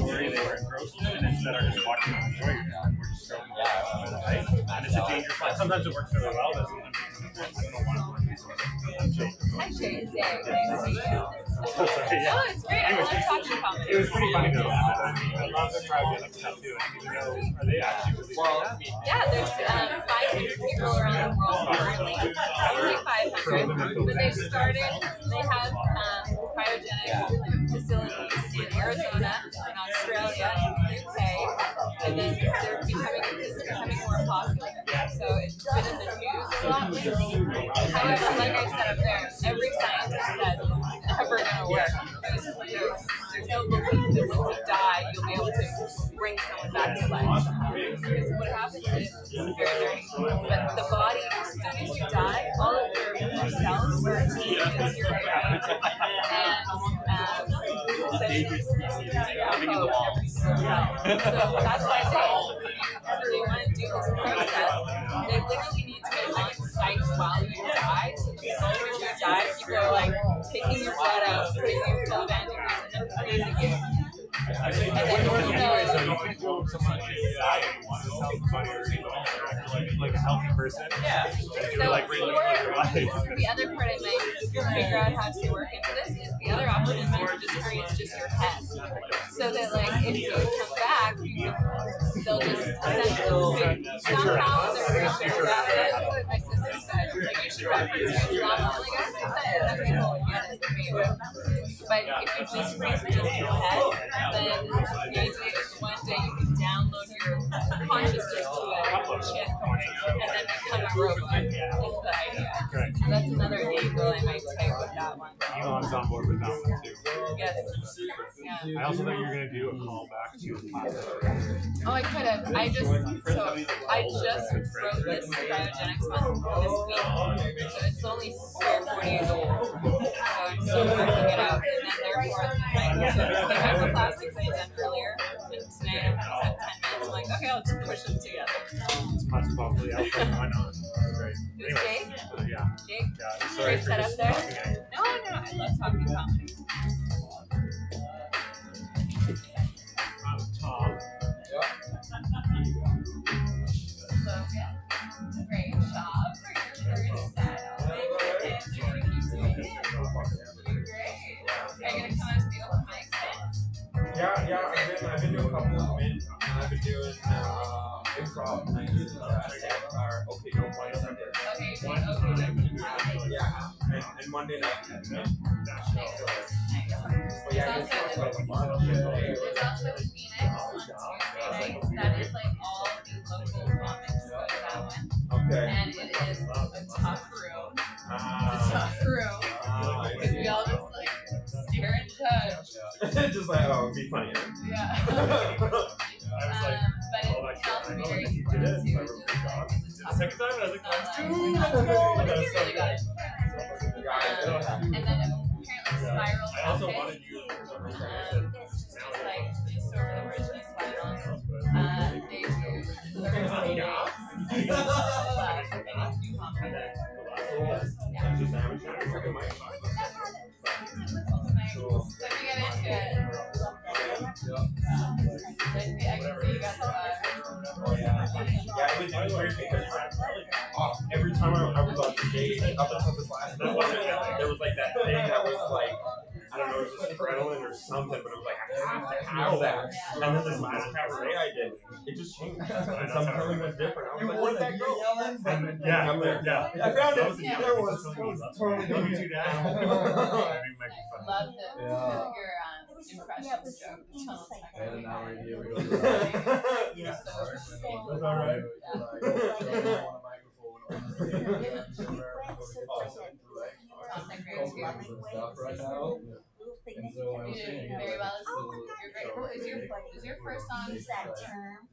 story they were engrossed in, and instead are just watching and enjoying it, and we're just joking about it, right? And it's a dangerous line. Sometimes it works really well, but sometimes I don't want to work. Hi, Shane. Oh, it's great. I love talking comedy. It was pretty funny though. I love the cryogenic stuff too. Are they actually really good? Yeah, there's 500 people around the world currently. Only 500. But they started, they have cryogenic facilities in Arizona, in Australia, in the UK, and then they're becoming more popular. So it's been in the news a lot lately. However, like I said up there, every scientist says it's never going to work. There's no belief that once you die, you'll be able to bring someone back to life somehow. Because what happens is very, very important. But the body, as soon as you die, all of your cells start to deteriorate. And so that's why I say, if they want to do this process, they literally need to get on site while you die. So the moment you die, people are like taking your blood out, putting your blood bandages, and then freezing it. And then you can go someone like a healthy person. Yeah. You're like really living your life. The other part I might figure out how to work into this is the other option is maybe just freeze just your head. So that like if you come back, they'll just somehow they're going to figure out that's what my sister said. Like you should reference your drama. Like I think that people would get it for you. But if you just freeze just your head, then the idea is one day you can download your consciousness to a chip and then become a robot. Is the idea. So that's another angle I might take with that one. Elon's on board with that one too. Yes. Yeah. I also think you're gonna do a callback to class. Oh, I could have. I just wrote this cryogenics one this week, so it's only 3 or 4 days old. So I'm still working it out, and then therefore like the microplastics I done earlier, and today I have 10 minutes. I'm like, okay, I'll just push them together. It's possibly out there. Why not? Great. Who's Jake? Yeah. Jake? Yeah. Sorry Great for setup just there? talking. No, I love talking comedy. Tom. So, yeah. Great job for your first set. You're gonna keep doing it. You're great. Are you gonna come out to the open mic thing? Yeah. I've been doing a couple of them. I've been doing improv nights. Okay, no play Sunday. Okay. Yeah, and Monday night. There's also Phoenix on Tuesday nights. That is like all the local comics go to that one. Okay. And it is a tough room. It's a tough room. Because we all just like stare and judge. Just like, oh, be funny. Yeah. But it can also be very You did it. The second time, and I was like, let's go. But it's really good. And then apparently Spiral. I also wanted you for some reason. Just over the bridge in Spiral. They do Thursday nights. So we get into it. I can see you got the Yeah, it was weird because every time I was on stage, up until the class, there was like that thing that was like, I don't know, it was just adrenaline or something, but it was like, I have to have that. And then this last cabaret I did, it just changed. And something was different. I was like, where'd that go? Yeah, I'm there. Yeah. I found it. Yeah. There was totally doing it. love your impressions joke. That's all right. You did very well. You're great. Is your first song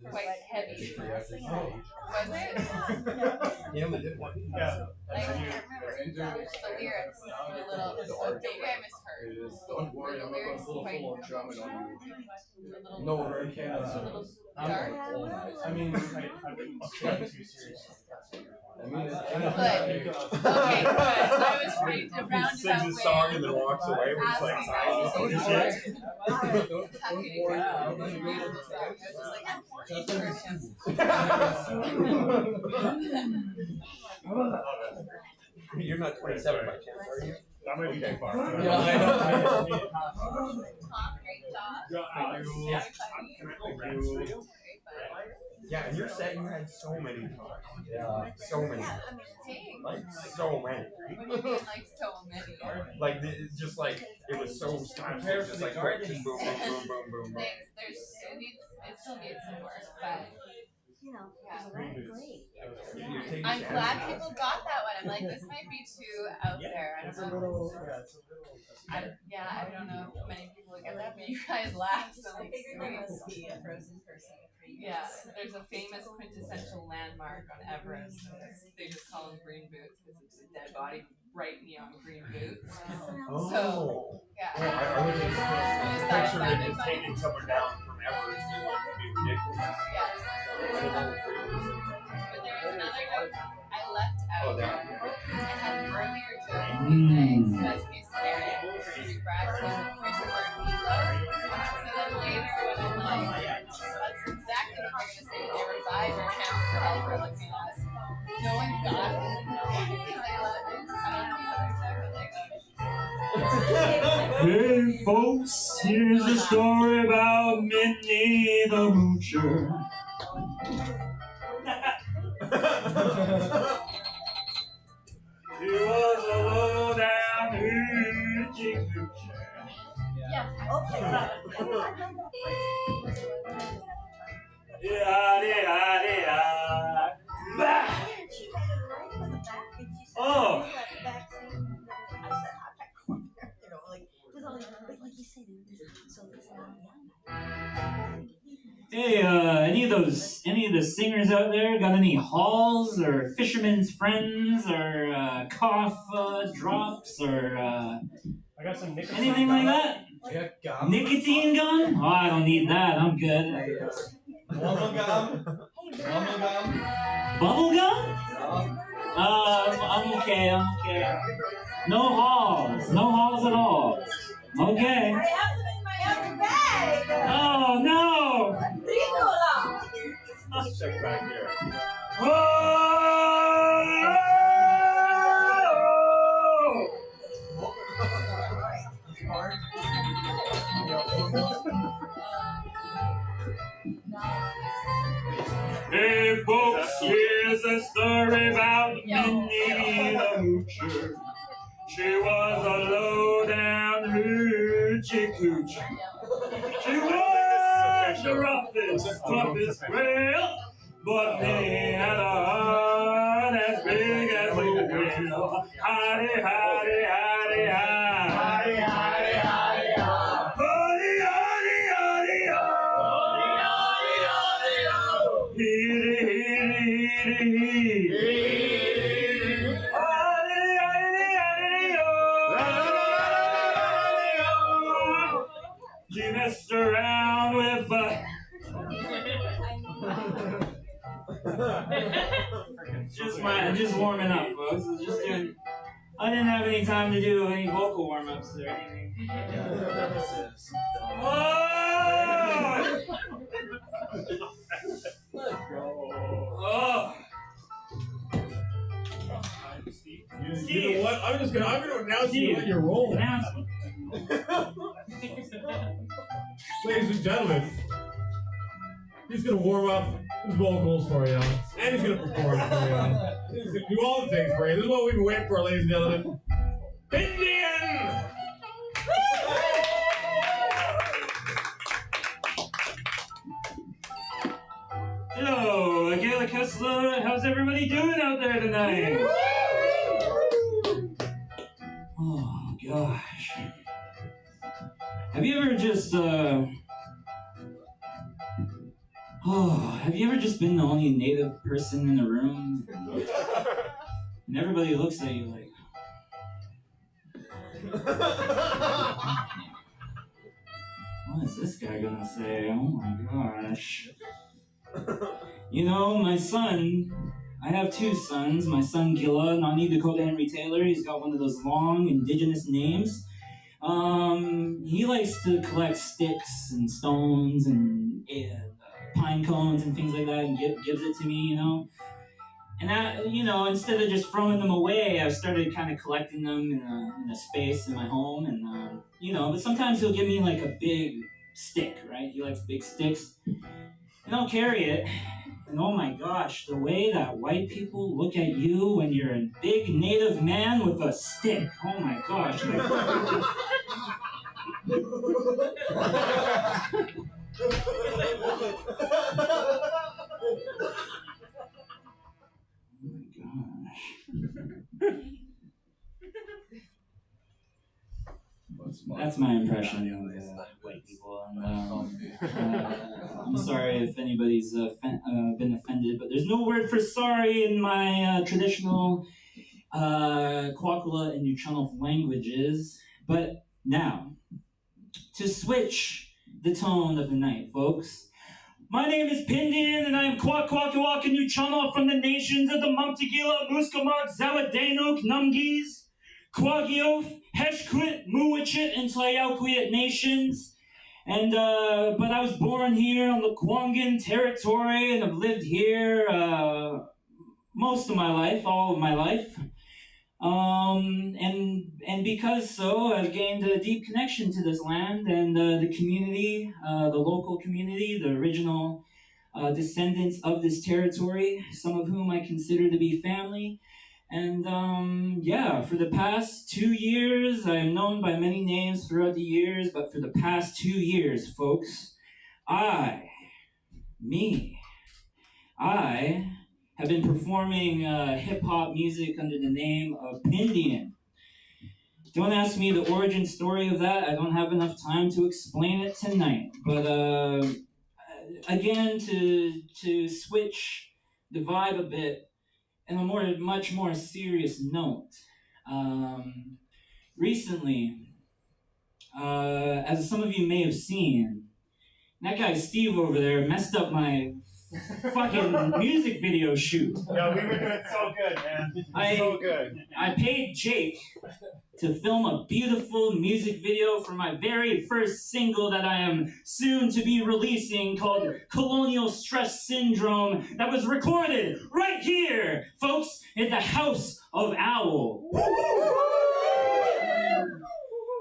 quite heavy? Was it? Yeah, we did one. I can't remember the lyrics. Maybe I misheard. Don't worry, the I'm lyrics not full quite on drumming on you. a No, little I can't. dark. I mean, I've been trying too serious. I mean, Good. Okay, good. I was ready to round it Sings out a with song and then walks away. We're just like, asking oh, you shit. happy to go. It was a beautiful song. I was just like, You're not 27 by chance, are you? That might be too far. Yeah, I know. Tom, great job. Yeah, and your set, you had so many times. Yeah, so many. Like, so many. What do you mean, like so many? Like, it's just like, it was so slapstick. It's just like, quick, just boom, boom, boom, boom, boom. It still needs some work, but You know, great. I'm glad people got that one. and like this might be too out there. I don't know. I don't know if many people would get that, but you guys laugh so like must be a frozen person. Yeah, there's a famous quintessential landmark on Everest. They just call them green boots because it's a dead body, bright neon green boots. So, yeah. I would just picture it taking someone down from Everest and like be ridiculous. Yes. But there's another joke I left out. I had an earlier joke with the best case scenario. Freeze crack was a freeze word meatloaf. So then later when I'm like, that's exactly what I'm going to say. They revive our camera for helper looking at us. No one got it. Because I left it. I don't know the other joke. Hey folks, here's a story about Minnie the Moocher. She was a low down hoochie coocher. Yeah, okay. Oh. Hey, any of the singers out there got any halls or fisherman's friends or cough drops or I got some nicotine anything like that? Nicotine gum? Oh, I don't need that. I'm good. Bubble gum? Bubble gum? I'm okay. No halls at all. Okay. Oh no! Let's check back here. Hey folks, here's a story about Minnie the Moocher. She was a low-down hoochie coocher. She was the toughest whale, but Minnie had a heart as big as a whale. Howdy, howdy, howdy, howdy. Howdy, howdy, howdy, howdy. Howdy, howdy, howdy, howdy. Heedy, heedy, heedy. Howdy, howdy, howdy, she messed around with just warming up, folks. I didn't have any time to do any vocal warm-ups or anything. Oh! You know what? I'm gonna announce you what your role. Ladies and gentlemen, he's gonna warm up his vocals for you, and he's gonna perform for you. He's gonna do all the things for you. This is what we've been waiting for, ladies and gentlemen. Pindian! Hello, Gala Kessler. How's everybody doing out there tonight? Oh gosh. Have you ever just have you ever just been the only native person in the room? And everybody looks at you like, what is this guy gonna say? Oh my gosh. You know, my son, I have two sons. My son Gila, Nani Dakota Henry Taylor, he's got one of those long indigenous names. He likes to collect sticks and stones and pine cones and things like that and gives it to me, you know. And I, you know, instead of just throwing them away, I started kind of collecting them in a space in my home, and you know. But sometimes he'll give me like a big stick, right? He likes big sticks, and I'll carry it. And oh my gosh, the way that white people look at you when you're a big native man with a stick. Oh my gosh. That's my impression of white people. And, I'm sorry if anybody's been offended, but there's no word for sorry in my traditional Kwakula and Uchunov languages. But now, to switch the tone of the night, folks. My name is Pindian, and I am Kwak-Kwak-Kwak and Uchunov from the nations of the Mumtigila, Muskamok, Zawadanuk, Numgis, Kwagiof, Heshkwit, Muwachit, and Tlayaukwit nations. And, but I was born here on the Kwangan territory, and I've lived here, most of my life, all of my life. And because so, I've gained a deep connection to this land and the community, the local community, the original descendants of this territory, some of whom I consider to be family. And yeah, for the past 2 years, I am known by many names throughout the years, but for the past 2 years, folks, I have been performing hip-hop music under the name of Pindian. Don't ask me the origin story of that. I don't have enough time to explain it tonight. But again, to switch the vibe a bit in a much more serious note. Recently, as some of you may have seen, that guy Steve over there messed up my fucking music video shoot. No, we were doing so good, man. So good. I paid Jake to film a beautiful music video for my very first single that I am soon to be releasing called Colonial Stress Syndrome that was recorded right here, folks, at the House of Owl.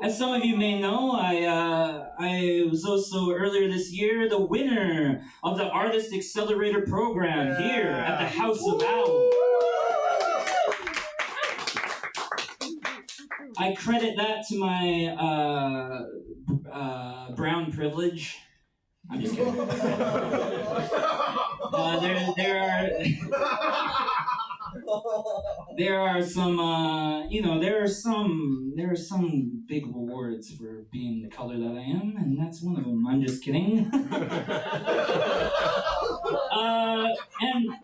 As some of you may know, I was also earlier this year the winner of the Artist Accelerator program here at the House of Owl. I credit that to my brown privilege. I'm just kidding. There are some, there are some big rewards for being the color that I am, and that's one of them. I'm just kidding. And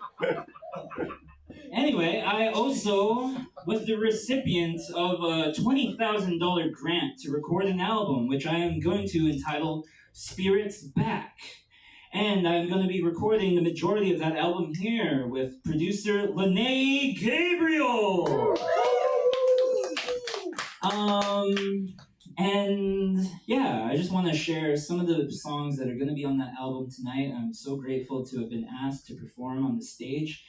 anyway, I also was the recipient of a $20,000 grant to record an album, which I am going to entitle Spirits Back. And I'm going to be recording the majority of that album here with producer Lene Gabriel. And yeah, I just want to share some of the songs that are going to be on that album tonight. I'm so grateful to have been asked to perform on the stage.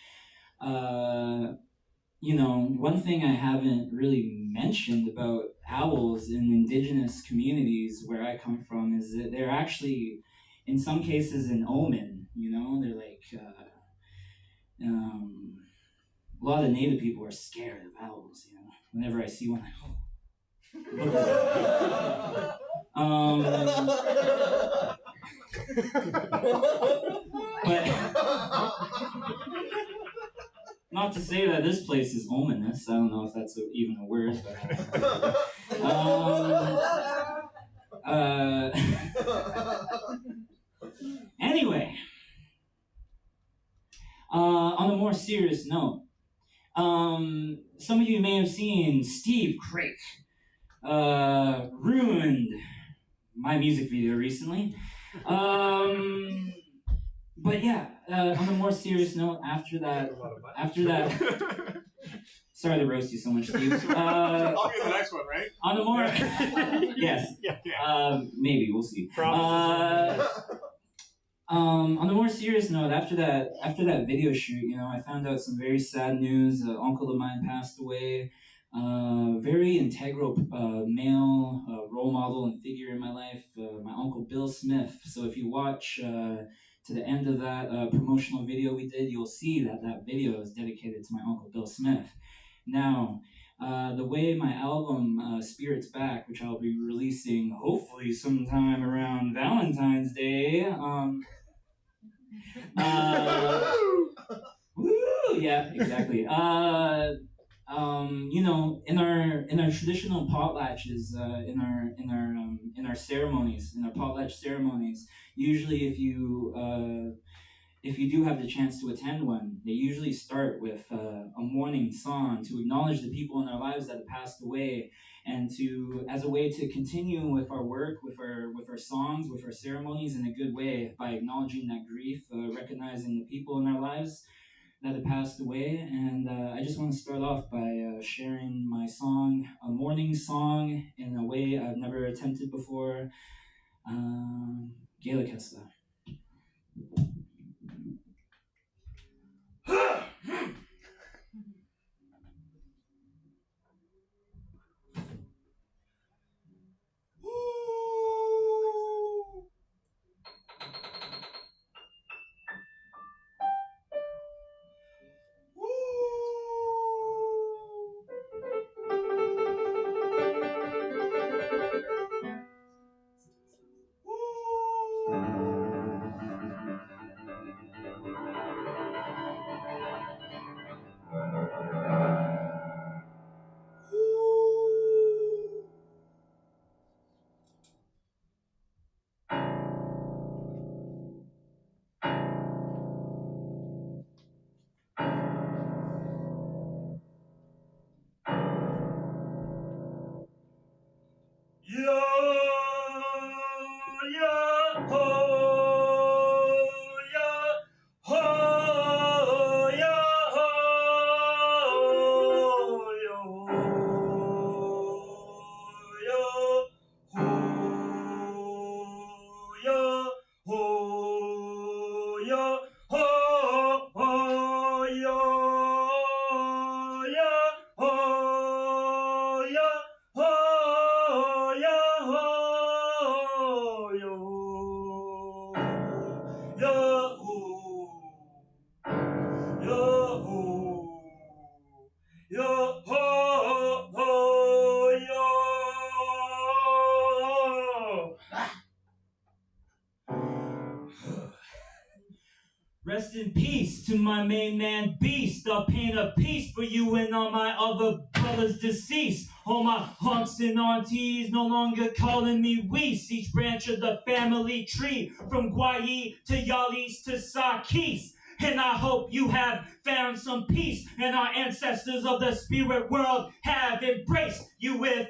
One thing I haven't really mentioned about owls in indigenous communities where I come from is that they're actually, in some cases, an omen. They're like, a lot of Native people are scared of owls. Whenever I see one, I go, but not to say that this place is ominous. I don't know if that's even a word. But, anyway, on a more serious note, some of you may have seen Steve Craik ruined my music video recently. But yeah, on a more serious note, after that, sorry to roast you so much, Steve. I'll get the next one, right? On a more, yes, maybe we'll see. On a more serious note, after that video shoot, I found out some very sad news. An uncle of mine passed away. Very integral male role model and figure in my life. My uncle Bill Smith. So if you watch to the end of that promotional video we did, you'll see that video is dedicated to my uncle Bill Smith. Now, the way my album Spirits Back, which I'll be releasing hopefully sometime around Valentine's Day, Woo! Yeah, exactly. You know, in our traditional potlatches, in our ceremonies, in our potlatch ceremonies, usually if you do have the chance to attend one, they usually start with a morning song to acknowledge the people in our lives that have passed away, and to as a way to continue with our work, with our songs, with our ceremonies in a good way by acknowledging that grief, recognizing the people in our lives that have passed away. And I just want to start off by sharing my song, a morning song, in a way I've never attempted before. Gaelic Hesta. Rest in peace to my main man Beast. I'll paint a piece for you and all my other brothers deceased. All my hunks and aunties no longer calling me Weiss. Each branch of the family tree, from Guayi to Yalis to Sakis. And I hope you have found some peace, and our ancestors of the spirit world have embraced you with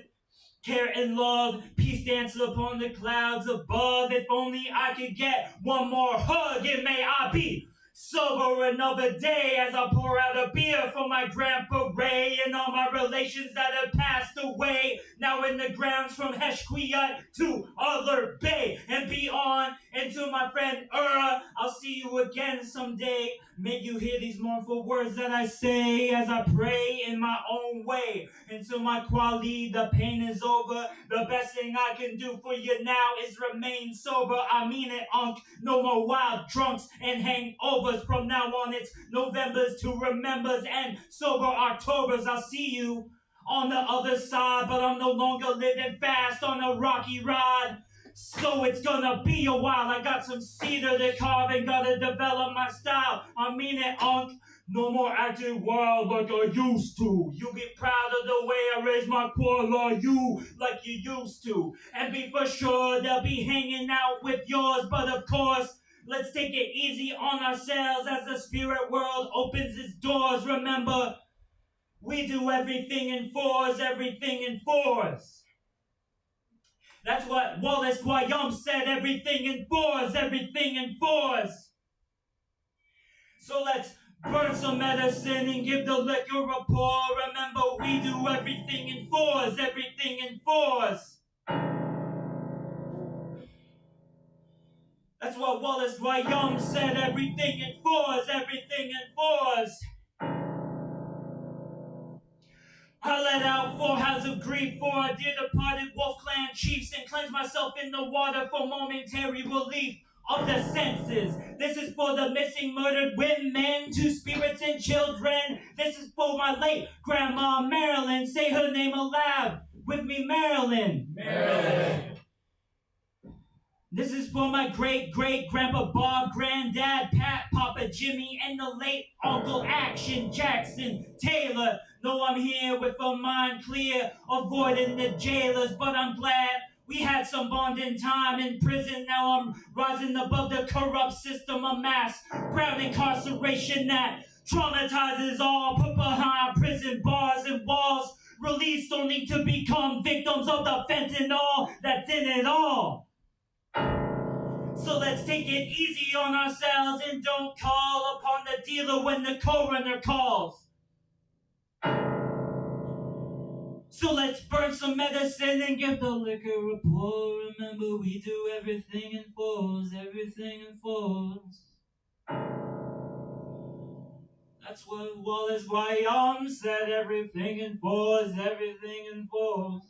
care and love. Peace dances upon the clouds above. If only I could get one more hug, and may I be sober another day as I pour out a beer for my grandpa Ray and all my relations that have passed away. Now in the grounds from Heshquiat to Other Bay and beyond, and to my friend I'll see you again someday. May you hear these mournful words that I say as I pray in my own way. Until my quality, the pain is over. The best thing I can do for you now is remain sober. I mean it, Unc. No more wild drunks and hangovers. From now on, it's Novembers to remembers and sober Octobers. I'll see you on the other side, but I'm no longer living fast on a rocky ride. So it's gonna be a while. I got some cedar to carve and gotta develop my style. I mean it, Unc. No more acting wild like I used to. You be proud of the way I raise my koala, you like you used to. And be for sure they'll be hanging out with yours. But of course, let's take it easy on ourselves as the spirit world opens its doors. Remember, we do everything in fours, everything in fours. That's what Wallace Guayam said, everything in fours, everything in fours. So let's burn some medicine and give the liquor a pour. Remember, we do everything in fours, everything in fours. That's what Wallace Guayam said, everything in fours, everything in fours. I let out 4 howls of grief for our dear departed wolf clan chiefs and cleanse myself in the water for momentary relief of the senses. This is for the missing, murdered women, 2 spirits and children. This is for my late grandma Marilyn. Say her name aloud with me, Marilyn. Marilyn. This is for my great-great-grandpa Bob, Granddad Pat, Papa Jimmy, and the late Uncle Action Jackson Taylor. No, I'm here with a mind clear, avoiding the jailers, but I'm glad we had some bonding time in prison. Now I'm rising above the corrupt system of mass proud incarceration that traumatizes all, put behind prison bars and walls, released only to become victims of the fentanyl that's in it all. So let's take it easy on ourselves and don't call upon the dealer when the coroner calls. So let's burn some medicine and give the liquor a pour. Remember, we do everything in fours, everything in fours. That's what Wallace Wyoming said, everything in fours, everything in fours.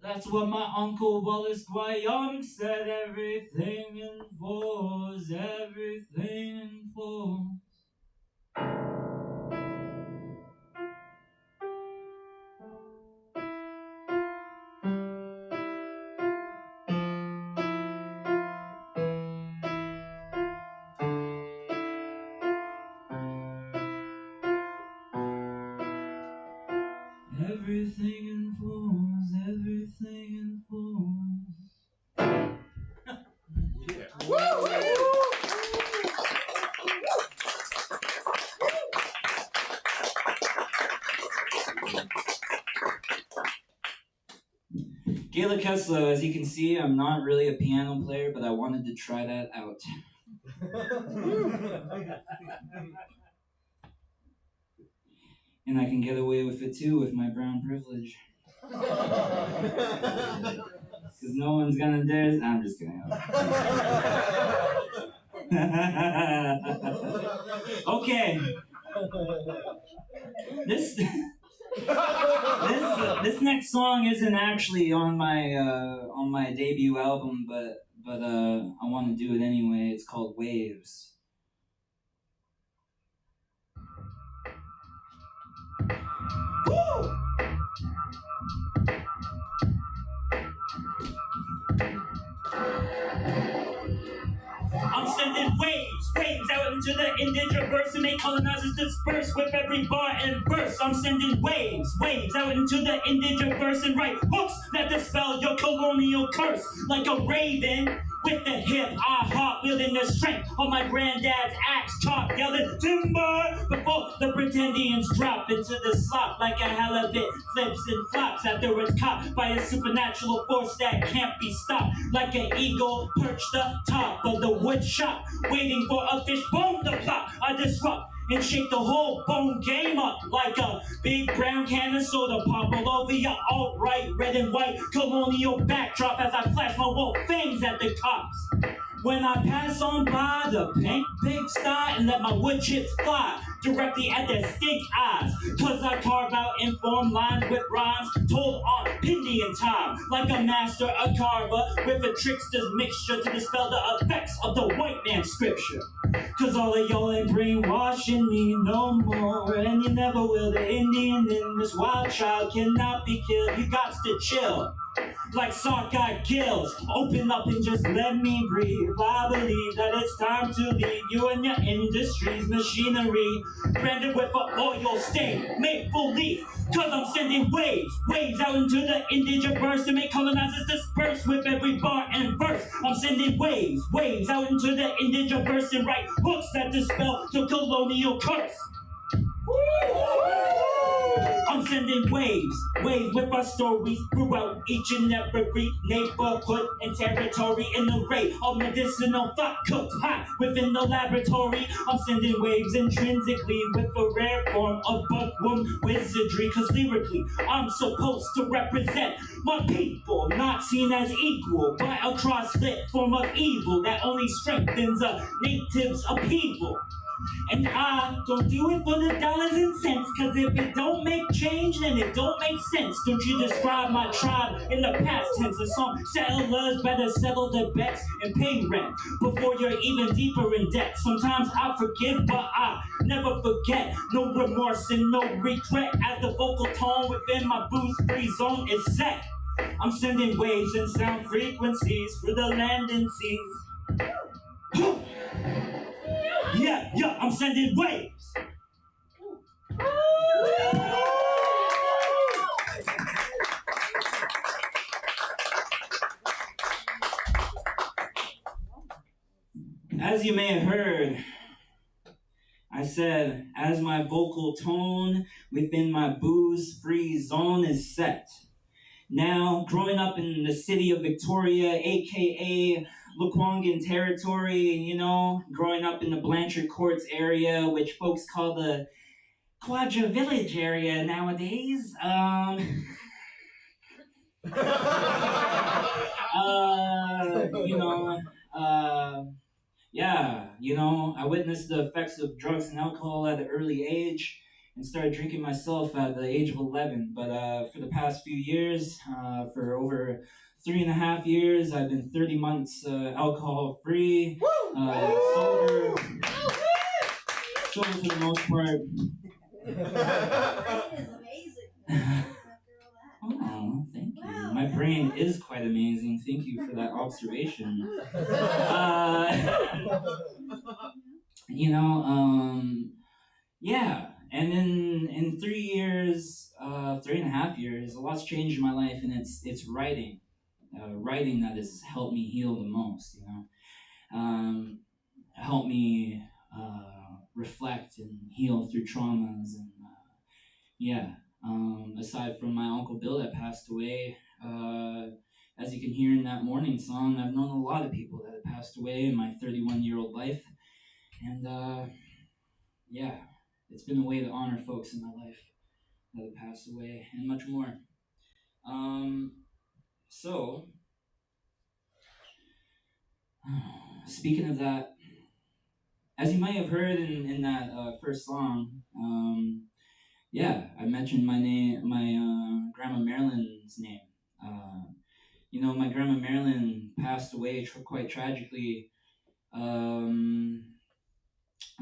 That's what my Uncle Wallace Wyoming said, everything in fours, everything in fours. Everything in fours, everything in fours. Yeah. Woo! Gayla Kessler, as you can see, I'm not really a piano player, but I wanted to try that out. And I can get away with it too with my brown privilege. Because no one's gonna dare. Nah, I'm just kidding. Okay. This next song isn't actually on my debut album, but I want to do it anyway. It's called Waves. Woo! I'm sending waves out into the indigiverse, and they colonizers disperse with every bar and verse. I'm sending waves out into the indigiverse and write hooks that dispel your colonial curse. Like a raven with the hip, I heart wielding the strength of my granddad's axe chop, yelling timber before the pretendians drop into the slop like a halibut flips and flops after it's caught by a supernatural force that can't be stopped. Like an eagle perched atop of the wood shop, waiting for a fish bone to plop. I disrupt and shake the whole bone game up like a big brown can of soda pop all over your alt-right red and white colonial backdrop as I flash my wolf fangs at the cops. When I pass on by the pink pigsty and let my wood chips fly directly at their stink eyes, cause I carve out informed lines with rhymes told on Pindian time, like a master, a carver with a trickster's mixture to dispel the effects of the white man's scripture. Cause all of y'all ain't brainwashing me no more, and you never will. The Indian in this wild child cannot be killed. You got to chill. Like sockeye gills, open up and just let me breathe. I believe that it's time to leave you and your industry's machinery, branded with an oil stain, make believe. Cause I'm sending waves out into the indigiverse to make colonizers disperse with every bar and verse. I'm sending waves out into the indigiverse and write hooks that dispel the colonial curse. I'm sending waves with our stories throughout each and every neighborhood and territory. An array of medicinal thought cooked hot within the laboratory. I'm sending waves intrinsically with a rare form of bookworm wizardry. Cause lyrically, I'm supposed to represent my people, not seen as equal by a cross-lit form of evil that only strengthens a native's upheaval. And I don't do it for the dollars and cents, cause if it don't make change, then it don't make sense. Don't you describe my tribe in the past tense? The song settlers better settle their bets and pay rent before you're even deeper in debt. Sometimes I forgive, but I never forget. No remorse and no regret as the vocal tone within my boost-free zone is set. I'm sending waves and sound frequencies through the land and seas. Yeah, I'm sending waves. As you may have heard, I said, as my vocal tone within my booze-free zone is set. Now, growing up in the city of Victoria, aka Lekwungen territory, you know, growing up in the Blanchard Courts area, which folks call the Quadra Village area nowadays, I witnessed the effects of drugs and alcohol at an early age and started drinking myself at the age of 11. But for the past few years, for over 3.5 years, I've been 30 months alcohol free, sober for the most part. That is amazing. Oh, thank you. My brain is quite amazing. Thank you for that observation. And in 3 years, 3.5 years, a lot's changed in my life, and it's writing. Writing that has helped me heal the most, helped me reflect and heal through traumas, and aside from my Uncle Bill that passed away, as you can hear in that morning song, I've known a lot of people that have passed away in my 31-year-old life, and it's been a way to honor folks in my life that have passed away, and much more. So, speaking of that, as you might have heard in that first song, I mentioned my Grandma Marilyn's name. My Grandma Marilyn passed away quite tragically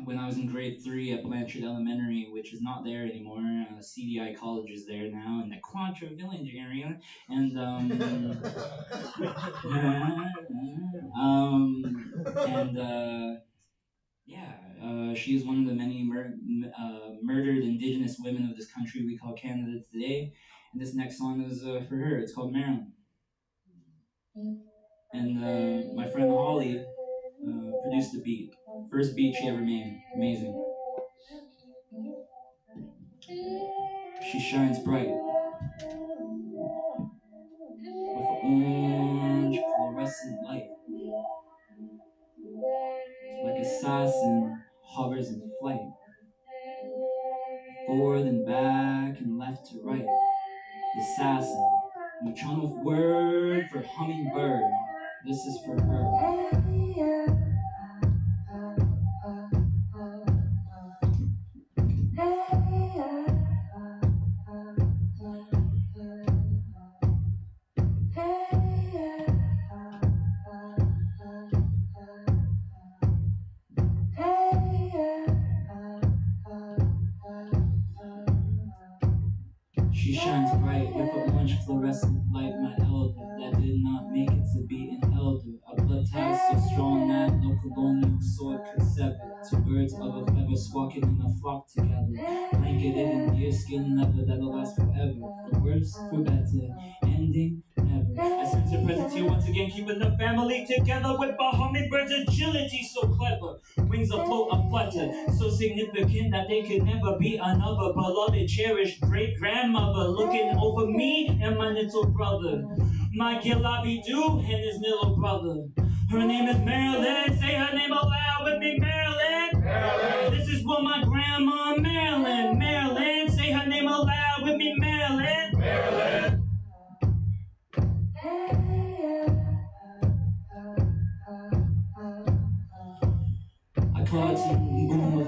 when I was in grade 3 at Blanchard Elementary, which is not there anymore. CDI College is there now in the Quadra Village area, and she is one of the many murdered Indigenous women of this country we call Canada today. And this next song is for her. It's called Marilyn. And my friend Holly produced the beat. First beat she ever made. Amazing. She shines bright with orange fluorescent light. Like assassin hovers in flight, forward and back and left to right. The assassin, neutronic word for hummingbird. This is for her. She shines bright with an orange fluorescent light, my elder, that did not make it to be an elder. A blood tie so strong that no colonial sword could sever. Two birds of a feather squawking in a flock together, blanketed in deerskin leather that'll last forever. For worse, for better, ending never. I sense her presence here once again, keeping the family together with a hummingbird's agility so clever. Wings afloat, a flutter, so significant that they could never be another beloved, cherished great-grandmother looking over me and my little brother. My Gilabi-Doo and his little brother. Her name is Marilyn. Say her name aloud with me, Marilyn. Marilyn. This is for my grandma, Marilyn. Marilyn. Say her name aloud with me, Marilyn. Marilyn. I call it to boom, boom of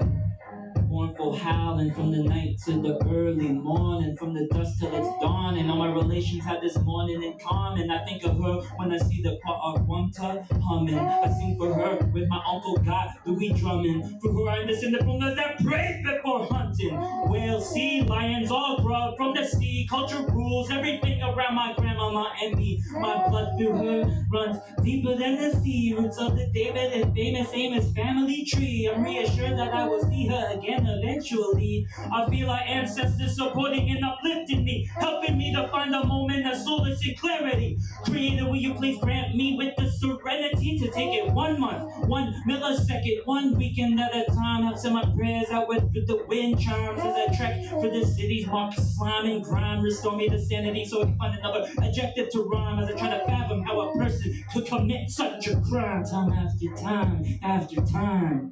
mournful howling from the night to the early morning, from the dusk till it's dawn. And all my relations had this morning in common. I think of her when I see the Kwa'akwamta humming. I sing for her with my uncle God Louis drumming. For her I'm descended from those that prayed before hunting. Whales, sea lions, all grub from the sea. Culture rules everything around my grandmama and me. My blood through her runs deeper than the sea. Roots of the David and famous Amos family tree. I'm reassured that I will see her again eventually. I feel our ancestors supporting and uplifting me, helping me to find a moment of solace and clarity. Creator, will you please grant me with the serenity to take it 1 month, 1 millisecond, 1 weekend at a time. Have sent my prayers out with the wind chimes as I trek for the city's mark slime and grime. Restore me to sanity so I can find another adjective to rhyme as I try to fathom how a person could commit such a crime. Time after time after time.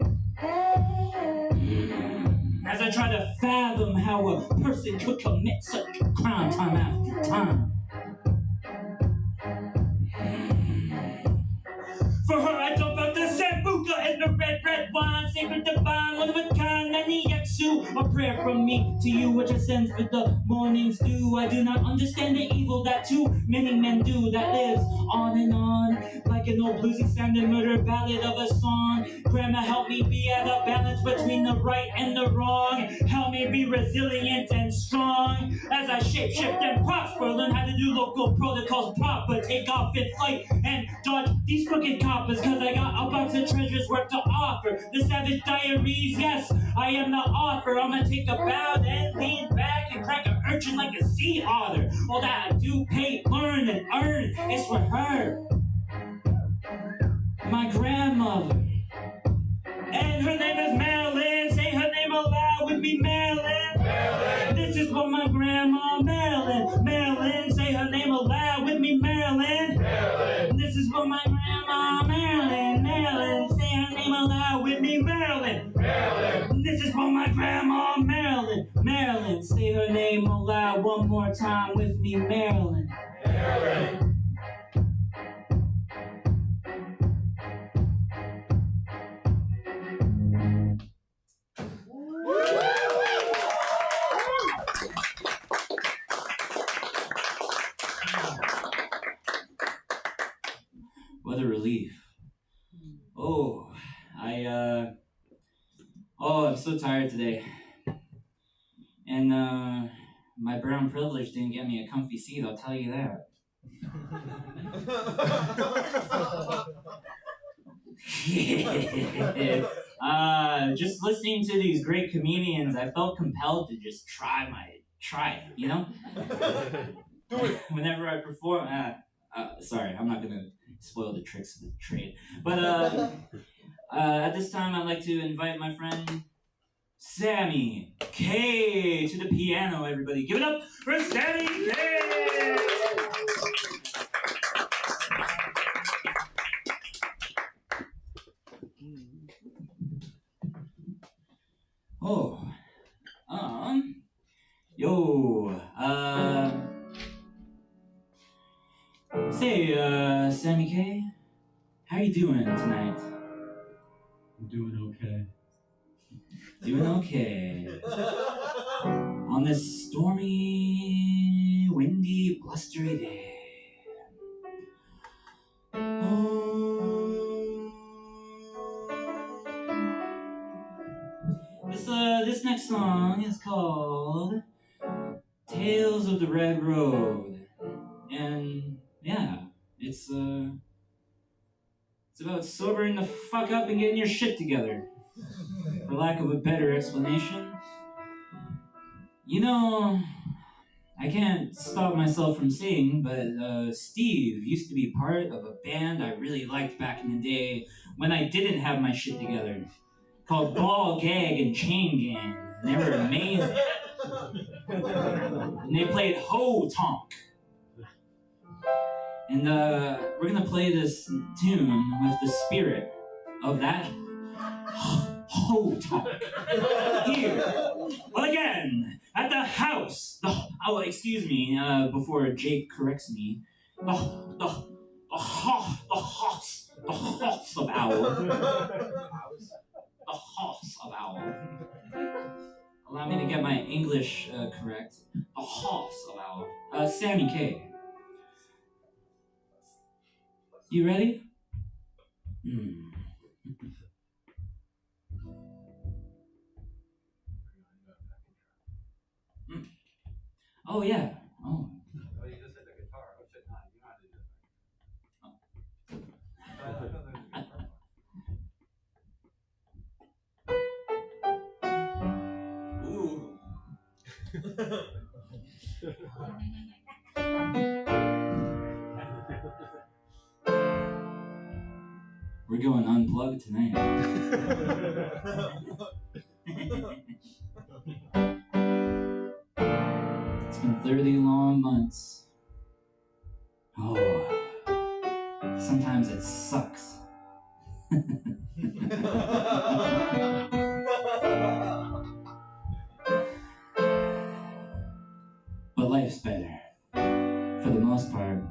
As I try to fathom how a person could commit such a crime time after time. For her I dump out the sambuca and the red wine, sacred divine, one of a kind, many yaksu. A prayer from me to you which I send for the morning's dew. I do not understand the evil that too many men do, that lives on and on like an old bluesy sounding murder ballad of a song. Grandma, help me be at a balance between the right and the wrong. Help me be resilient and strong as I shape, shift, and prosper. Learn how to do local protocols proper. Take off in flight and dodge these crooked coppers, cause I got a box of treasures worth to offer. The Savage Diaries, yes, I am the author. I'ma take a bow, then lean back and crack an urchin like a sea otter. All that I do, pay, learn, and earn is for her, my grandmother. And her name is Marilyn. Say her name aloud with me, Marilyn. Marilyn. This is for my grandma, Marilyn. Marilyn, say her name aloud with me, Marilyn. Marilyn. This is for my grandma, Marilyn. Marilyn, say her name aloud with me, Marilyn. Marilyn. This is for my grandma, Marilyn. Marilyn, say her name aloud one more time with me, Marilyn. Marilyn. What a relief. I'm so tired today. And my brown privilege didn't get me a comfy seat, I'll tell you that. Just listening to these great comedians, I felt compelled to just try it, you know? Do it. Whenever I perform, sorry, I'm not gonna spoil the tricks of the trade. But at this time, I'd like to invite my friend Sammy K to the piano. Everybody, give it up for Sammy K. Say, Sammy K, how you doing tonight? I'm doing okay. Doing okay. On this stormy, windy, blustery day. This next song is called Tales of the Red Road. And yeah, it's about sobering the fuck up and getting your shit together. For lack of a better explanation. You know, I can't stop myself from saying, but Steve used to be part of a band I really liked back in the day when I didn't have my shit together, called Ball Gag and Chain Gang. And they were amazing. And they played Ho Tonk. And we're gonna play this tune with the spirit of that Ho Tonk here. Well, again, at the house. Excuse me, before Jake corrects me. The house of Owl. the house of owl. Allow me to get my English correct. The house of owl. Sammy K. You ready? Oh yeah. Oh. Oh, you just hit the guitar. Oh shit, no, you know how We're going unplugged tonight. It's been 30 long months. Oh, sometimes it sucks. But life's better, for the most part.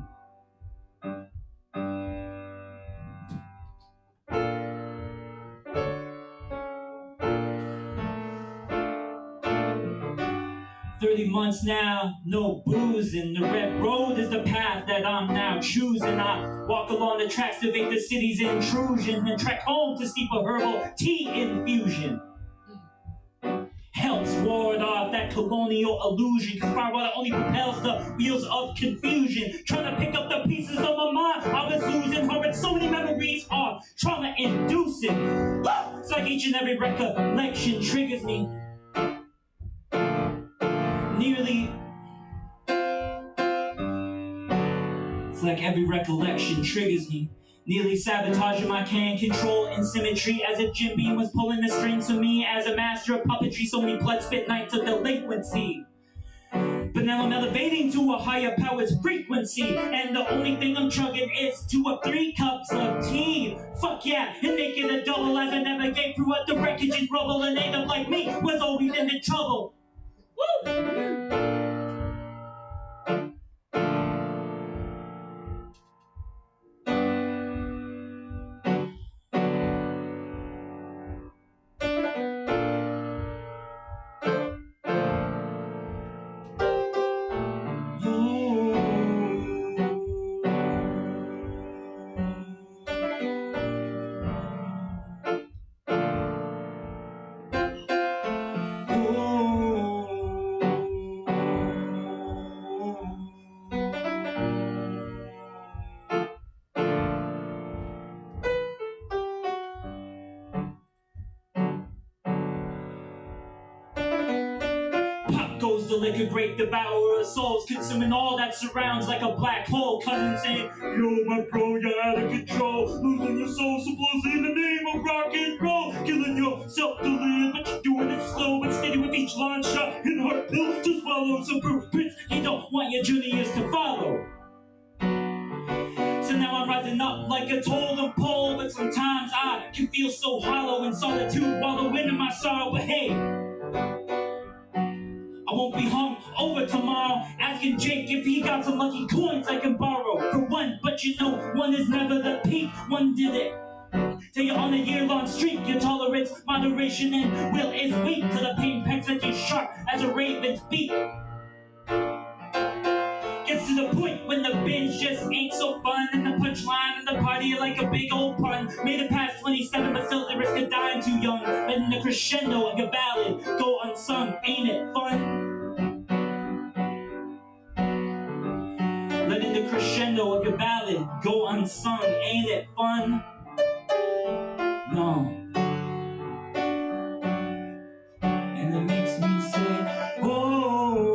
30 months now, no boozing. The red road is the path that I'm now choosing. I walk along the tracks to evade the city's intrusions and trek home to steep a herbal tea infusion. Helps ward off that colonial illusion, cause firewater only propels the wheels of confusion. Trying to pick up the pieces of my mind I was losing, hoping so many memories are trauma-inducing. It's like each and every recollection triggers me. It's like every recollection triggers me. Nearly sabotaging my can control and symmetry, as if Jim Beam was pulling the strings for me as a master of puppetry. So many blood spit nights of delinquency. But now I'm elevating to a higher power's frequency, and the only thing I'm chugging is 2 or 3 cups of tea. Fuck yeah, and make it a double as I navigate through the wreckage and rubble. A native like me was always in the trouble. Woo! Goes the liquor, great devourer of souls, consuming all that surrounds like a black hole. Cousin saying, yo, my bro, you're out of control, losing your soul supposedly in the name of rock and roll, killing yourself to live, but you're doing it slow but steady with each line shot and heart pill to swallow. Some blueprints you don't want your juniors to follow. So now I'm rising up like a totem pole, but sometimes I can feel so hollow in solitude, wallowing in my sorrow. But hey, I won't be hung over tomorrow, asking Jake if he got some lucky coins I can borrow. For one, but you know, one is never the peak. One did it till you're on a year-long streak. Your tolerance, moderation, and will is weak, till the pain pecks at you sharp as a raven's beak. Gets to the point when the binge just ain't so fun, and the punchline and the party are like a big old pun. Made it past 27, but still the risk of dying too young. Letting the crescendo of your ballad go unsung, ain't it fun? Letting the crescendo of your ballad go unsung, ain't it fun? No. And it makes me say, oh.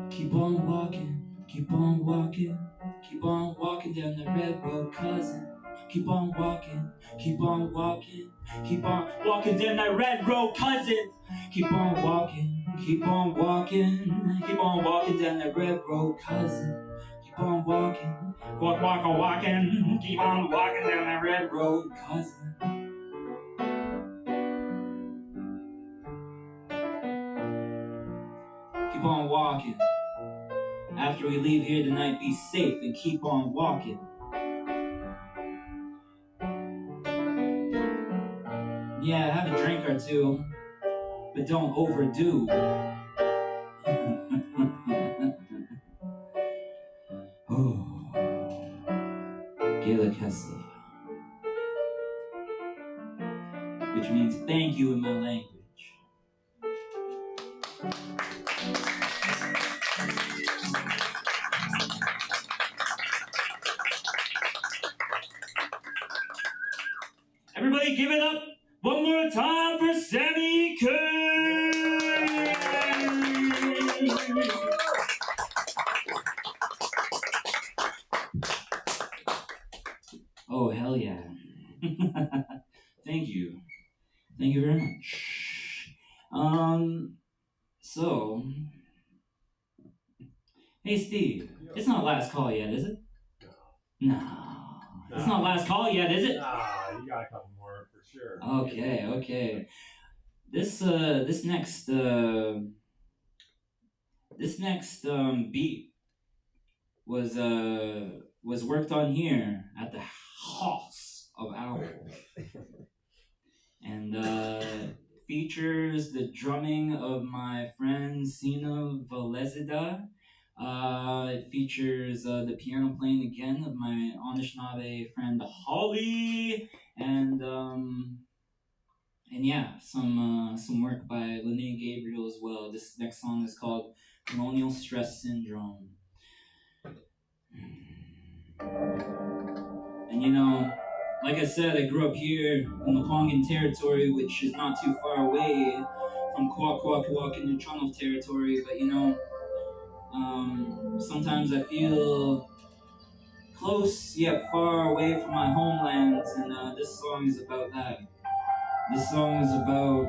Keep on walking, keep on walking, keep on walking down the red road, cousin. Keep on walking, keep on walking, keep on walking down that red road, cousin. Keep on walking, Keep on walking down that red road, cousin. Keep on walking, walking. Keep on walking down that red road, cousin. Keep on walking. After we leave here tonight, be safe and keep on walking. Yeah, have a drink or two, but don't overdo. Oh, Gila Kessler, which means thank you in my language. Everybody give it up one more time for Sammy Kerr! Oh, hell yeah. Thank you. Thank you very much. So, hey Steve, it's not last call yet, is it? No. It's not last call yet, is it? Nah, you got a couple more for sure. Okay. This next beat was worked on here at the House of Owl, and features the drumming of my friend Sina Valezida. It features the piano playing again of my Anishinaabe friend Holly, and yeah, some work by Linnea Gabriel as well. This next song is called Colonial Stress Syndrome. And you know, like I said, I grew up here in the Tongan territory, which is not too far away from Kwakwaka'wakw Toronto territory, but you know, sometimes I feel close yet far away from my homelands, and this song is about that. This song is about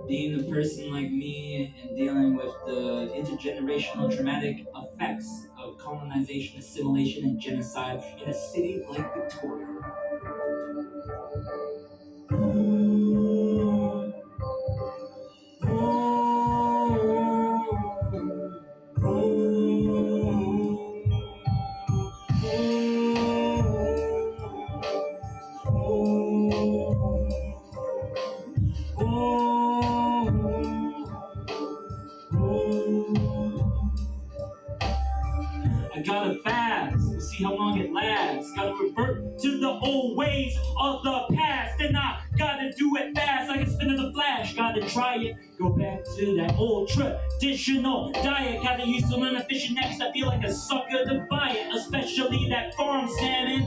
being a person like me and dealing with the intergenerational traumatic effects of colonization, assimilation, and genocide in a city like Victoria. I gotta fast, we'll see how long it lasts. Gotta revert to the old ways of the past, and I gotta do it fast like a spin of the flash. Gotta try it, go back to that old traditional diet. Gotta use some inefficient next, I feel like a sucker to buy it, especially that farm salmon.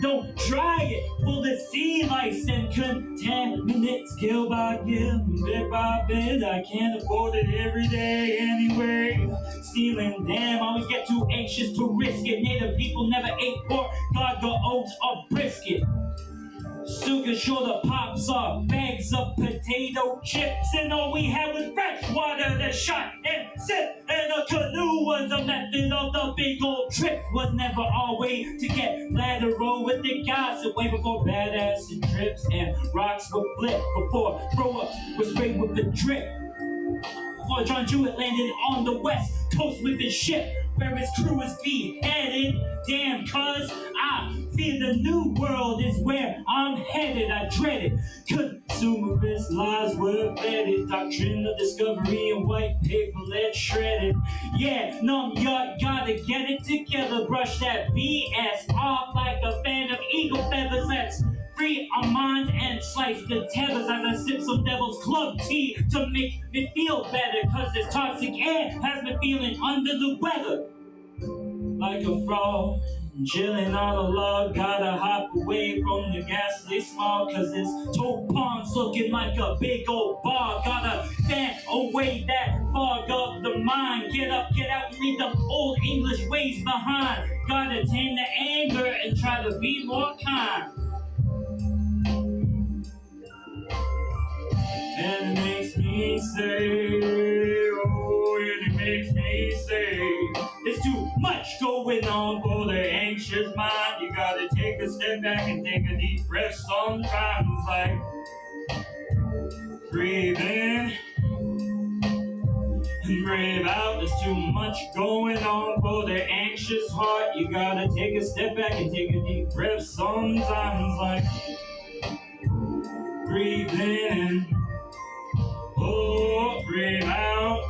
Don't try it, full of sea lice and contaminants. Gill by gill, bit by bit, I can't afford it every day anyway. Stealing them, always get too anxious to risk it. Native people never ate pork, got the oats or brisket. Sugar sure the pops are bags of potato chips, and all we had was fresh water to shot and sip. And a canoe was the method of the big old trip. Was never our way to get lateral with the gossip. Way before badass and trips and rocks would flip. Before throw-ups was sprayed with the drip. Before John Jewett landed on the west coast with his ship, where his crew is beheaded. Damn, cuz I fear the new world is where I'm headed. I dread it. Consumerist lies were vetted. Doctrine of discovery and white paper lead shredded. Yeah, numb yard, gotta get it together. Brush that BS off like a fan of eagle feathers. Let's free our minds and slice the tethers as I sip some Devil's Club tea to make me feel better, cause this toxic air has me feeling under the weather. Like a frog, chilling on a log, gotta hop away from the ghastly smog, cause this toad pond's looking like a big old bog. Gotta fan away that fog of the mind. Get up, get out, and leave them old English ways behind. Gotta tame the anger and try to be more kind. say, oh, and it makes me say, it's too much going on for the anxious mind. You gotta take a step back and take a deep breath sometimes, like breathe in and breathe out. There's too much going on for the anxious heart. You gotta take a step back and take a deep breath sometimes, like breathe in and oh, breathe out.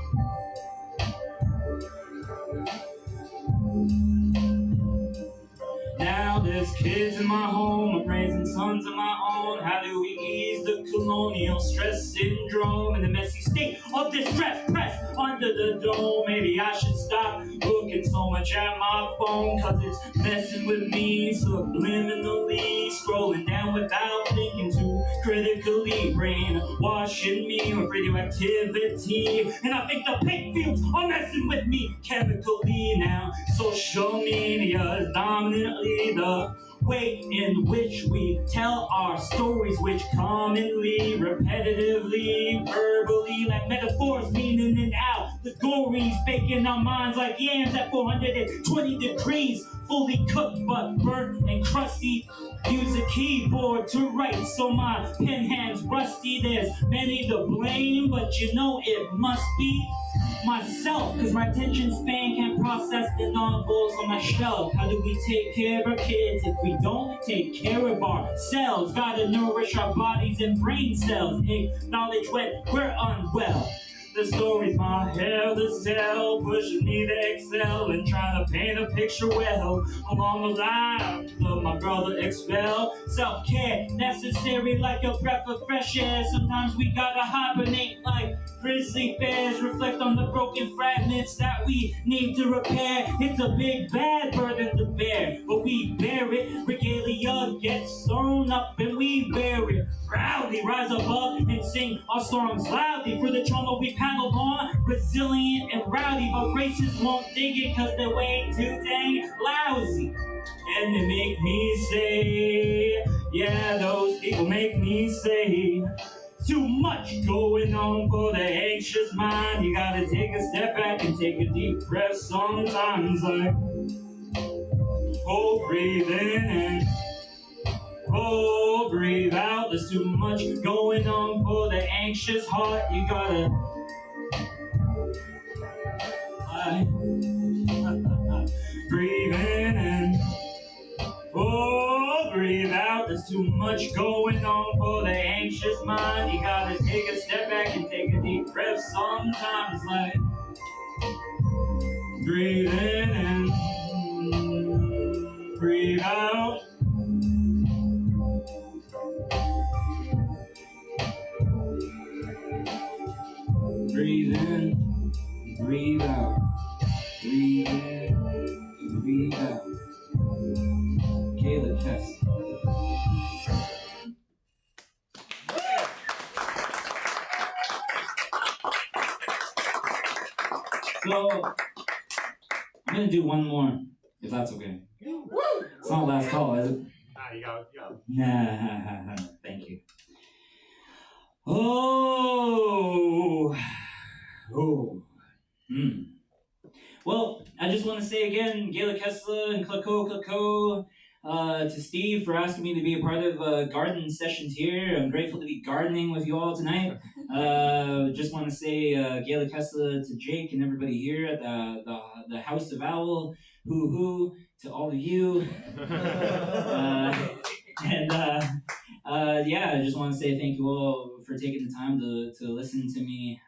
Now there's kids in my home, I'm raising sons of my own. How do we ease the colonial stress syndrome and the messy state of distress pressed under the dome? Maybe I should stop looking so much at my phone, cause it's messing with me subliminally, scrolling down without thinking too critically, brain washing me with radioactivity, and I think the paint fumes are messing with me chemically. Now social media is dominantly the way in which we tell our stories, which commonly, repetitively, verbally, like metaphors meaning and out. The gories baking our minds like yams at 420 degrees, fully cooked but burnt and crusty. Use a keyboard to write, so my pen hand's rusty. There's many to blame, but you know it must be myself, cause my attention span can't process the novels on my shelf. How do we take care of our kids if we don't take care of ourselves? Gotta nourish our bodies and brain cells, acknowledge when we're unwell. The stories my elders tell, pushing me to excel and trying to paint a picture well along the lines of my brother expel. Self-care necessary like a breath of fresh air. Sometimes we gotta hibernate like grizzly bears, reflect on the broken fragments that we need to repair. It's a big bad burden to bear, but we bear it. Regalia gets sewn up and we bear it. Proudly rise above and sing our songs loudly for the trauma we paddled on. Resilient and rowdy, but racists won't dig it cause they're way too dang lousy. And they make me say, yeah, those people make me say, too much going on for the anxious mind. You gotta take a step back and take a deep breath sometimes, like oh, breathe in and oh, breathe out. There's too much going on for the anxious heart. You gotta breathe in and oh, breathe out. There's too much going on for the anxious mind. You gotta take a step back and take a deep breath sometimes, like breathe in and breathe out. Breathe in, breathe out. Breathe in, breathe out. Kayla Kess. So, I'm gonna do one more, if that's okay. It's not last call, is it? You go. Nah, thank you. Oh. Well, I just want to say again, Gayla Kessler and Klako, to Steve for asking me to be a part of garden sessions here. I'm grateful to be gardening with you all tonight. Just want to say Gayla Kessler to Jake and everybody here at the House of Owl. Hoo to all of you. Yeah, I just want to say thank you all for taking the time to listen to me.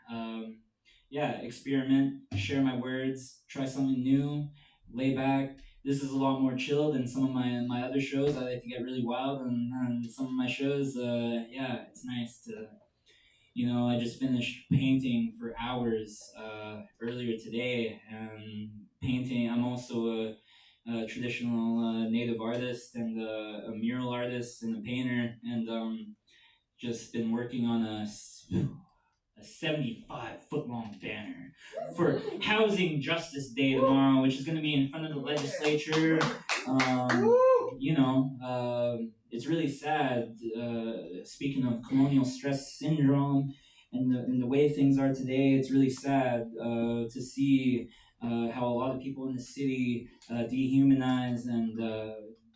Experiment, share my words, try something new, lay back. This is a lot more chill than some of my other shows. I like to get really wild on some of my shows. It's nice to, I just finished painting for hours earlier today. And painting, I'm also a traditional native artist and a mural artist and a painter, and just been working on a 75-foot-long banner for Housing Justice Day tomorrow, which is going to be in front of the legislature. It's really sad. Speaking of colonial stress syndrome, in the way things are today, it's really sad to see how a lot of people in the city dehumanize and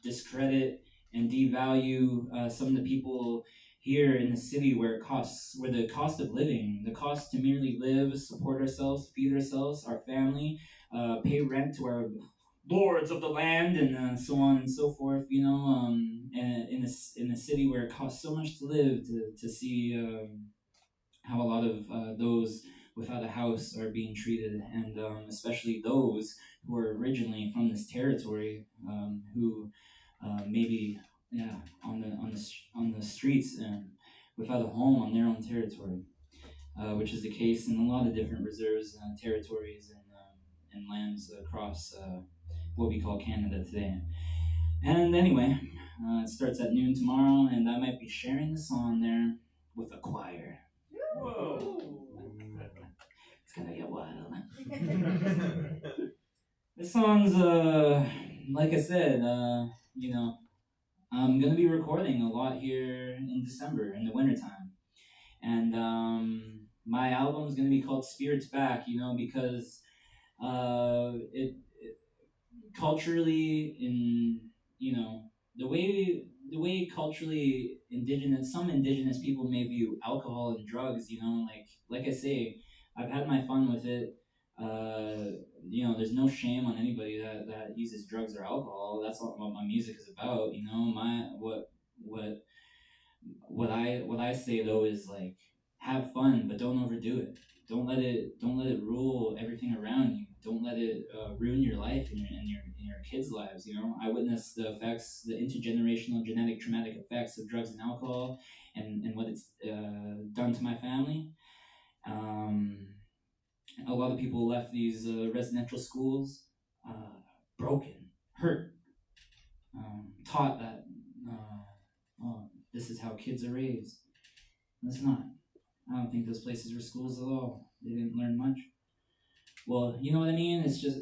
discredit and devalue some of the people here in the city where the cost of living, the cost to merely live, support ourselves, feed ourselves, our family, pay rent to our lords of the land, and so on and so forth. And in a city where it costs so much to live, to see how a lot of those without a house are being treated, and especially those who are originally from this territory, who maybe on the streets and without a home on their own territory, which is the case in a lot of different reserves, territories, and lands across what we call Canada today. And anyway, it starts at noon tomorrow, and I might be sharing the song there with a choir. Whoa! It's gonna get wild. This song's like I said, I'm gonna be recording a lot here in December in the wintertime. And my album's gonna be called Spirits Back, because it culturally, in the way culturally some indigenous people may view alcohol and drugs, like I say, I've had my fun with it. There's no shame on anybody that uses drugs or alcohol. That's what my music is about. What I say though is like, have fun, but don't overdo it. Don't let it rule everything around you. Don't let it ruin your life and your kids' lives. I witnessed the effects, the intergenerational genetic traumatic effects of drugs and alcohol, and what it's done to my family. A lot of people left these residential schools broken, hurt, taught that this is how kids are raised. It's not. I don't think those places were schools at all. They didn't learn much. Well, you know what I mean? It's just,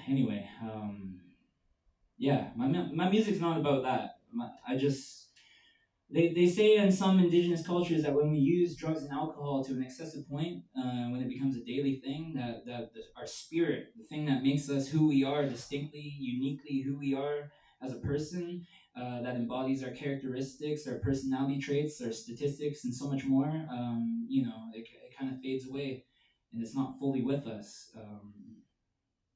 anyway. My music's not about that. They say in some indigenous cultures that when we use drugs and alcohol to an excessive point, when it becomes a daily thing, that our spirit, the thing that makes us who we are, distinctly, uniquely who we are as a person, that embodies our characteristics, our personality traits, our statistics, and so much more, it kind of fades away, and it's not fully with us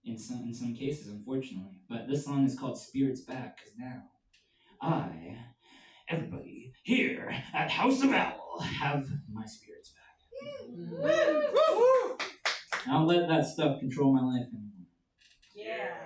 in some cases, unfortunately. But this song is called Spirits Back, because now everybody here at House of Owl have my spirits back. I don't let that stuff control my life anymore. Yeah.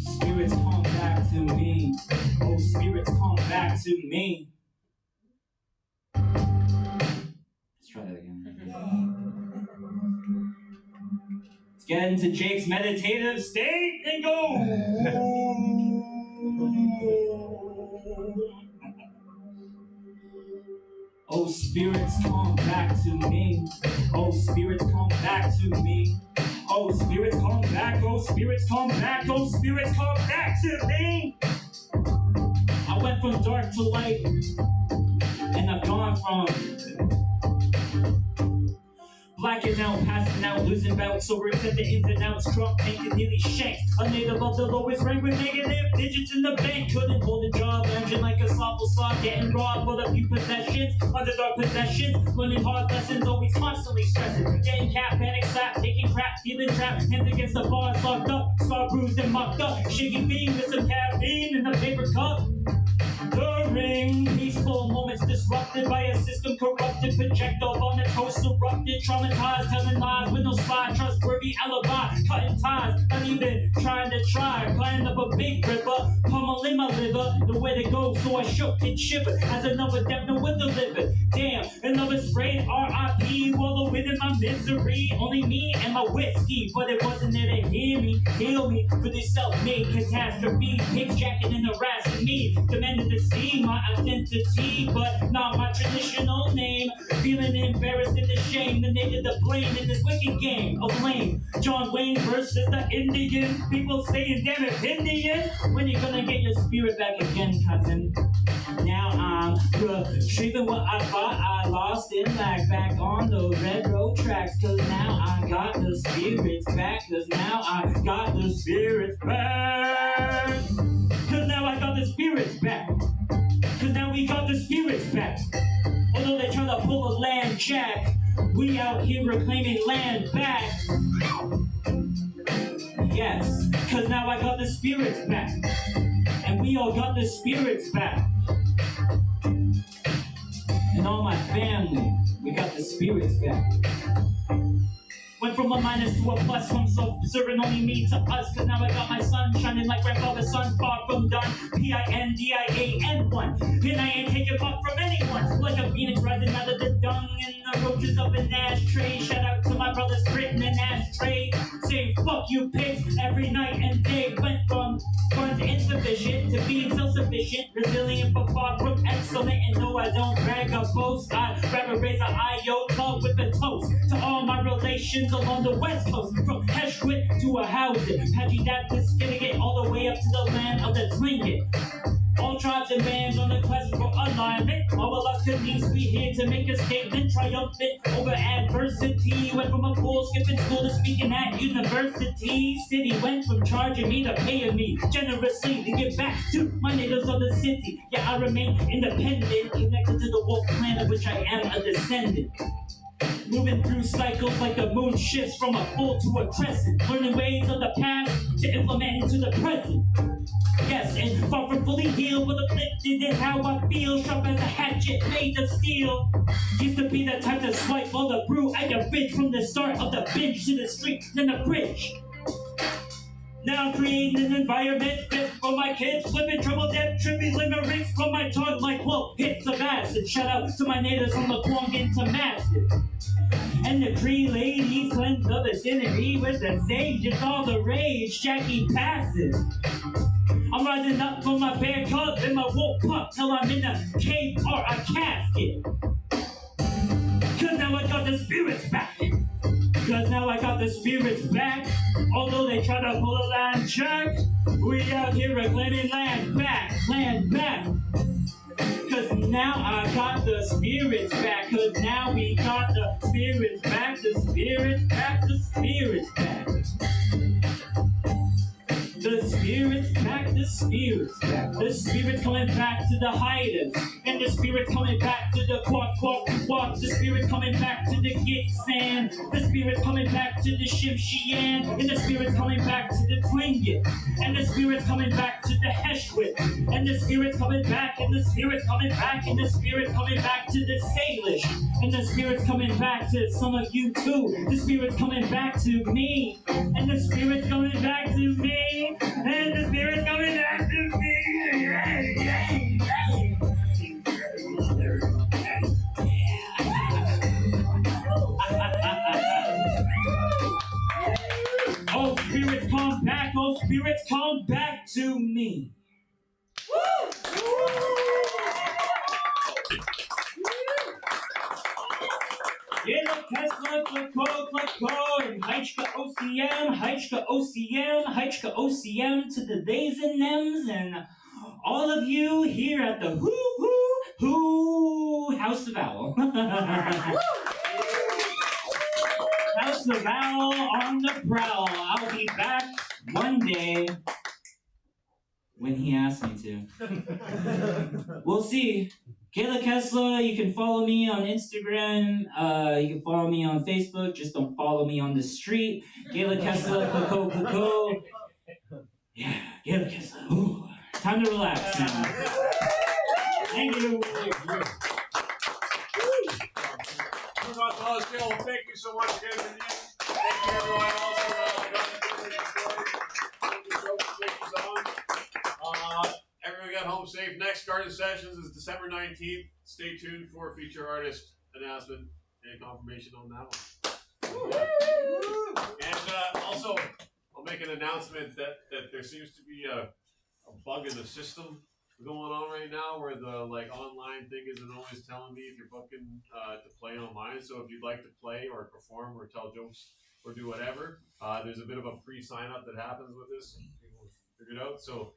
Spirits come back to me. Oh, spirits come back to me. Let's try that again. Let's get into Jake's meditative state and go. Oh, spirits come back to me. Oh, spirits come back to me. Oh, spirits come back. Oh, spirits come back. Oh, spirits come back to me. I went from dark to light, and I've gone from blacking out, passing out, losing bouts, so we're at the ins and outs, drunk, taking nearly shanked. A native of the lowest rank with negative digits in the bank. Couldn't hold a job, engine like a slothful slot, getting robbed for the few possessions, underdog possessions, learning hard lessons, always constantly stressing, getting cat, panic, slap, taking crap, feeling trapped, hands against the bars, locked up, scar bruised and mocked up, shaking beam with some caffeine in the paper cup. During peaceful moments disrupted by a system corrupted, projectile on the coast erupted, traumatized, telling lies with no spy, trustworthy alibi, cutting ties, not even trying to try, climbing up a big river, pummeling my liver, the way to go, so I shook and shivered, as another death note was delivered. Damn, another sprayed R.I.P. wallowing in my misery, only me and my whiskey, but it wasn't there to hear me for this self-made catastrophe, pigs jacking and harassing me, demanding to see me my identity, but not my traditional name. Feeling embarrassed and ashamed, the native to blame in this wicked game of lame. John Wayne versus the Indian. People saying, damn it, Pindian. When you gonna get your spirit back again, cousin? Now I'm retrieving what I thought I lost in lag, back on the red road tracks. Cause now I got the spirits back. Cause now I got the spirits back. Cause now I got the spirits back. Cause now we got the spirits back. Although they try to pull a land jack, we out here reclaiming land back. Yes, cause now I got the spirits back. And we all got the spirits back. And all my family, we got the spirits back. Went from a minus to a plus, from serving only me to us. Cause now I got my sun shining like grandfather's sun, far from done. Pindian1. And I ain't taking fuck from anyone. Like a phoenix rising out of the dung and the roaches of an ashtray. Shout out to my brothers Britain and Ashtray. Saying fuck you pigs every night and day. Went from fun to insufficient to being self-sufficient, resilient but far from excellent. And no, I don't brag or boast. I'd rather raise an iota with a toast to all my relations along the west coast, from Heshwit to a Howden, Patchy that to Skidegate, all the way up to the land of the Tlingit. All tribes and bands on the quest for alignment. All of us colleagues, we here to make a statement, triumphant over adversity. Went from a pool skipping school to speaking at university. City went from charging me to paying me generously to give back to my natives of the city. Yeah, I remain independent, connected to the wolf clan of which I am a descendant. Moving through cycles like the moon shifts from a full to a crescent. Learning ways of the past to implement into the present. Yes, and far from fully healed, but uplifted is how I feel. Sharp as a hatchet made of steel. Used to be the type to swipe all the brew I can ridge from the start of the bench to the street, then the bridge. Now I'm creating an environment fit for my kids, flipping trouble depth, tripping limericks from my tongue like 12 hits of acid. Shout out to my natives from the Kwong into Massive. And the Cree ladies cleanse the vicinity with the sage. It's all the rage, Jackie passive. I'm rising up from my bear cub and my wolf pup till I'm in a cave or a casket. Cause now I got the spirits back. Cause now I got the spirits back. Although they try to pull a land check, we out here reclaiming land back, land back. Cause now I got the spirits back. Cause now we got the spirits back, the spirits back, the spirits back. The spirits back, the spirits back. The spirits coming back to the hiders. And the spirits coming back to the quack, quack, quack. The spirits coming back to the Gitsan. The spirits coming back to the Shimshian. And the spirits coming back to the Tlingit. And the spirits coming back to the Heshwit. And the spirits coming back, and the spirits coming back, and the spirits coming back to the Salish. And the spirits coming back to some of you too. The spirits coming back to me. And the spirits coming back to me. And the spirit's coming back to me. Oh, spirits come back. Oh, spirits come back to me. Jeder Kessler, Klako, and Heichka OCM to the days and thems, and all of you here at the House of Owl. House of Owl on the prowl. I'll be back one day when he asks me to. We'll see. Kayla Kessler, you can follow me on Instagram, you can follow me on Facebook, just don't follow me on the street. Kayla Kessler, Klako. Yeah, Kayla Kessler. Ooh. Time to relax now. Thank you. Thank you so much again, Pindian. Thank you everyone else for everyone got home safe. Next Garden Sessions is December 19th. Stay tuned for feature artist announcement and confirmation on that one. And also, I'll make an announcement that there seems to be a bug in the system going on right now where the like online thing isn't always telling me if you're booking to play online. So if you'd like to play or perform or tell jokes or do whatever, there's a bit of a pre-sign up that happens with this. People figured out. So